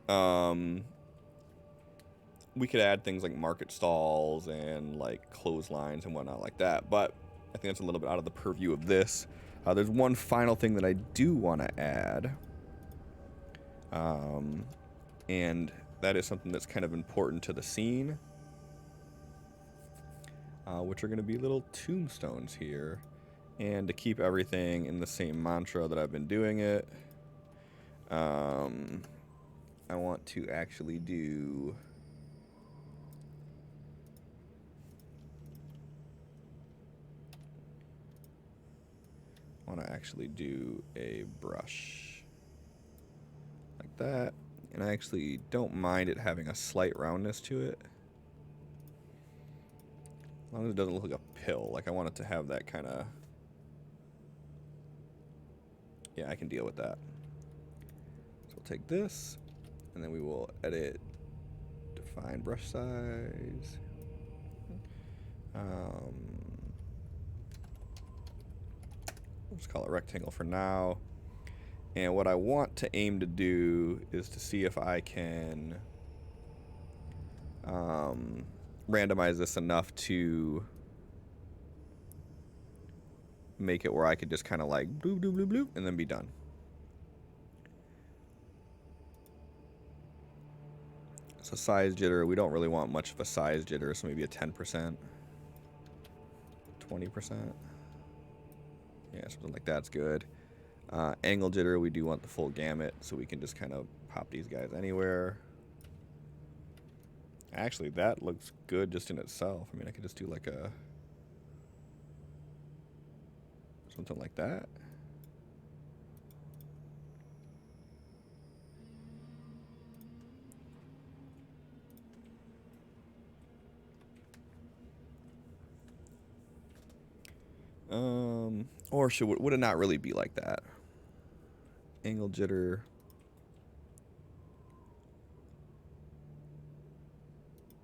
We could add things like market stalls and like clotheslines and whatnot like that, but I think that's a little bit out of the purview of this. There's one final thing that I do want to add, and that is something that's kind of important to the scene, which are going to be little tombstones here. And to keep everything in the same mantra that I've been doing it, I want to actually do a brush like that, and I actually don't mind it having a slight roundness to it, as long as it doesn't look like a pill. Like I want it to have that kind of, yeah, I can deal with that. So we'll take this, and then we will edit, define brush size. We'll just call it rectangle for now. And what I want to aim to do is to see if I can randomize this enough to make it where I could just kind of like bloop, bloop, bloop, bloop, and then be done. So size jitter, we don't really want much of a size jitter, so maybe a 10%, 20%. Yeah, something like that's good. Angle jitter, we do want the full gamut, so we can just kind of pop these guys anywhere. Actually, that looks good just in itself. I mean, I could just do like a something like that. Or would it not really be like that? Angle jitter.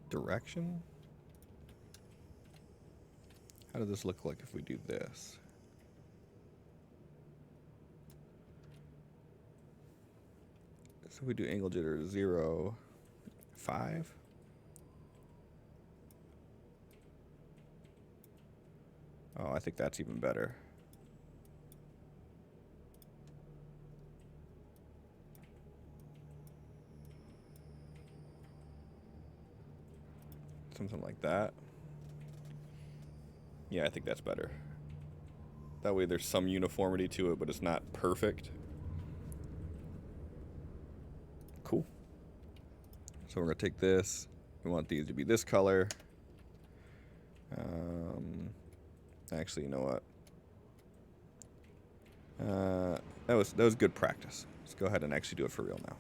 Direction? How does this look like if we do this? So we do angle jitter 0, 5. Oh, I think that's even better. Something like that. Yeah, I think that's better. That way there's some uniformity to it, but it's not perfect. Cool. So we're going to take this. We want these to be this color. Actually, you know what? That was good practice. Let's go ahead and actually do it for real now.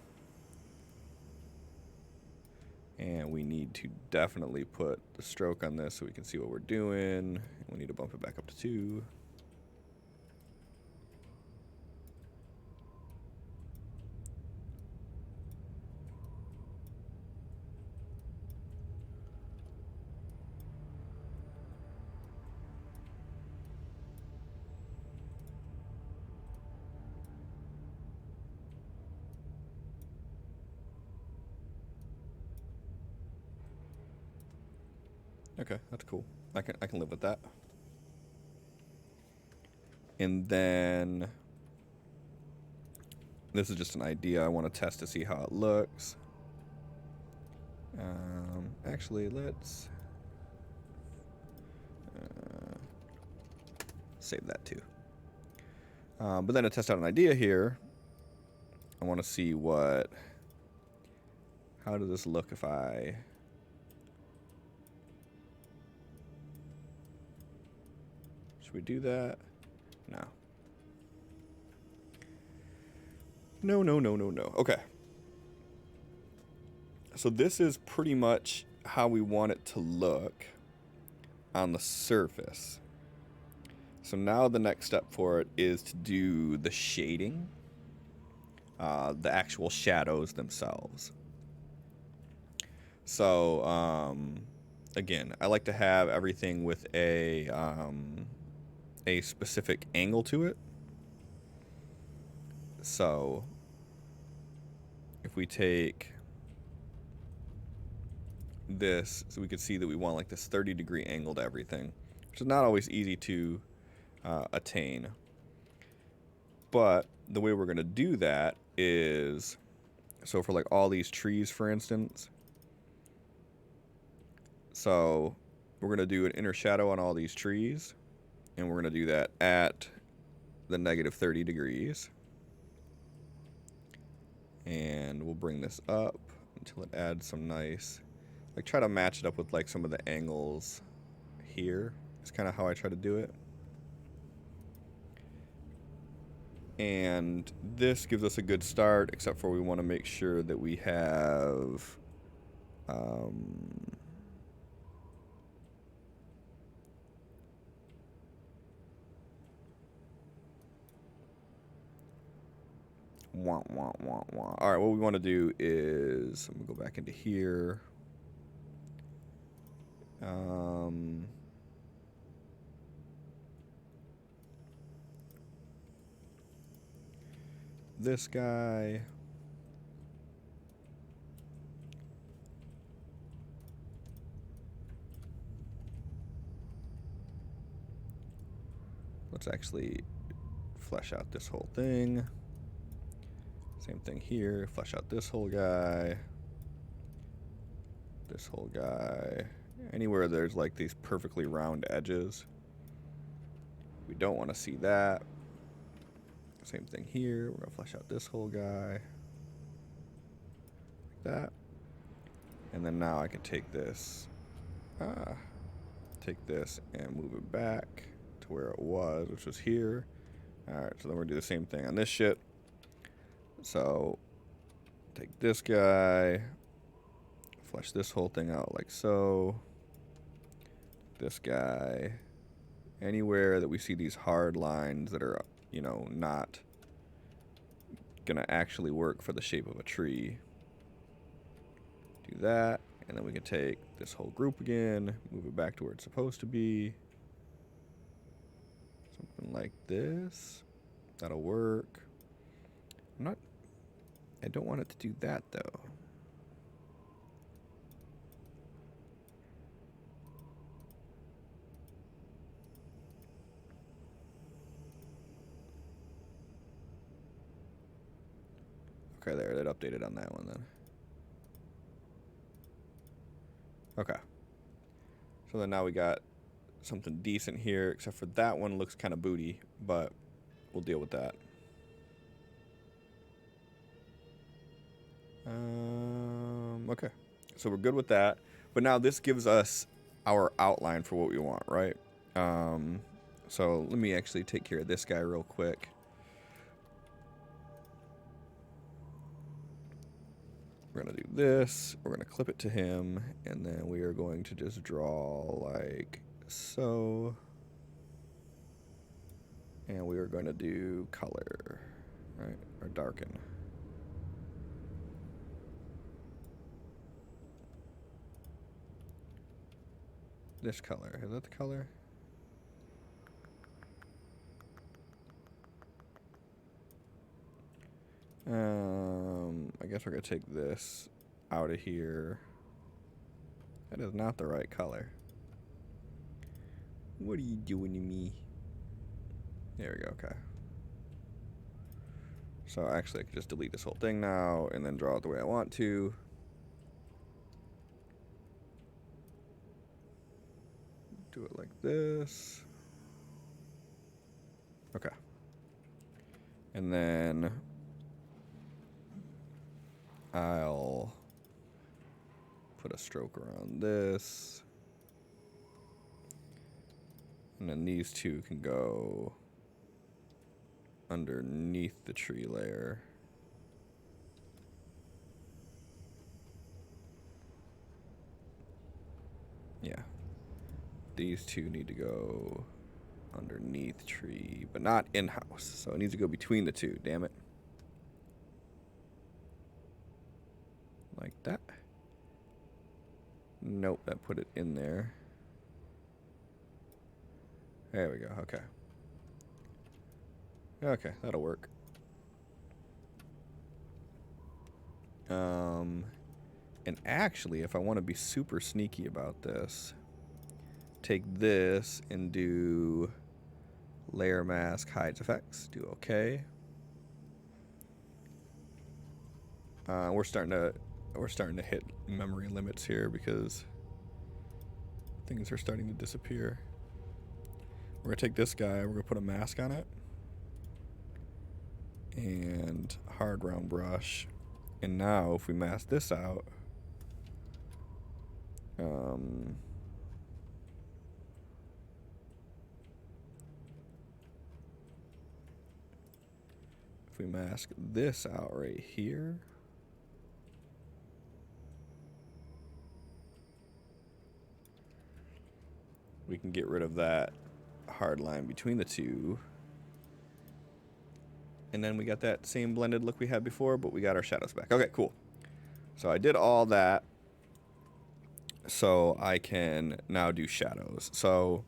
And we need to definitely put the stroke on this so we can see what we're doing. We need to bump it back up to 2. Okay, that's cool. I can live with that. And then this is just an idea I want to test to see how it looks. Actually, let's save that too. But then to test out an idea here, I want to see how does this look if I... Should we do that? No. No. Okay. So this is pretty much how we want it to look on the surface. So now the next step for it is to do the shading, the actual shadows themselves. So again, I like to have everything with a specific angle to it. So if we take this, so we can see that we want like this 30-degree angle to everything, which is not always easy to attain. But the way we're going to do that is, so for like all these trees, for instance, so we're going to do an inner shadow on all these trees, and we're going to do that at the negative 30 degrees. And we'll bring this up until it adds some nice, like try to match it up with like some of the angles here. It's kind of how I try to do it. And this gives us a good start, except for we want to make sure that we have All right, what we want to do is, I'm going to go back into here. This guy. Let's actually flesh out this whole thing. Same thing here. Flesh out this whole guy. This whole guy. Anywhere there's like these perfectly round edges. We don't want to see that. Same thing here. We're going to flesh out this whole guy. Like that. And then now I can take this. Take this and move it back to where it was, which was here. Alright, so then we're going to do the same thing on this shit. So, take this guy. Flesh this whole thing out like so. This guy. Anywhere that we see these hard lines that are, you know, not gonna actually work for the shape of a tree. Do that, and then we can take this whole group again, move it back to where it's supposed to be. Something like this. That'll work. I don't want it to do that though. Okay, there, it updated on that one then. Okay. So then now we got something decent here, except for that one looks kind of booty, but we'll deal with that. Okay. So we're good with that. But now this gives us our outline for what we want, right? So let me actually take care of this guy real quick. We're going to do this. We're going to clip it to him. And then we are going to just draw like so. And we are going to do color, right? Or darken. This color. Is that the color? I guess we're going to take this out of here. That is not the right color. What are you doing to me? There we go, okay. So actually I could just delete this whole thing now and then draw it the way I want to. Do it like this. Okay. And then I'll put a stroke around this. And then these two can go underneath the tree layer. Yeah. These two need to go underneath tree, but not in-house. So it needs to go between the two, damn it. Like that. Nope, that put it in there. There we go, okay. Okay, that'll work. And actually, if I want to be super sneaky about this, take this and do layer mask hides effects. Do okay. We're starting to hit memory limits here because things are starting to disappear. We're gonna take this guy. We're gonna put a mask on it and hard round brush. And now, if we mask this out, if we mask this out right here, we can get rid of that hard line between the two. And then we got that same blended look we had before, but we got our shadows back. Okay, cool. So I did all that. So I can now do shadows. So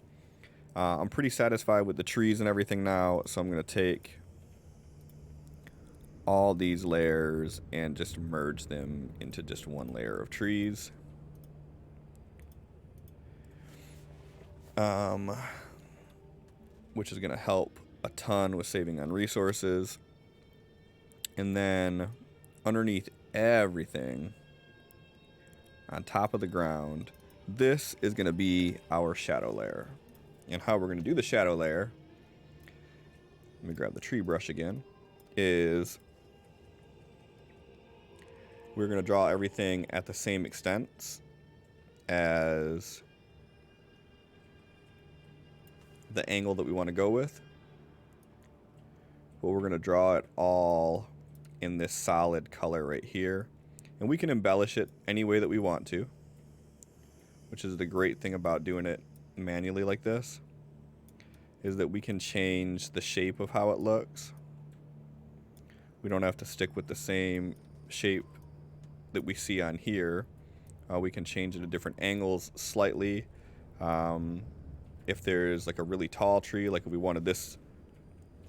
I'm pretty satisfied with the trees and everything now. So I'm going to take all these layers and just merge them into just one layer of trees. Which is going to help a ton with saving on resources. And then underneath everything, on top of the ground, this is going to be our shadow layer. And how we're going to do the shadow layer, let me grab the tree brush again, is we're going to draw everything at the same extent as the angle that we want to go with. But we're going to draw it all in this solid color right here. And we can embellish it any way that we want to, which is the great thing about doing it manually like this, is that we can change the shape of how it looks. We don't have to stick with the same shape that we see on here. We can change it at different angles slightly. If there's like a really tall tree, like if we wanted this,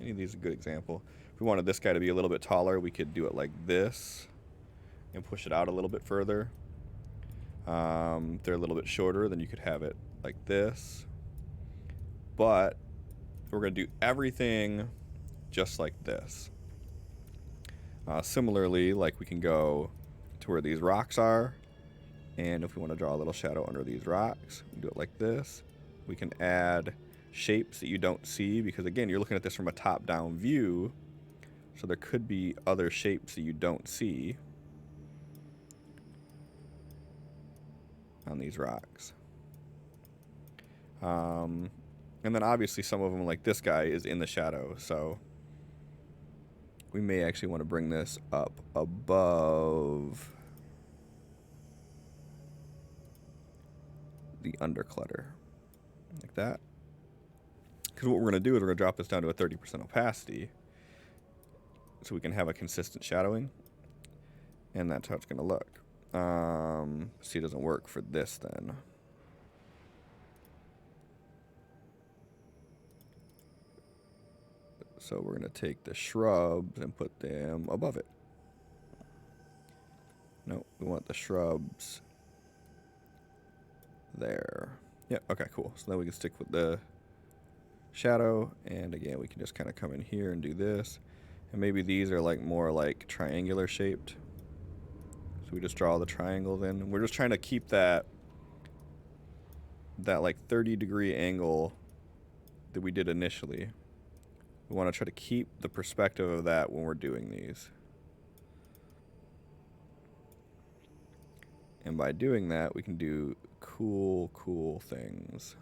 any of these is a good example. If we wanted this guy to be a little bit taller, we could do it like this and push it out a little bit further. If they're a little bit shorter, then you could have it like this. But we're going to do everything just like this. Similarly, like we can go to where these rocks are, and if we want to draw a little shadow under these rocks, we do it like this. We can add shapes that you don't see, because again, you're looking at this from a top-down view, so there could be other shapes that you don't see on these rocks. And then obviously some of them, like this guy, is in the shadow, so we may actually want to bring this up above the underclutter, like that. Because what we're going to do is we're going to drop this down to a 30% opacity so we can have a consistent shadowing, and that's how it's going to look. See, it doesn't work for this then. So we're going to take the shrubs and put them above it. No, we want the shrubs there. Yeah, okay, cool. So then we can stick with the shadow, and again, we can just kind of come in here and do this. And maybe these are like more like triangular shaped. So we just draw the triangles in. We're just trying to keep that like 30-degree angle that we did initially. We want to try to keep the perspective of that when we're doing these. And by doing that, we can do cool things.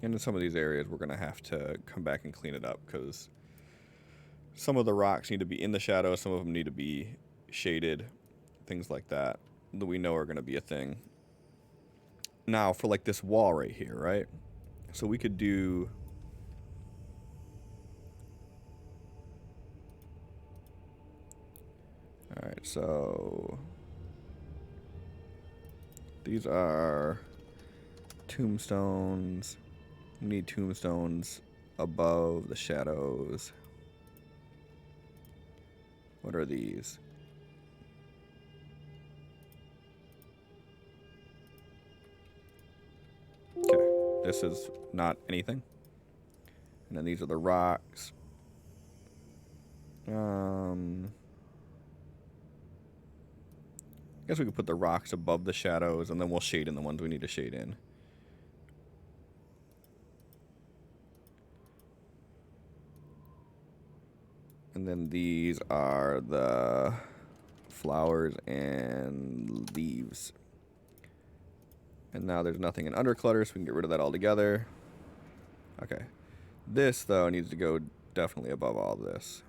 And in some of these areas, we're going to have to come back and clean it up, because some of the rocks need to be in the shadow, some of them need to be shaded, things like that we know are going to be a thing. Now, for like this wall right here, right? So we could do... Alright, so... These are tombstones. We need tombstones above the shadows. What are these? Okay, this is not anything. And then these are the rocks. I guess we could put the rocks above the shadows, and then we'll shade in the ones we need to shade in. And then these are the flowers and leaves. And now there's nothing in underclutter, so we can get rid of that altogether. Okay. This, though, needs to go definitely above all this.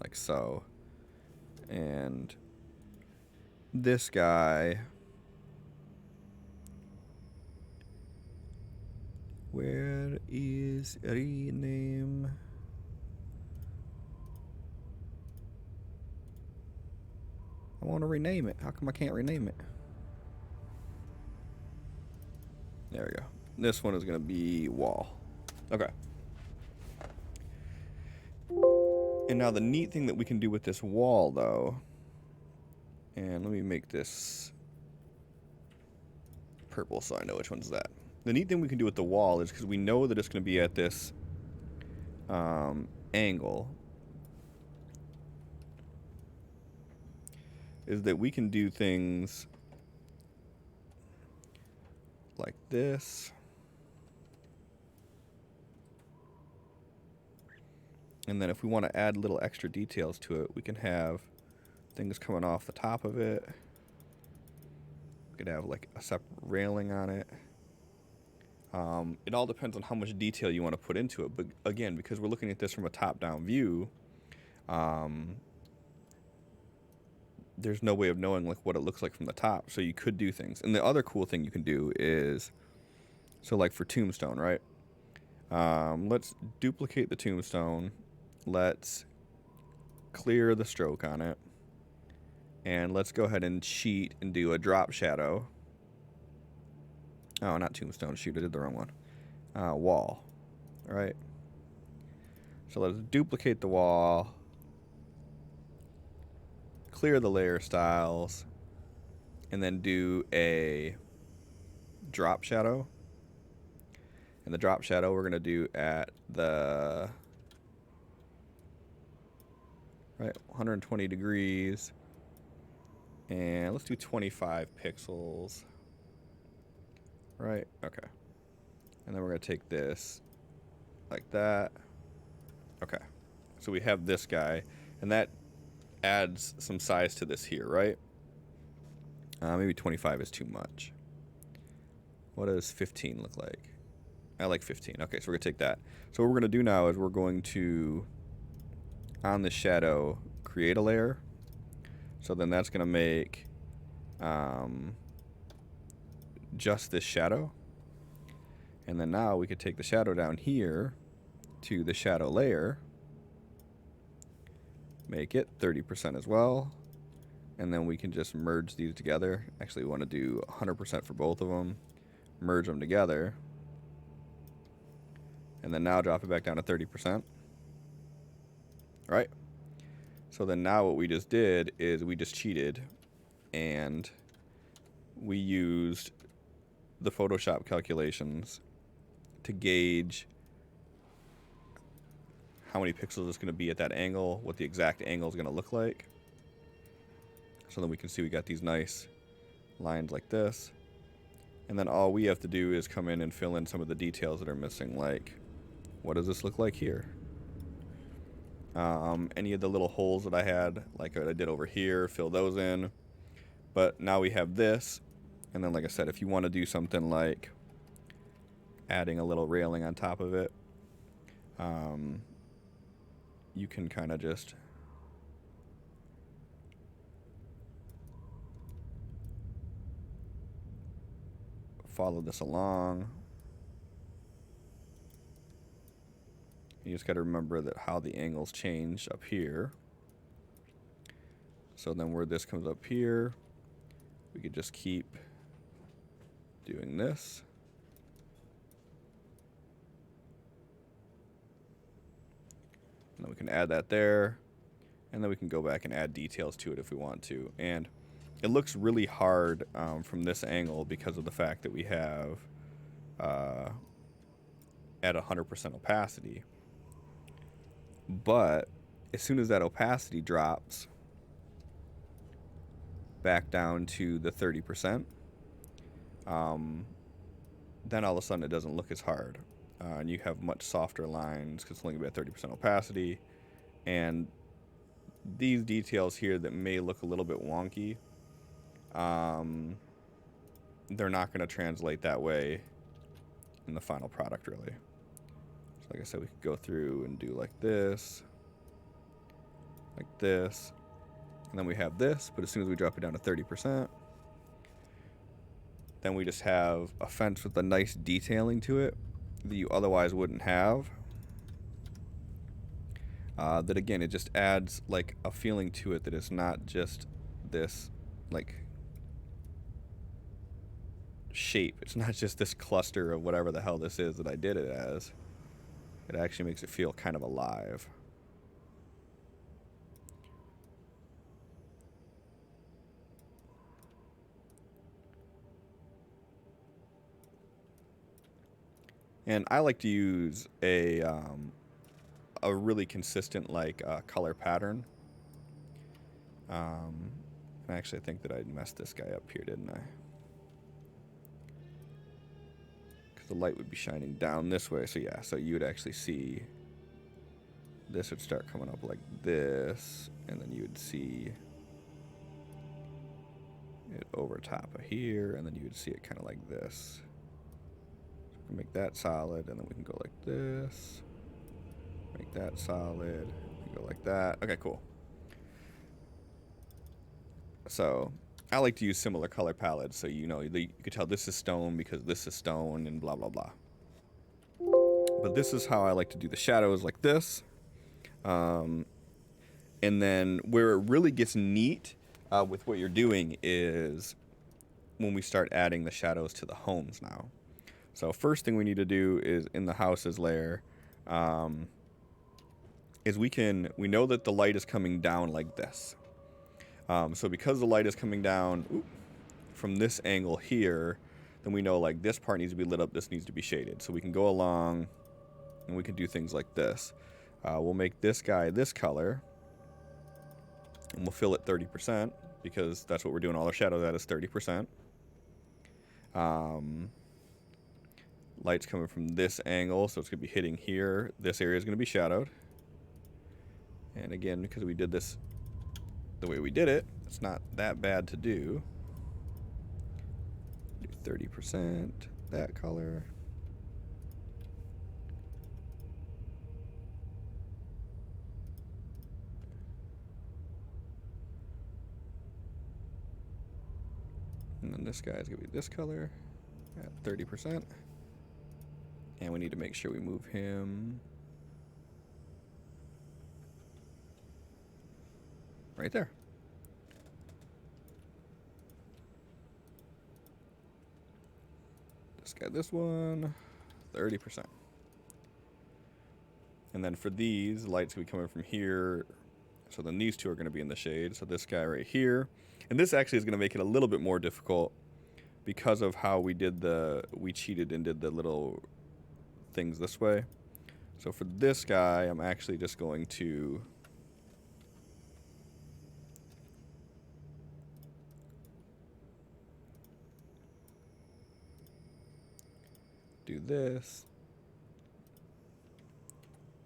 Like so. And this guy... Where is rename? I want to rename it. How come I can't rename it? There we go. This one is going to be wall. Okay. And now the neat thing that we can do with this wall, though, and let me make this purple so I know which one's that. The neat thing we can do with the wall is, because we know that it's going to be at this angle, is that we can do things like this. And then if we want to add little extra details to it, we can have things coming off the top of it. We could have like a separate railing on it. It all depends on how much detail you want to put into it. But again, because we're looking at this from a top-down view, there's no way of knowing like what it looks like from the top. So you could do things. And the other cool thing you can do is, so like for tombstone, right? Let's duplicate the tombstone. Let's clear the stroke on it. And let's go ahead and cheat and do a drop shadow. Oh, not tombstone. Shoot, I did the wrong one. Wall. All right. So let's duplicate the wall. Clear the layer styles. And then do a drop shadow. And the drop shadow we're going to do at the 120 degrees. And let's do 25 pixels. Right, okay. And then we're going to take this like that. Okay. So we have this guy, and that adds some size to this here, right? Maybe 25 is too much. What does 15 look like? I like 15. Okay, so we're going to take that. So what we're going to do now is we're going to, on the shadow, create a layer. So then that's going to make just this shadow. And then now we could take the shadow down here to the shadow layer. Make it 30% as well. And then we can just merge these together. Actually, we want to do 100% for both of them. Merge them together. And then now drop it back down to 30%. Right? So then now what we just did is we just cheated. And we used the Photoshop calculations to gauge how many pixels it's going to be at that angle, what the exact angle is going to look like. So then we can see we got these nice lines like this. And then all we have to do is come in and fill in some of the details that are missing, like what does this look like here? Any of the little holes that I had, like what I did over here, fill those in. But now we have this. And then like I said, if you want to do something like adding a little railing on top of it, you can kind of just follow this along. You just got to remember that how the angles change up here. So then where this comes up here, we could just keep doing this. And then we can add that there. And then we can go back and add details to it if we want to. And it looks really hard from this angle because of the fact that we have at 100% opacity. But as soon as that opacity drops back down to the 30%, then all of a sudden it doesn't look as hard. And you have much softer lines because it's only about 30% opacity. And these details here that may look a little bit wonky, they're not going to translate that way in the final product, really. So like I said, we could go through and do like this, and then we have this, but as soon as we drop it down to 30%, then we just have a fence with a nice detailing to it that you otherwise wouldn't have. That again, it just adds like a feeling to it that it's not just this like shape. It's not just this cluster of whatever the hell this is that I did it as. It actually makes it feel kind of alive. And I like to use a really consistent like color pattern. Actually, I think that I messed this guy up here, didn't I? Because the light would be shining down this way. So yeah, so you would actually see this would start coming up like this, and then you would see it over top of here, and then you would see it kind of like this. So we can make that solid, and then we can go like this. Make that solid. Go like that. Okay, cool. So I like to use similar color palettes, so you know you could tell this is stone because this is stone and blah blah blah. But this is how I like to do the shadows, like this. And then where it really gets neat with what you're doing is when we start adding the shadows to the homes now. So first thing we need to do is in the houses layer, is we know that the light is coming down like this. So because the light is coming down from this angle here, then we know like this part needs to be lit up, this needs to be shaded. So we can go along and we can do things like this. We'll make this guy this color, and we'll fill it 30% because that's what we're doing all our shadows at is 30%. Light's coming from this angle, so it's going to be hitting here. This area is going to be shadowed. And again, because we did this the way we did it, it's not that bad to do. Do 30%, that color. And then this guy is going to be this color at 30%. And we need to make sure we move him right there. This guy, this one, 30%. And then for these, light's going to be coming from here. So then these two are going to be in the shade. So this guy right here. And this actually is going to make it a little bit more difficult because of how we cheated and did the little things this way. So for this guy, I'm actually just going to do this,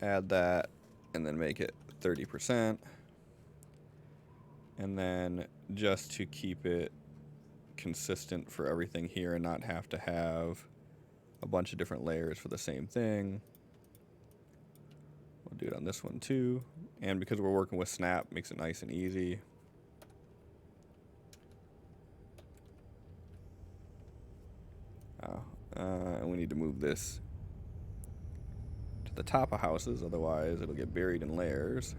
add that, and then make it 30%. And then just to keep it consistent for everything here and not have to have a bunch of different layers for the same thing, we'll do it on this one too. And because we're working with snap, makes it nice and easy. And we need to move this to the top of houses, otherwise it'll get buried in layers.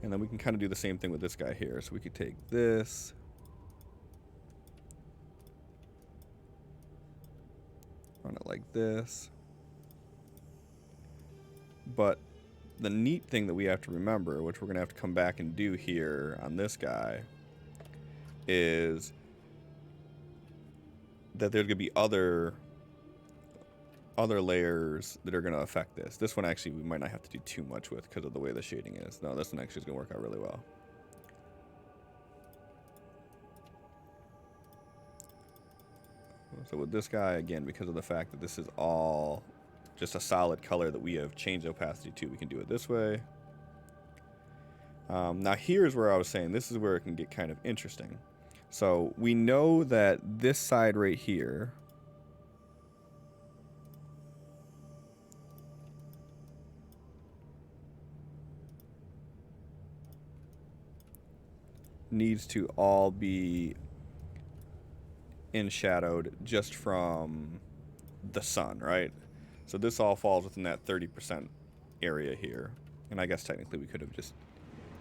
And then we can kind of do the same thing with this guy here. So we could take this, run it like this. But the neat thing that we have to remember, which we're going to have to come back and do here on this guy, is that there's going to be other layers that are going to affect this. This one actually we might not have to do too much with because of the way the shading is. No, this one actually is going to work out really well. So with this guy, again, because of the fact that this is all just a solid color that we have changed opacity to, we can do it this way. Now here's where I was saying this is where it can get kind of interesting. So we know that this side right here needs to all be in shadowed just from the sun, right? So this all falls within that 30% area here. And I guess technically we could have just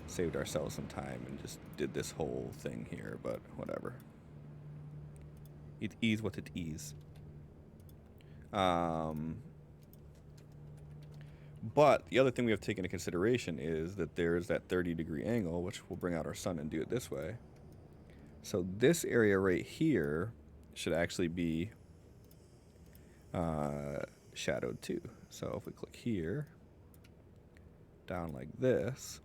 saved ourselves some time and just did this whole thing here, but whatever. It is what it is. But the other thing we have to take into consideration is that there's that 30-degree angle, which will bring out our sun and do it this way. So this area right here should actually be shadowed too. So if we click here, down like this,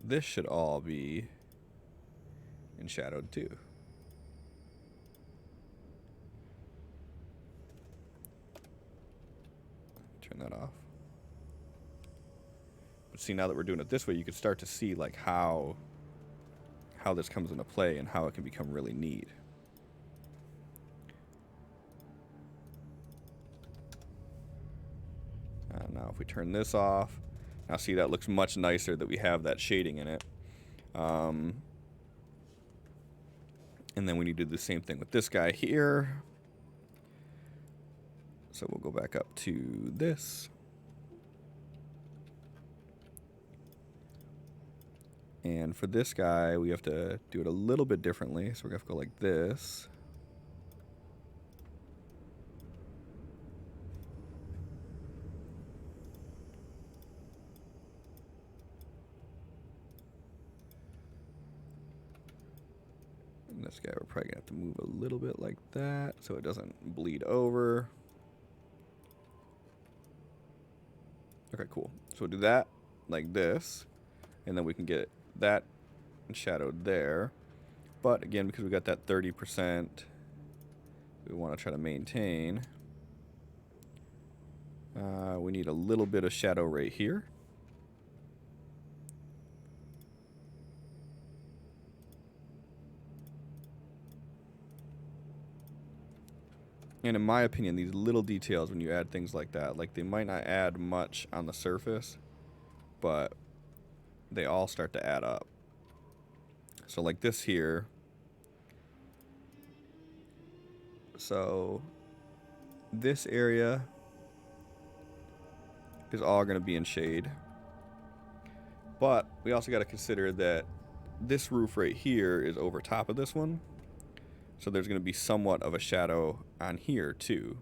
this should all be in shadowed too. Turn that off. But see, now that we're doing it this way, you can start to see like how this comes into play and how it can become really neat. Now if we turn this off, now see that looks much nicer that we have that shading in it. And then we need to do the same thing with this guy here. So we'll go back up to this. And for this guy, we have to do it a little bit differently. So we're going to go like this. And this guy, we're probably going to have to move a little bit like that so it doesn't bleed over. Okay, cool. So we'll do that like this. And then we can get that shadowed there. But again, because we got that 30%, we want to try to maintain. We need a little bit of shadow right here. And in my opinion, these little details, when you add things like that, like they might not add much on the surface, but they all start to add up. So like this here. So this area is all going to be in shade. But we also got to consider that this roof right here is over top of this one. So there's going to be somewhat of a shadow on here too.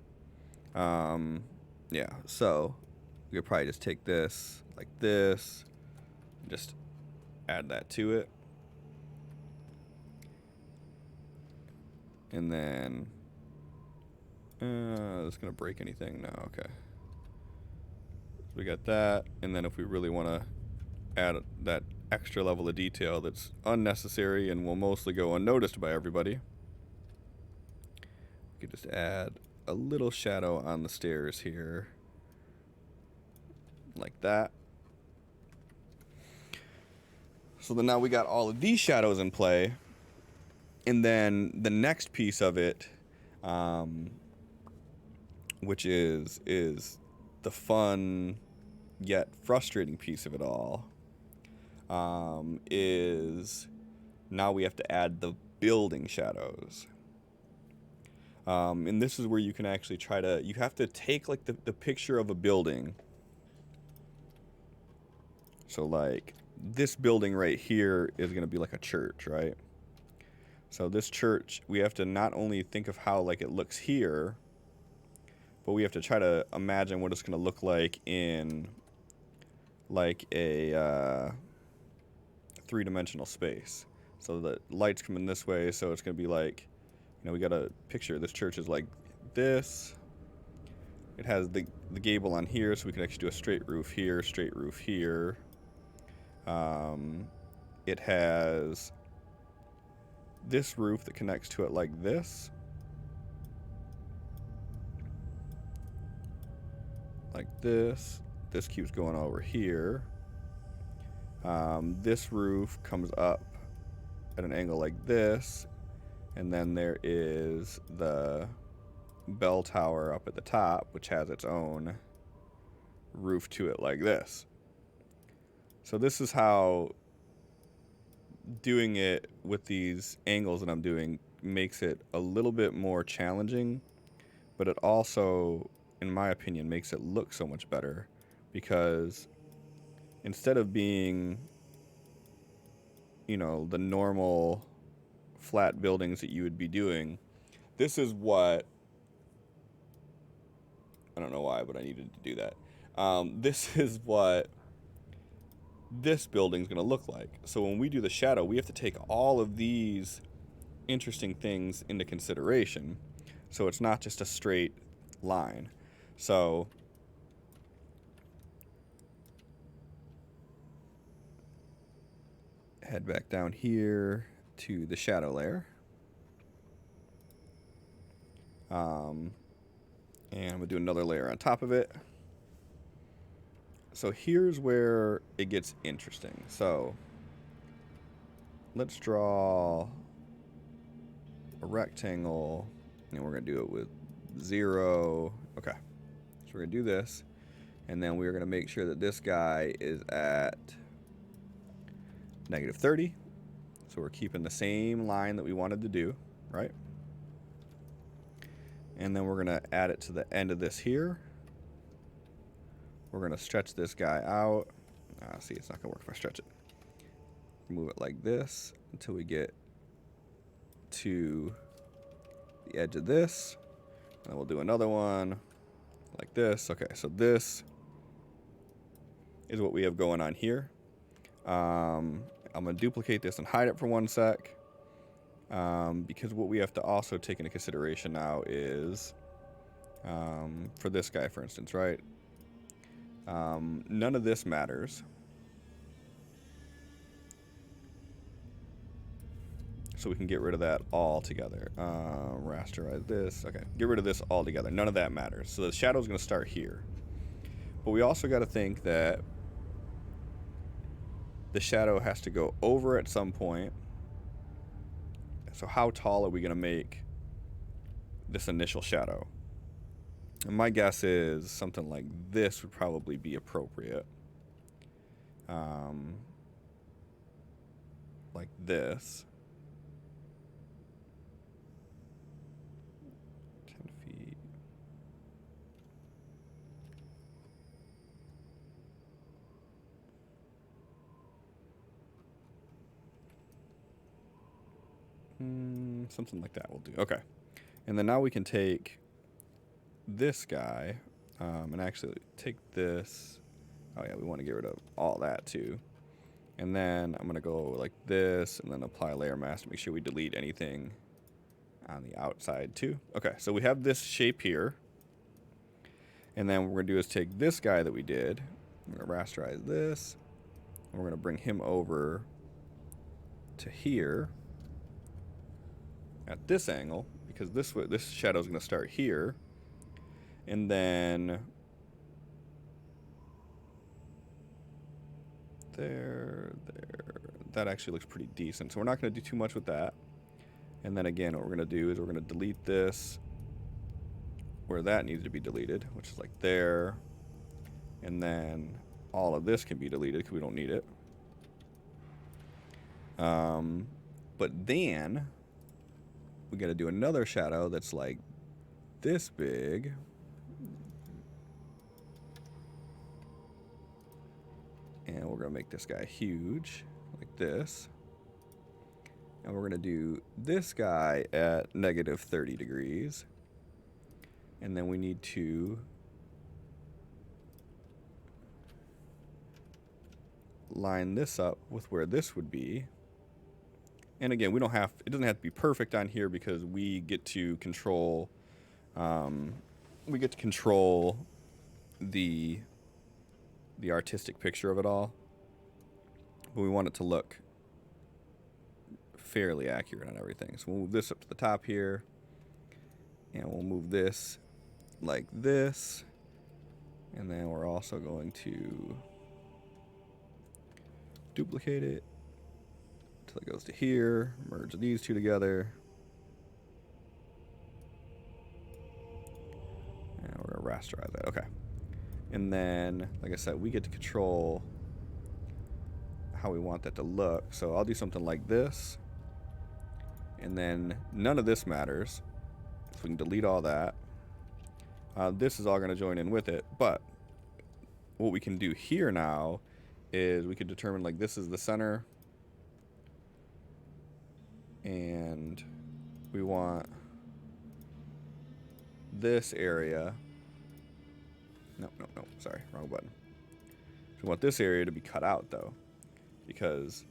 Yeah, so we could probably just take this like this and just add that to it. And then, it's going to break anything? No, okay. So we got that, and then if we really want to add that extra level of detail that's unnecessary and will mostly go unnoticed by everybody, we could just add a little shadow on the stairs here, like that. So then now we got all of these shadows in play, and then the next piece of it, which is the fun yet frustrating piece of it all, is now we have to add the building shadows. And this is where you can actually try to, you have to take like the picture of a building. So like this building right here is going to be like a church, right? So this church, we have to not only think of how like it looks here, but we have to try to imagine what it's going to look like in like a three-dimensional space. So the lights come in this way, so it's going to be like, you know, we got to picture this church is like this. It has the gable on here, so we can actually do a straight roof here, straight roof here. It has this roof that connects to it like this. Like this. This keeps going over here. This roof comes up at an angle like this. And then there is the bell tower up at the top, which has its own roof to it like this. So this is how doing it with these angles that I'm doing makes it a little bit more challenging, but it also, in my opinion, makes it look so much better, because instead of being, you know, the normal flat buildings that you would be doing, this is what, I don't know why, but I needed to do that. This is what this building's going to look like. So when we do the shadow, we have to take all of these interesting things into consideration. So it's not just a straight line. So head back down here to the shadow layer. And I'm going to do another layer on top of it. So here's where it gets interesting. So let's draw a rectangle, and we're going to do it with 0. Okay. So we're going to do this, and then we're going to make sure that this guy is at -30. So we're keeping the same line that we wanted to do, right? And then we're going to add it to the end of this here. We're going to stretch this guy out. See, it's not going to work if I stretch it. move it like this until we get to the edge of this. And then we'll do another one like this. Okay, so this is what we have going on here. I'm going to duplicate this and hide it for 1 sec. Because what we have to also take into consideration now is, for this guy, for instance, right? None of this matters. So we can get rid of that altogether. Rasterize this. Okay, get rid of this altogether. None of that matters. So the shadow's going to start here. But we also got to think that the shadow has to go over at some point. So how tall are we going to make this initial shadow? And my guess is something like this would probably be appropriate. Like this. 10 feet. Something like that will do. Okay. And then now we can take this guy and actually take this. Oh yeah, we want to get rid of all that too. And then I'm going to go like this and then apply layer mask to make sure we delete anything on the outside too. Okay, so we have this shape here. And then what we're going to do is take this guy that we did. We're going to rasterize this. And we're going to bring him over to here at this angle, because this shadow is going to start here. And then there. That actually looks pretty decent. So we're not going to do too much with that. And then again, what we're going to do is we're going to delete this where that needs to be deleted, which is like there. And then all of this can be deleted because we don't need it. But then we got to do another shadow that's like this big. And we're going to make this guy huge, like this. And we're going to do this guy at negative 30 degrees. And then we need to line this up with where this would be. And again, it doesn't have to be perfect on here because we get to control, the artistic picture of it all. But we want it to look fairly accurate on everything. So we'll move this up to the top here. And we'll move this like this. And then we're also going to duplicate it until it goes to here. Merge these two together. And we're going to rasterize that. Okay. And then, like I said, we get to control how we want that to look. So I'll do something like this. And then none of this matters. So we can delete all that. This is all going to join in with it. But what we can do here now is we could determine like this is the center. And we want this area. No, sorry, wrong button. We want this area to be cut out though, because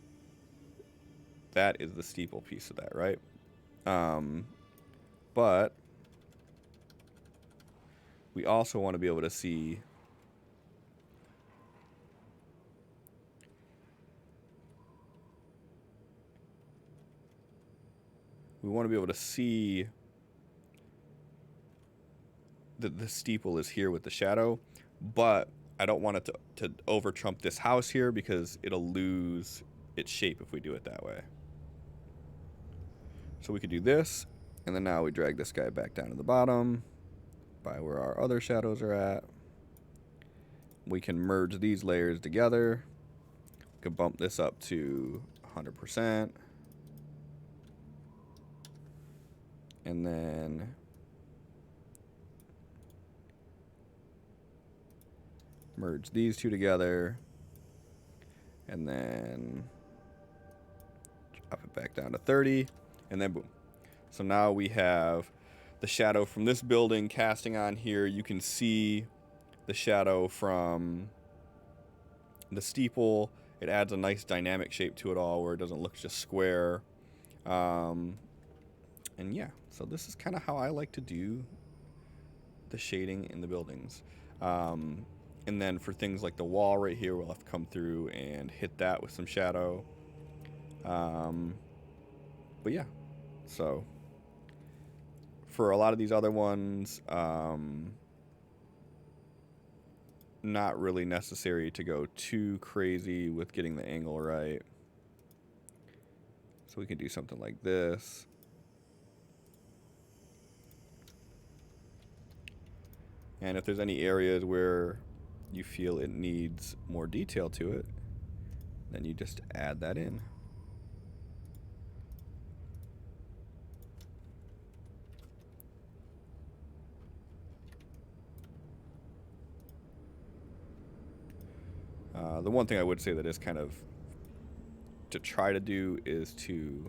that is the steeple piece of that, right? But we also want to be able to see that the steeple is here with the shadow, but I don't want it to over trump this house here because it'll lose its shape if we do it that way. So we could do this, and then now we drag this guy back down to the bottom by where our other shadows are at. We can merge these layers together. We can bump this up to 100%. And then merge these two together. And then Up it back down to 30, and then boom. So now we have the shadow from this building casting on here. You can see the shadow from the steeple. It adds a nice dynamic shape to it all where it doesn't look just square. And yeah, so this is kind of how I like to do the shading in the buildings. And then for things like the wall right here, we'll have to come through and hit that with some shadow. But yeah, so for a lot of these other ones, not really necessary to go too crazy with getting the angle right. So we can do something like this. And if there's any areas where you feel it needs more detail to it, then you just add that in. The one thing I would say that is kind of to try to do is to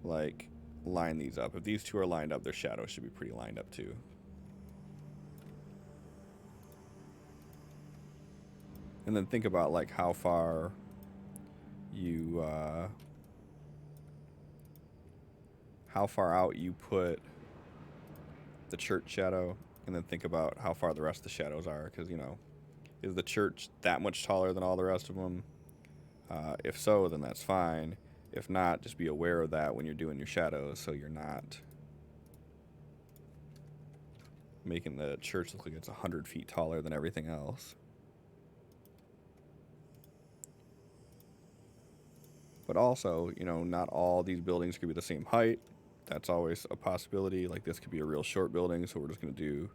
like line these up. If these two are lined up, their shadows should be pretty lined up too. And then think about like how far you how far out you put the church shadow, and then think about how far the rest of the shadows are, because, you know, is the church that much taller than all the rest of them? If so, then that's fine. If not, just be aware of that when you're doing your shadows, so you're not making the church look like it's 100 feet taller than everything else. But also, you know, not all these buildings could be the same height. That's always a possibility. Like this could be a real short building, so we're just going to do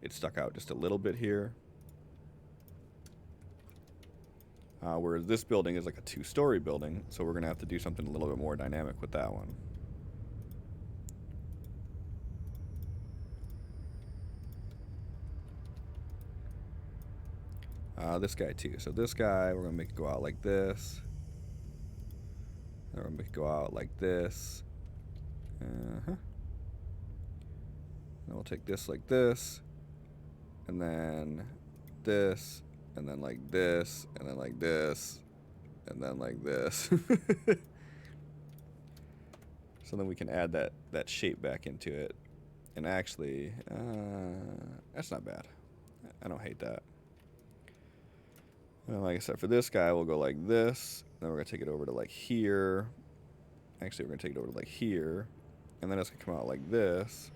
it stuck out just a little bit here. Whereas this building is like a 2-story building, so we're going to have to do something a little bit more dynamic with that one. This guy too. So this guy, we're going to make it go out like this. And we're going to make it go out like this. Then we'll take this like this. And then this. And then like this. And then like this. And then like this. So then we can add that shape back into it. And actually, that's not bad. I don't hate that. And like I said, for this guy, we'll go like this. Then we're going to take it over to like here. Actually, we're going to take it over to like here. And then it's going to come out like this.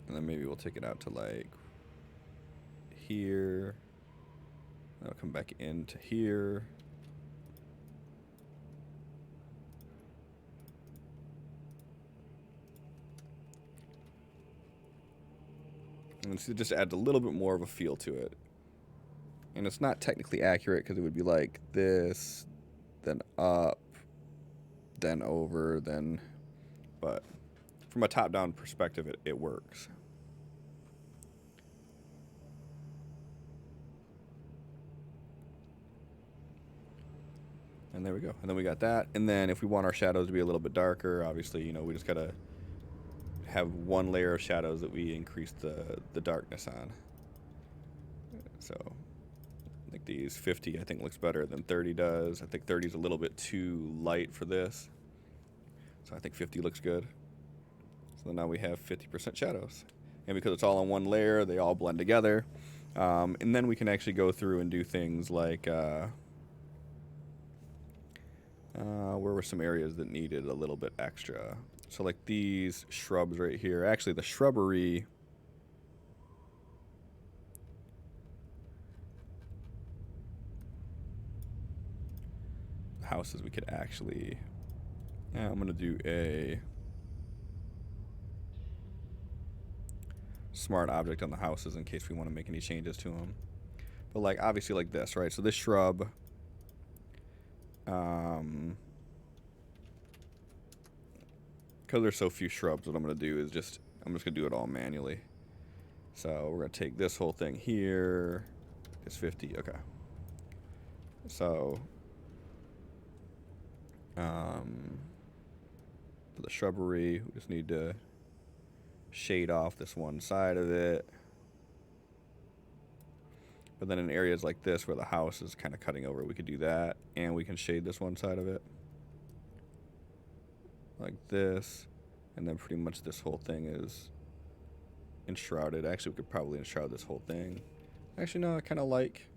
And then maybe we'll take it out to like here. That'll come back into here. And so it just adds a little bit more of a feel to it. And it's not technically accurate because it would be like this, then up, then over, then... But from a top-down perspective, it works. And there we go. And then we got that. And then if we want our shadows to be a little bit darker, obviously, you know, we just got to have one layer of shadows that we increase the darkness on. So I think these 50 I think looks better than 30 does. I think 30 is a little bit too light for this. So I think 50 looks good. So now we have 50% shadows. And because it's all on one layer, they all blend together. And then we can actually go through and do things like where were some areas that needed a little bit extra. So like these shrubs right here. Actually, the shrubbery... houses we could actually... I'm going to do a smart object on the houses in case we want to make any changes to them. But like obviously like this, right? So this shrub... because there's so few shrubs, what I'm going to do is I'm just going to do it all manually. So we're gonna take this whole thing here. It's 50. Okay. So for the shrubbery, we just need to shade off this one side of it. But then in areas like this where the house is kind of cutting over, we could do that, and we can shade this one side of it like this, and then pretty much this whole thing is enshrouded. Actually, we could probably enshroud this whole thing. Actually, no, I kind of like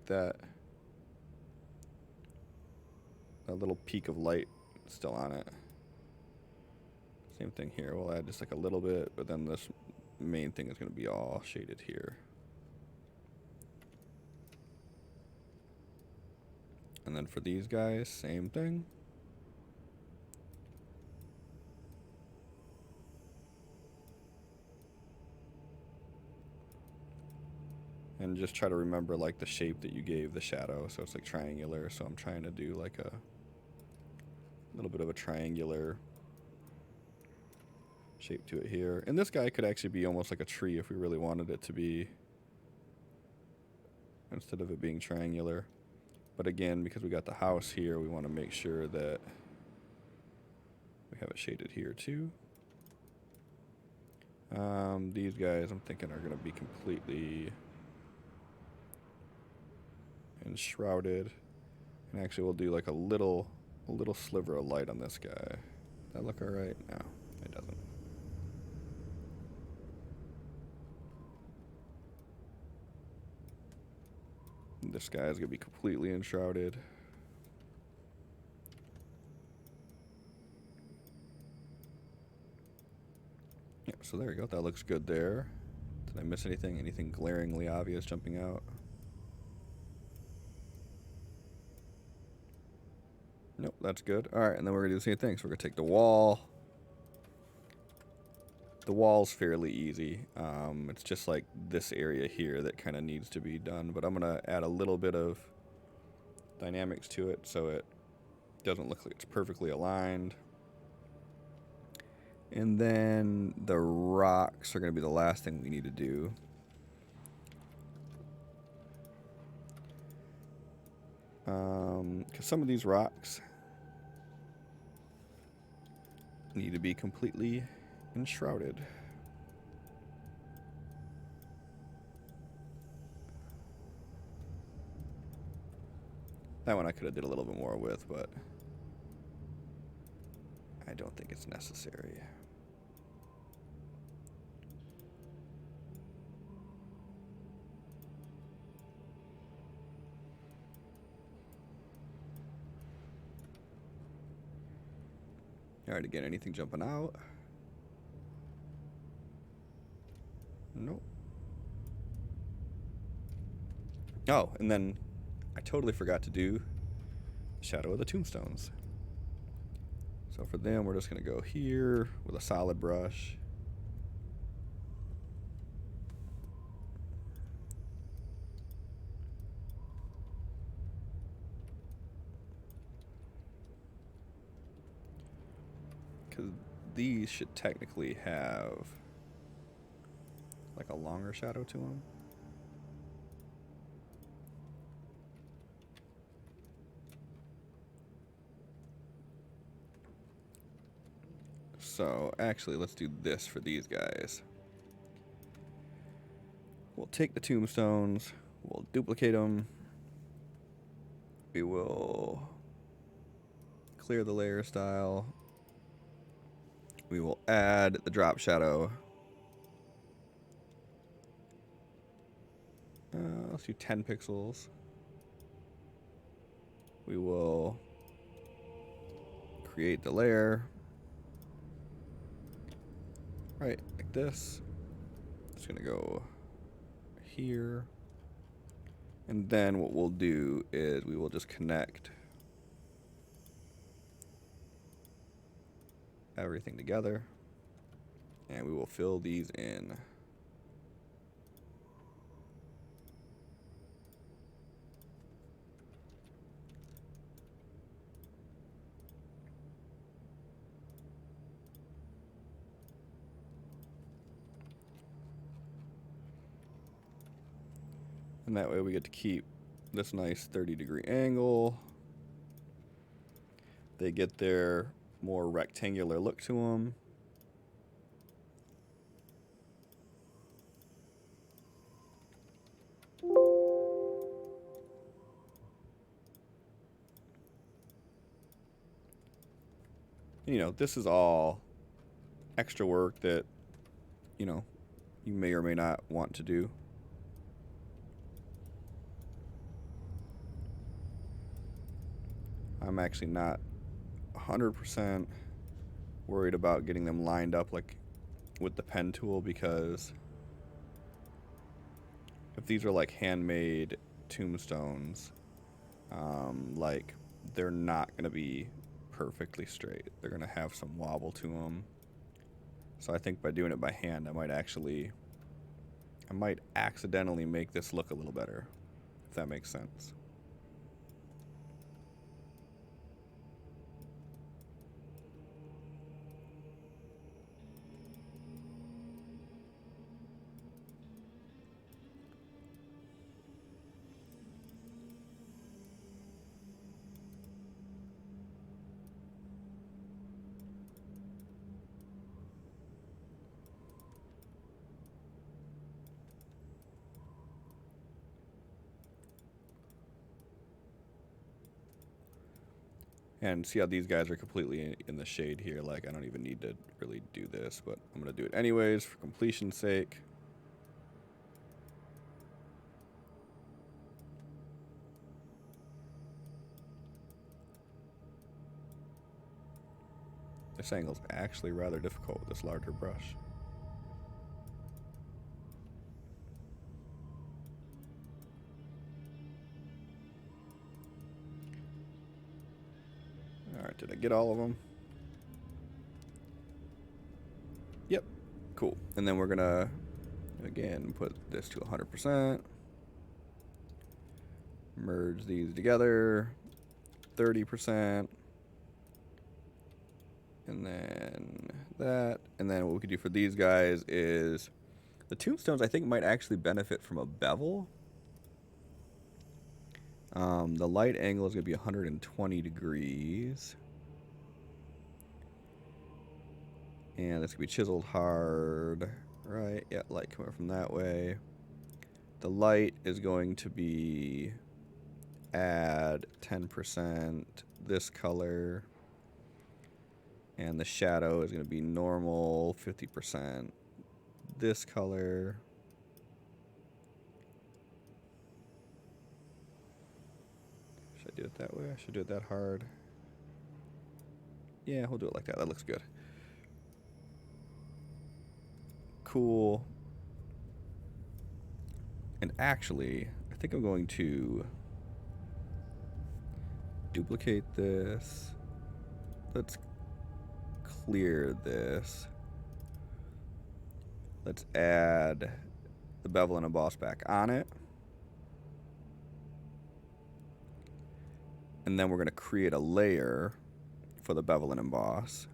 that little peak of light still on it. Same thing here. We'll add just like a little bit, but then this main thing is going to be all shaded here. And then for these guys, same thing. And just try to remember like the shape that you gave the shadow. So it's like triangular. So I'm trying to do like a little bit of a triangular shape to it here. And this guy could actually be almost like a tree if we really wanted it to be, instead of it being triangular. But again, because we got the house here, we want to make sure that we have it shaded here too. These guys I'm thinking are going to be completely enshrouded. And actually we'll do like a little sliver of light on this guy. Does that look alright? No, it doesn't. This guy is going to be completely enshrouded. Yeah, so there you go. That looks good there. Did I miss anything? Anything glaringly obvious jumping out? Nope, that's good. Alright, and then we're going to do the same thing. So we're going to take the wall. The wall's fairly easy. It's just like this area here that kind of needs to be done. But I'm going to add a little bit of dynamics to it so it doesn't look like it's perfectly aligned. And then the rocks are going to be the last thing we need to do. Because some of these rocks need to be completely enshrouded. That one I could have did a little bit more with, but I don't think it's necessary. Alright, again, anything jumping out? Nope. Oh, and then I totally forgot to do Shadow of the Tombstones. So for them, we're just going to go here with a solid brush. Because these should technically have like a longer shadow to them. So actually, let's do this for these guys. We'll take the tombstones, we'll duplicate them, we will clear the layer style, we will add the drop shadow. Let's do 10 pixels. We will create the layer. Right, like this. It's gonna go here. And then what we'll do is we will just connect everything together. And we will fill these in. And that way we get to keep this nice 30-degree angle. They get their more rectangular look to them. You know, this is all extra work that, you know, you may or may not want to do. I'm actually not 100% worried about getting them lined up like with the pen tool, because if these are like handmade tombstones, like they're not going to be perfectly straight. They're going to have some wobble to them. So I think by doing it by hand, I might accidentally make this look a little better, if that makes sense. And see how these guys are completely in the shade here. Like, I don't even need to really do this, but I'm going to do it anyways for completion's sake. This angle's actually rather difficult with this larger brush. Alright, did I get all of them? Yep, cool. And then we're gonna, again, put this to 100%. Merge these together, 30%. And then that. And then what we could do for these guys is, the tombstones I think might actually benefit from a bevel. The light angle is going to be 120 degrees. And it's going to be chiseled hard, right? Yeah, light coming from that way. The light is going to be, add 10% this color. And the shadow is going to be normal, 50% this color. Should I do it that way? I should do it that hard. Yeah, we'll do it like that. That looks good. Cool. And actually, I think I'm going to duplicate this. Let's clear this. Let's add the bevel and emboss back on it. And then we're going to create a layer for the bevel and emboss.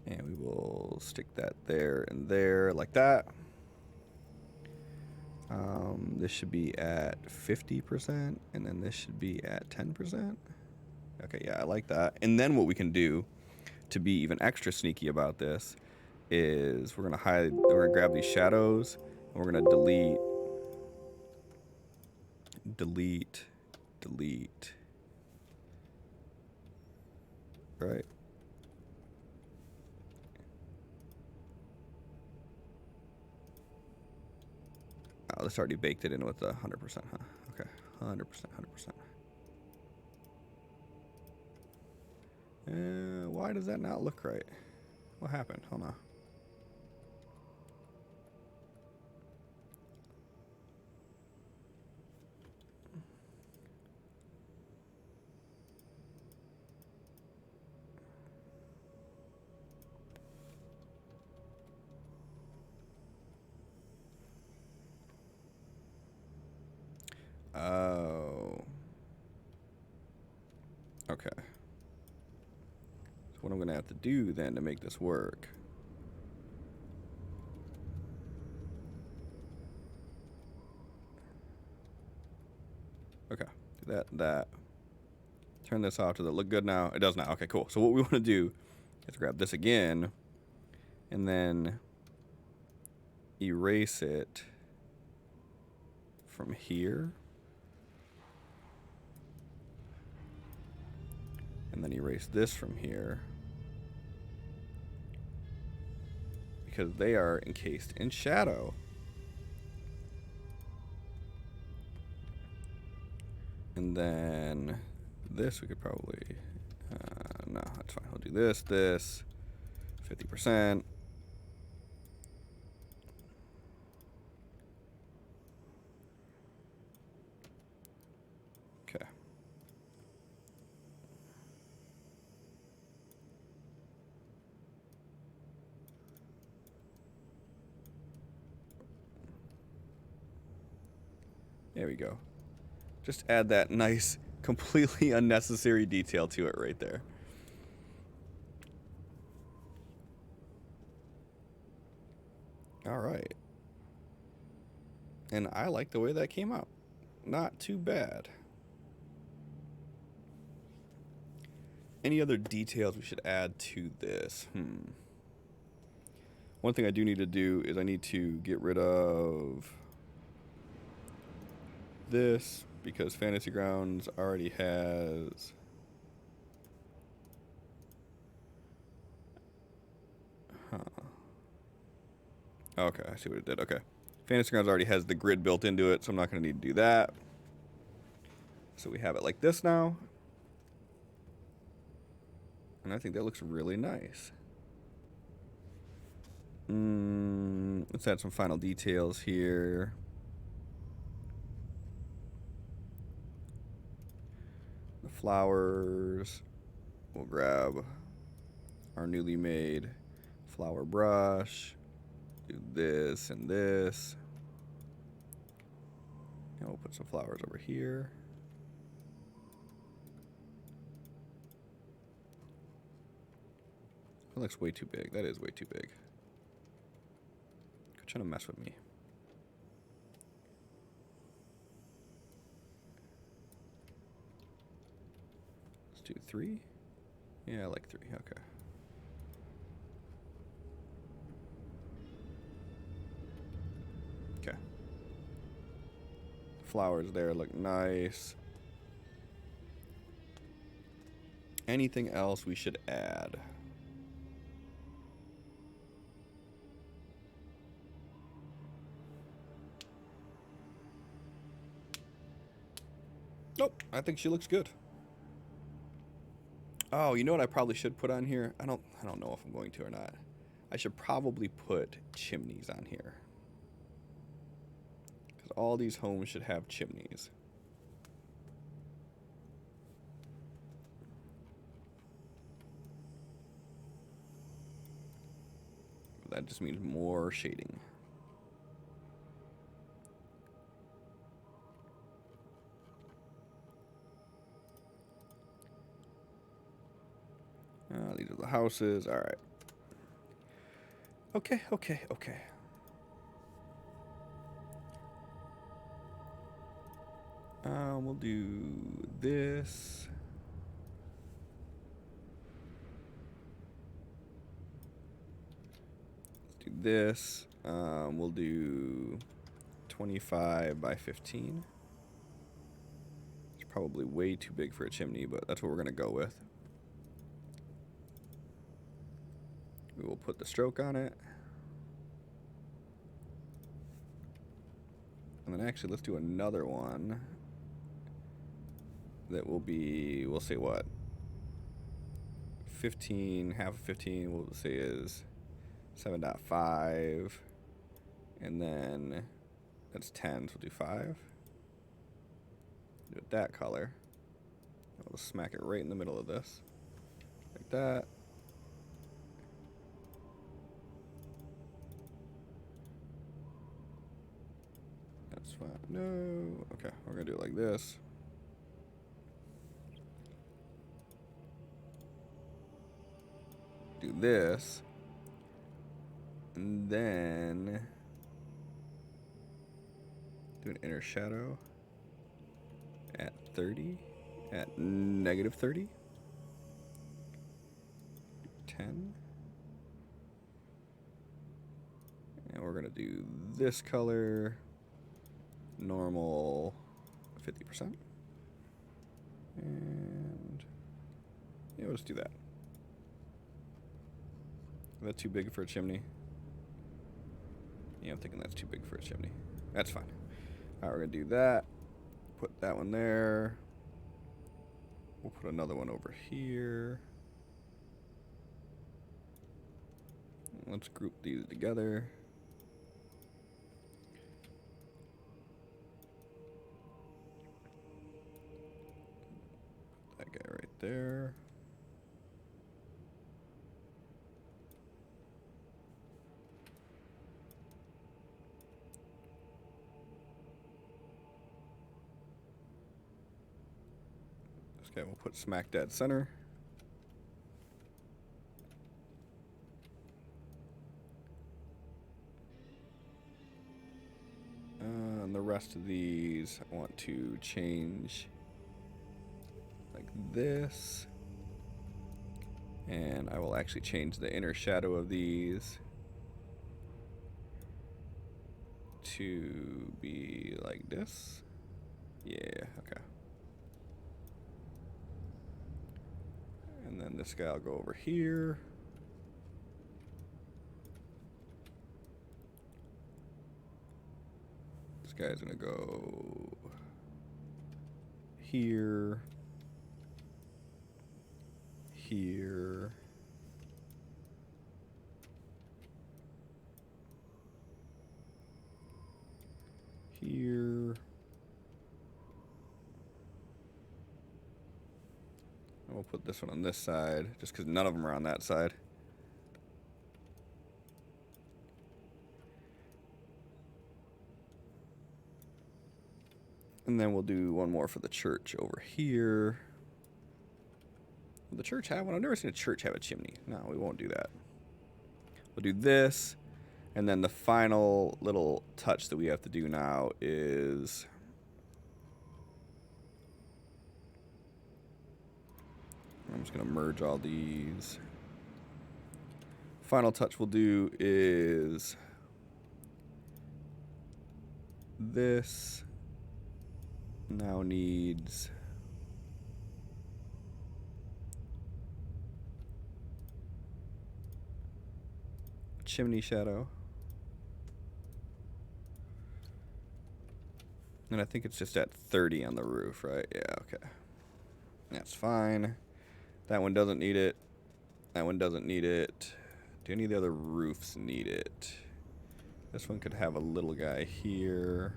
And we will stick that there and there like that. This should be at 50%, and then this should be at 10%. Okay, yeah, I like that. And then what we can do to be even extra sneaky about this is we're gonna grab these shadows, and we're gonna delete, right? Oh, this already baked it in with the 100%, huh? Okay, 100%. Why does that not look right? What happened? Hold on. Oh. Okay. So what I'm gonna have to do then to make this work Okay, do that. Turn this off. Does it look good now? It does now. Okay, cool. So what we want to do is grab this again and then erase it from here. And then erase this from here. Because they are encased in shadow. And then this we could probably, no, that's fine. I'll do this, 50%. Okay. There we go. Just add that nice, completely unnecessary detail to it right there. All right. And I like the way that came out. Not too bad. Any other details we should add to this? One thing I do need to do is I need to get rid of this because Fantasy Grounds already has okay, I see what it did. Okay. Fantasy Grounds already has the grid built into it, so I'm not going to need to do that. So we have it like this now. And I think that looks really nice. Let's add some final details here. The flowers. We'll grab our newly made flower brush. Do this and this. And we'll put some flowers over here. That looks way too big. That is way too big. Quit trying to mess with me. Let's do 3. Yeah, I like 3. Okay. Okay. Flowers there look nice. Anything else we should add? Nope, I think she looks good. Oh, you know what I probably should put on here? I don't know if I'm going to or not. I should probably put chimneys on here. Because all these homes should have chimneys. That just means more shading. These are the houses. All right. Okay. We'll do this. Let's do this. We'll do 25 by 15. It's probably way too big for a chimney, but that's what we're gonna go with. We will put the stroke on it. And then actually, let's do another one. That will be, we'll say what? 15, half of 15, we'll say is 7.5. And then that's 10, so we'll do 5. Do it that color. We'll smack it right in the middle of this. Like that. That's fine. No. Okay, we're gonna do it like this. Do this. And then do an inner shadow. Add 30 at negative 30. 10. And we're gonna do this color, normal 50%. And yeah, we'll just do that. Is that too big for a chimney? Yeah, I'm thinking that's too big for a chimney. That's fine. Alright, we're gonna do that. Put that one there. We'll put another one over here. Let's group these together. That guy right there. This guy we'll put smack dead center. And the rest of these I want to change like this. And I will actually change the inner shadow of these to be like this. Yeah, okay. And then this guy will go over here. This guy's gonna go here, here, here. And we'll put this one on this side, just because none of them are on that side. And then we'll do one more for the church over here. Will the church have one? I've never seen a church have a chimney. No, we won't do that. We'll do this. And then the final little touch that we have to do now is... I'm just going to merge all these. Final touch we'll do is... this now needs... chimney shadow. And I think it's just at 30 on the roof, right? Yeah, okay. That's fine. That one doesn't need it. That one doesn't need it. Do any of the other roofs need it? This one could have a little guy here.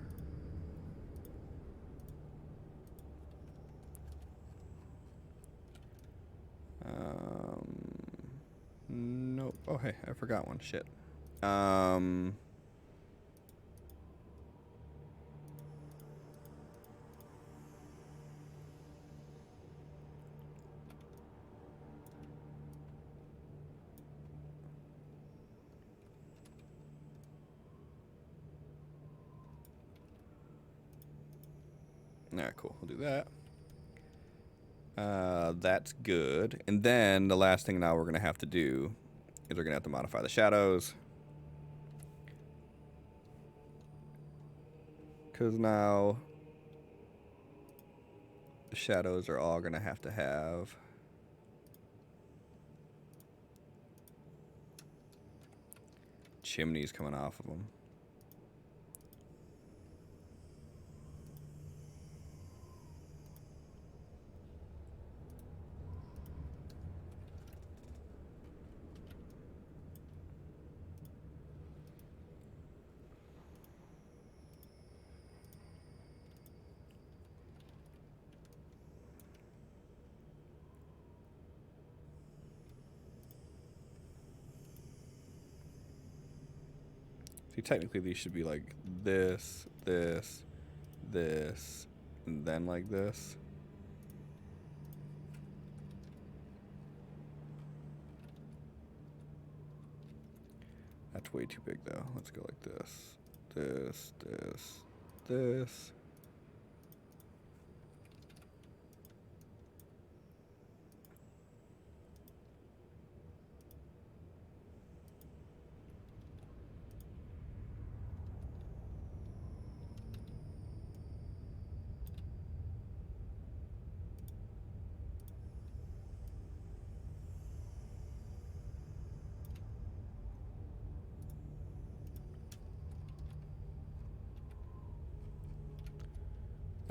Nope. Oh, hey, I forgot one. Shit. Alright, cool. We'll do that. That's good. And then the last thing now we're going to have to do is we're going to have to modify the shadows. Because now the shadows are all going to have chimneys coming off of them. See, technically these should be like this, this, this, and then like this. That's way too big though. Let's go like this, this, this, this.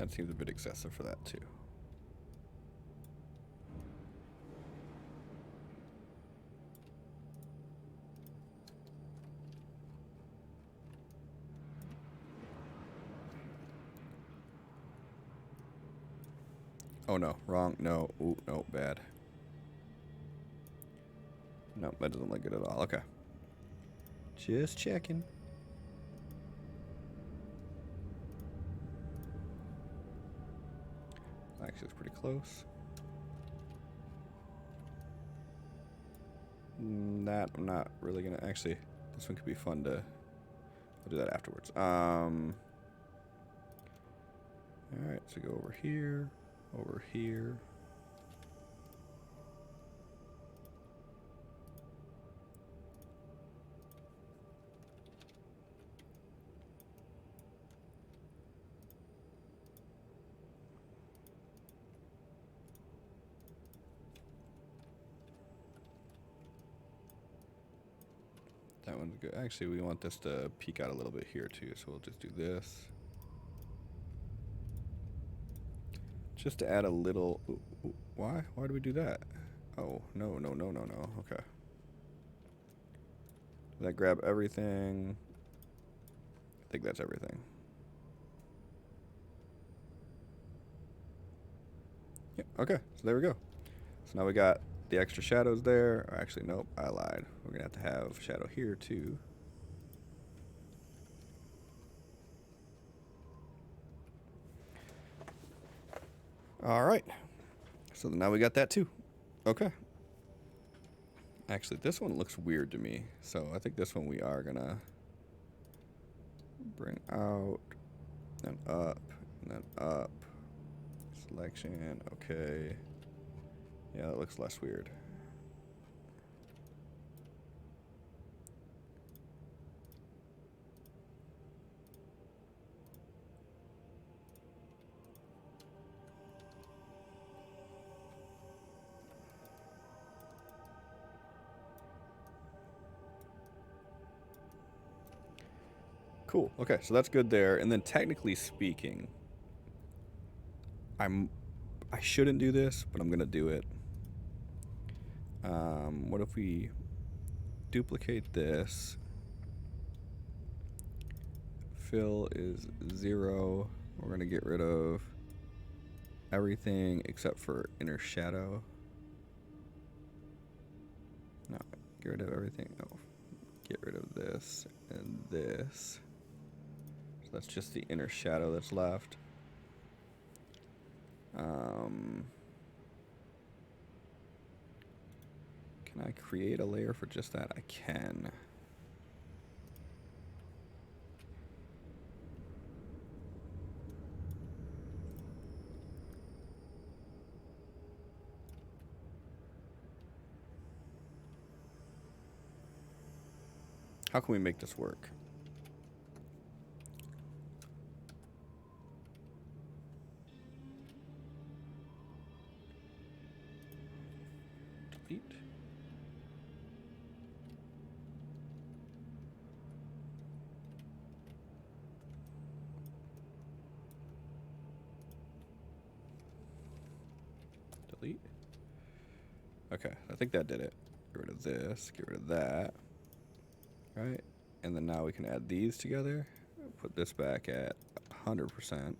That seems a bit excessive for that too. Oh no, wrong. No, ooh, no, bad. No, that doesn't look good at all. Okay. Just checking. Actually, it's pretty close. That I'm not really gonna. Actually, this one could be fun to. I'll do that afterwards. All right, so go over here, over here. That one's good. Actually, we want this to peek out a little bit here too, so we'll just do this. Just to add a little. Ooh, why? Why do we do that? Oh, no, no, no, no, no. Okay. Did that grab everything? I think that's everything. Yeah, okay, so there we go. So now we got the extra shadows there. Or actually, nope, I lied. We're gonna have shadow here too. All right. So now we got that too. Okay. Actually, this one looks weird to me. So I think this one we are gonna bring out, then up, and then up. Selection, okay. Yeah, that looks less weird. Cool. Okay, so that's good there. And then technically speaking, I shouldn't do this, but I'm gonna do it. What if we duplicate this? Fill is 0. We're gonna get rid of everything except for inner shadow. No, get rid of everything. No, get rid of this and this. So that's just the inner shadow that's left. Can I create a layer for just that? I can. How can we make this work? Delete. Delete. Okay, I think that did it. Get rid of this, get rid of that. Right? And then now we can add these together. Put this back at 100%.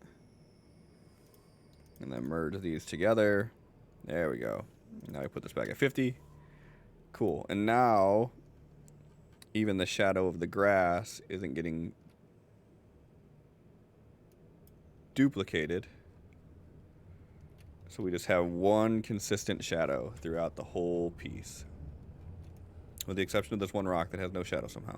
And then merge these together. There we go. Now we put this back at 50. Cool. And now, even the shadow of the grass isn't getting duplicated. So we just have one consistent shadow throughout the whole piece. With the exception of this one rock that has no shadow somehow.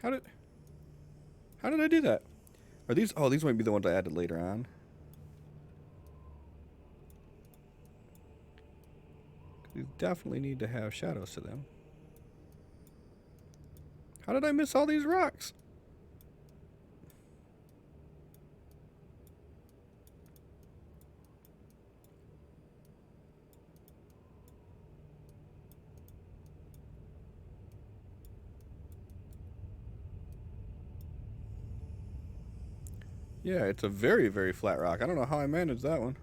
How did I do that? Are these, oh, these might be the ones I added later on. These definitely need to have shadows to them. How did I miss all these rocks? Yeah, it's a very, very flat rock. I don't know how I managed that one.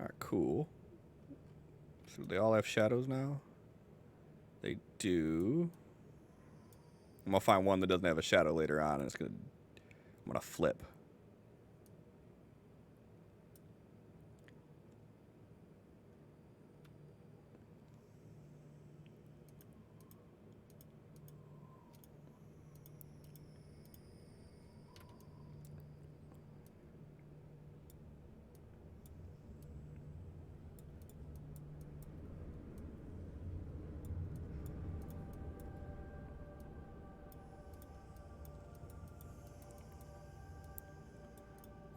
Alright, cool. So they all have shadows now? They do. I'm gonna find one that doesn't have a shadow later on, and I'm gonna flip.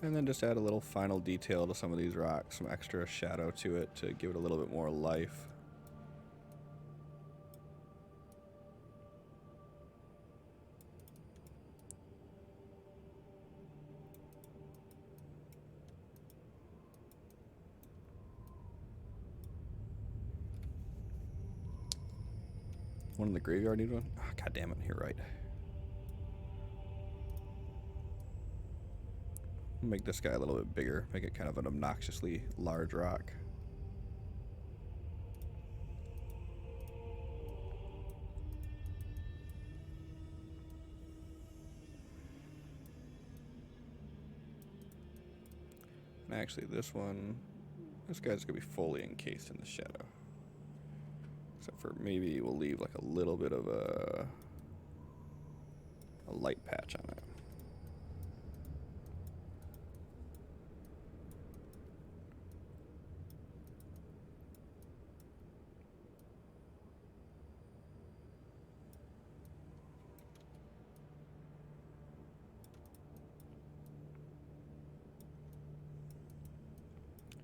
And then just add a little final detail to some of these rocks, some extra shadow to it to give it a little bit more life. One in the graveyard need one? Oh, God damn it, you're right. Make this guy a little bit bigger, make it kind of an obnoxiously large rock. And actually this guy's gonna be fully encased in the shadow. Except for maybe we'll leave like a little bit of a light patch on it.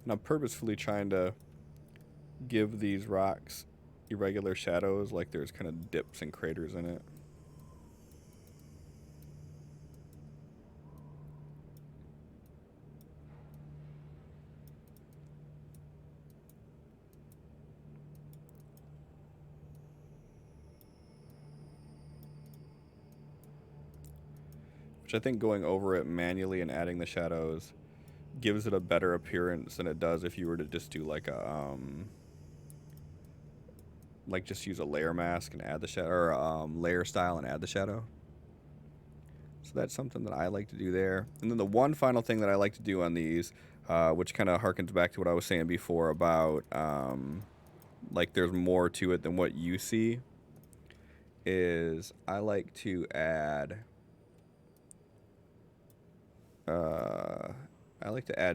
And I'm purposefully trying to give these rocks irregular shadows, like there's kind of dips and craters in it. Which I think going over it manually and adding the shadows gives it a better appearance than it does if you were to just do like a like just use a layer mask and add the shadow, or layer style and add the shadow. So that's something that I like to do there. And then the one final thing that I like to do on these, which kind of harkens back to what I was saying before about like there's more to it than what you see, is I like to add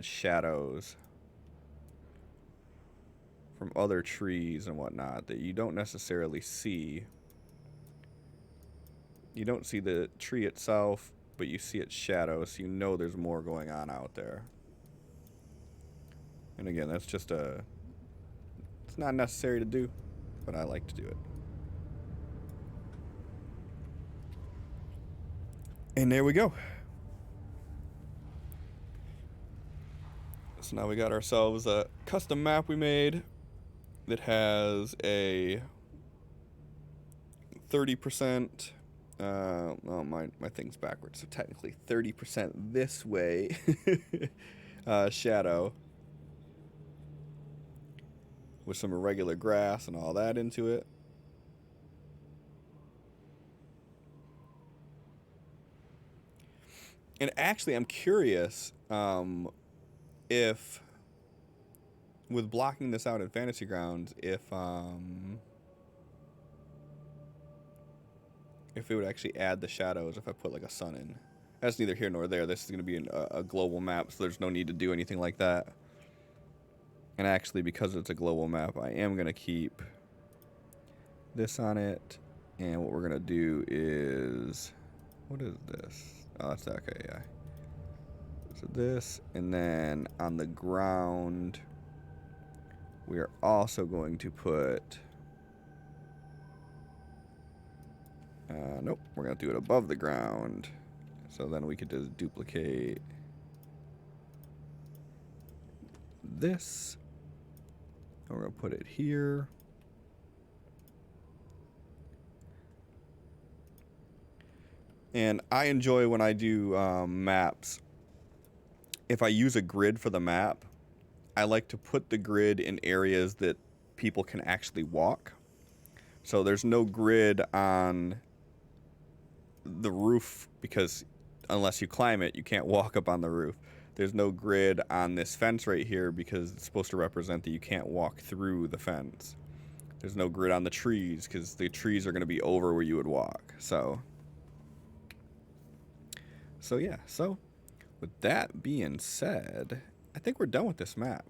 shadows from other trees and whatnot that you don't necessarily see. You don't see the tree itself, but you see its shadow, so you know there's more going on out there. And again, that's just it's not necessary to do, but I like to do it. And there we go. So now we got ourselves a custom map we made that has a 30%, well, my thing's backwards, so technically 30% this way shadow with some irregular grass and all that into it. And actually, I'm curious if, with blocking this out in Fantasy Grounds, if it would actually add the shadows if I put like a sun in. That's neither here nor there. This is going to be a global map, so there's no need to do anything like that. And actually, because it's a global map, I am going to keep this on it. And what we're going to do is, what is this? Oh, that's okay, yeah. So this, and then on the ground, we are also going to put, nope, we're going to do it above the ground. So then we could just duplicate this. And we're going to put it here. And I enjoy when I do maps. If I use a grid for the map, I like to put the grid in areas that people can actually walk. So there's no grid on the roof because unless you climb it, you can't walk up on the roof. There's no grid on this fence right here because it's supposed to represent that you can't walk through the fence. There's no grid on the trees because the trees are going to be over where you would walk. So yeah. So with that being said, I think we're done with this map.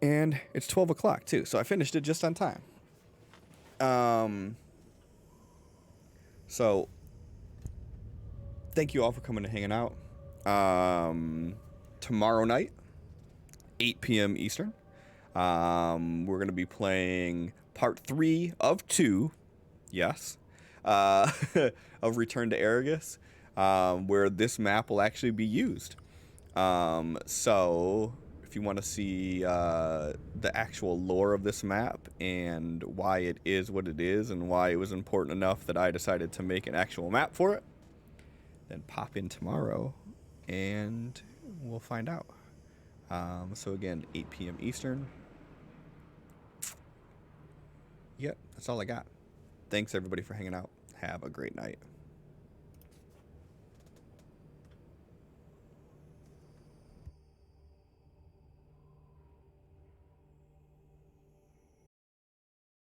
And it's 12 o'clock too, so I finished it just on time. So thank you all for coming and hanging out. Tomorrow night, 8 p.m. Eastern, we're going to be playing part 3 of 2, yes, of Return to Argus, where this map will actually be used. So if you want to see the actual lore of this map and why it is what it is and why it was important enough that I decided to make an actual map for it, then pop in tomorrow and we'll find out. So again, 8 p.m. Eastern. Yep, that's all I got. Thanks everybody for hanging out. Have a great night.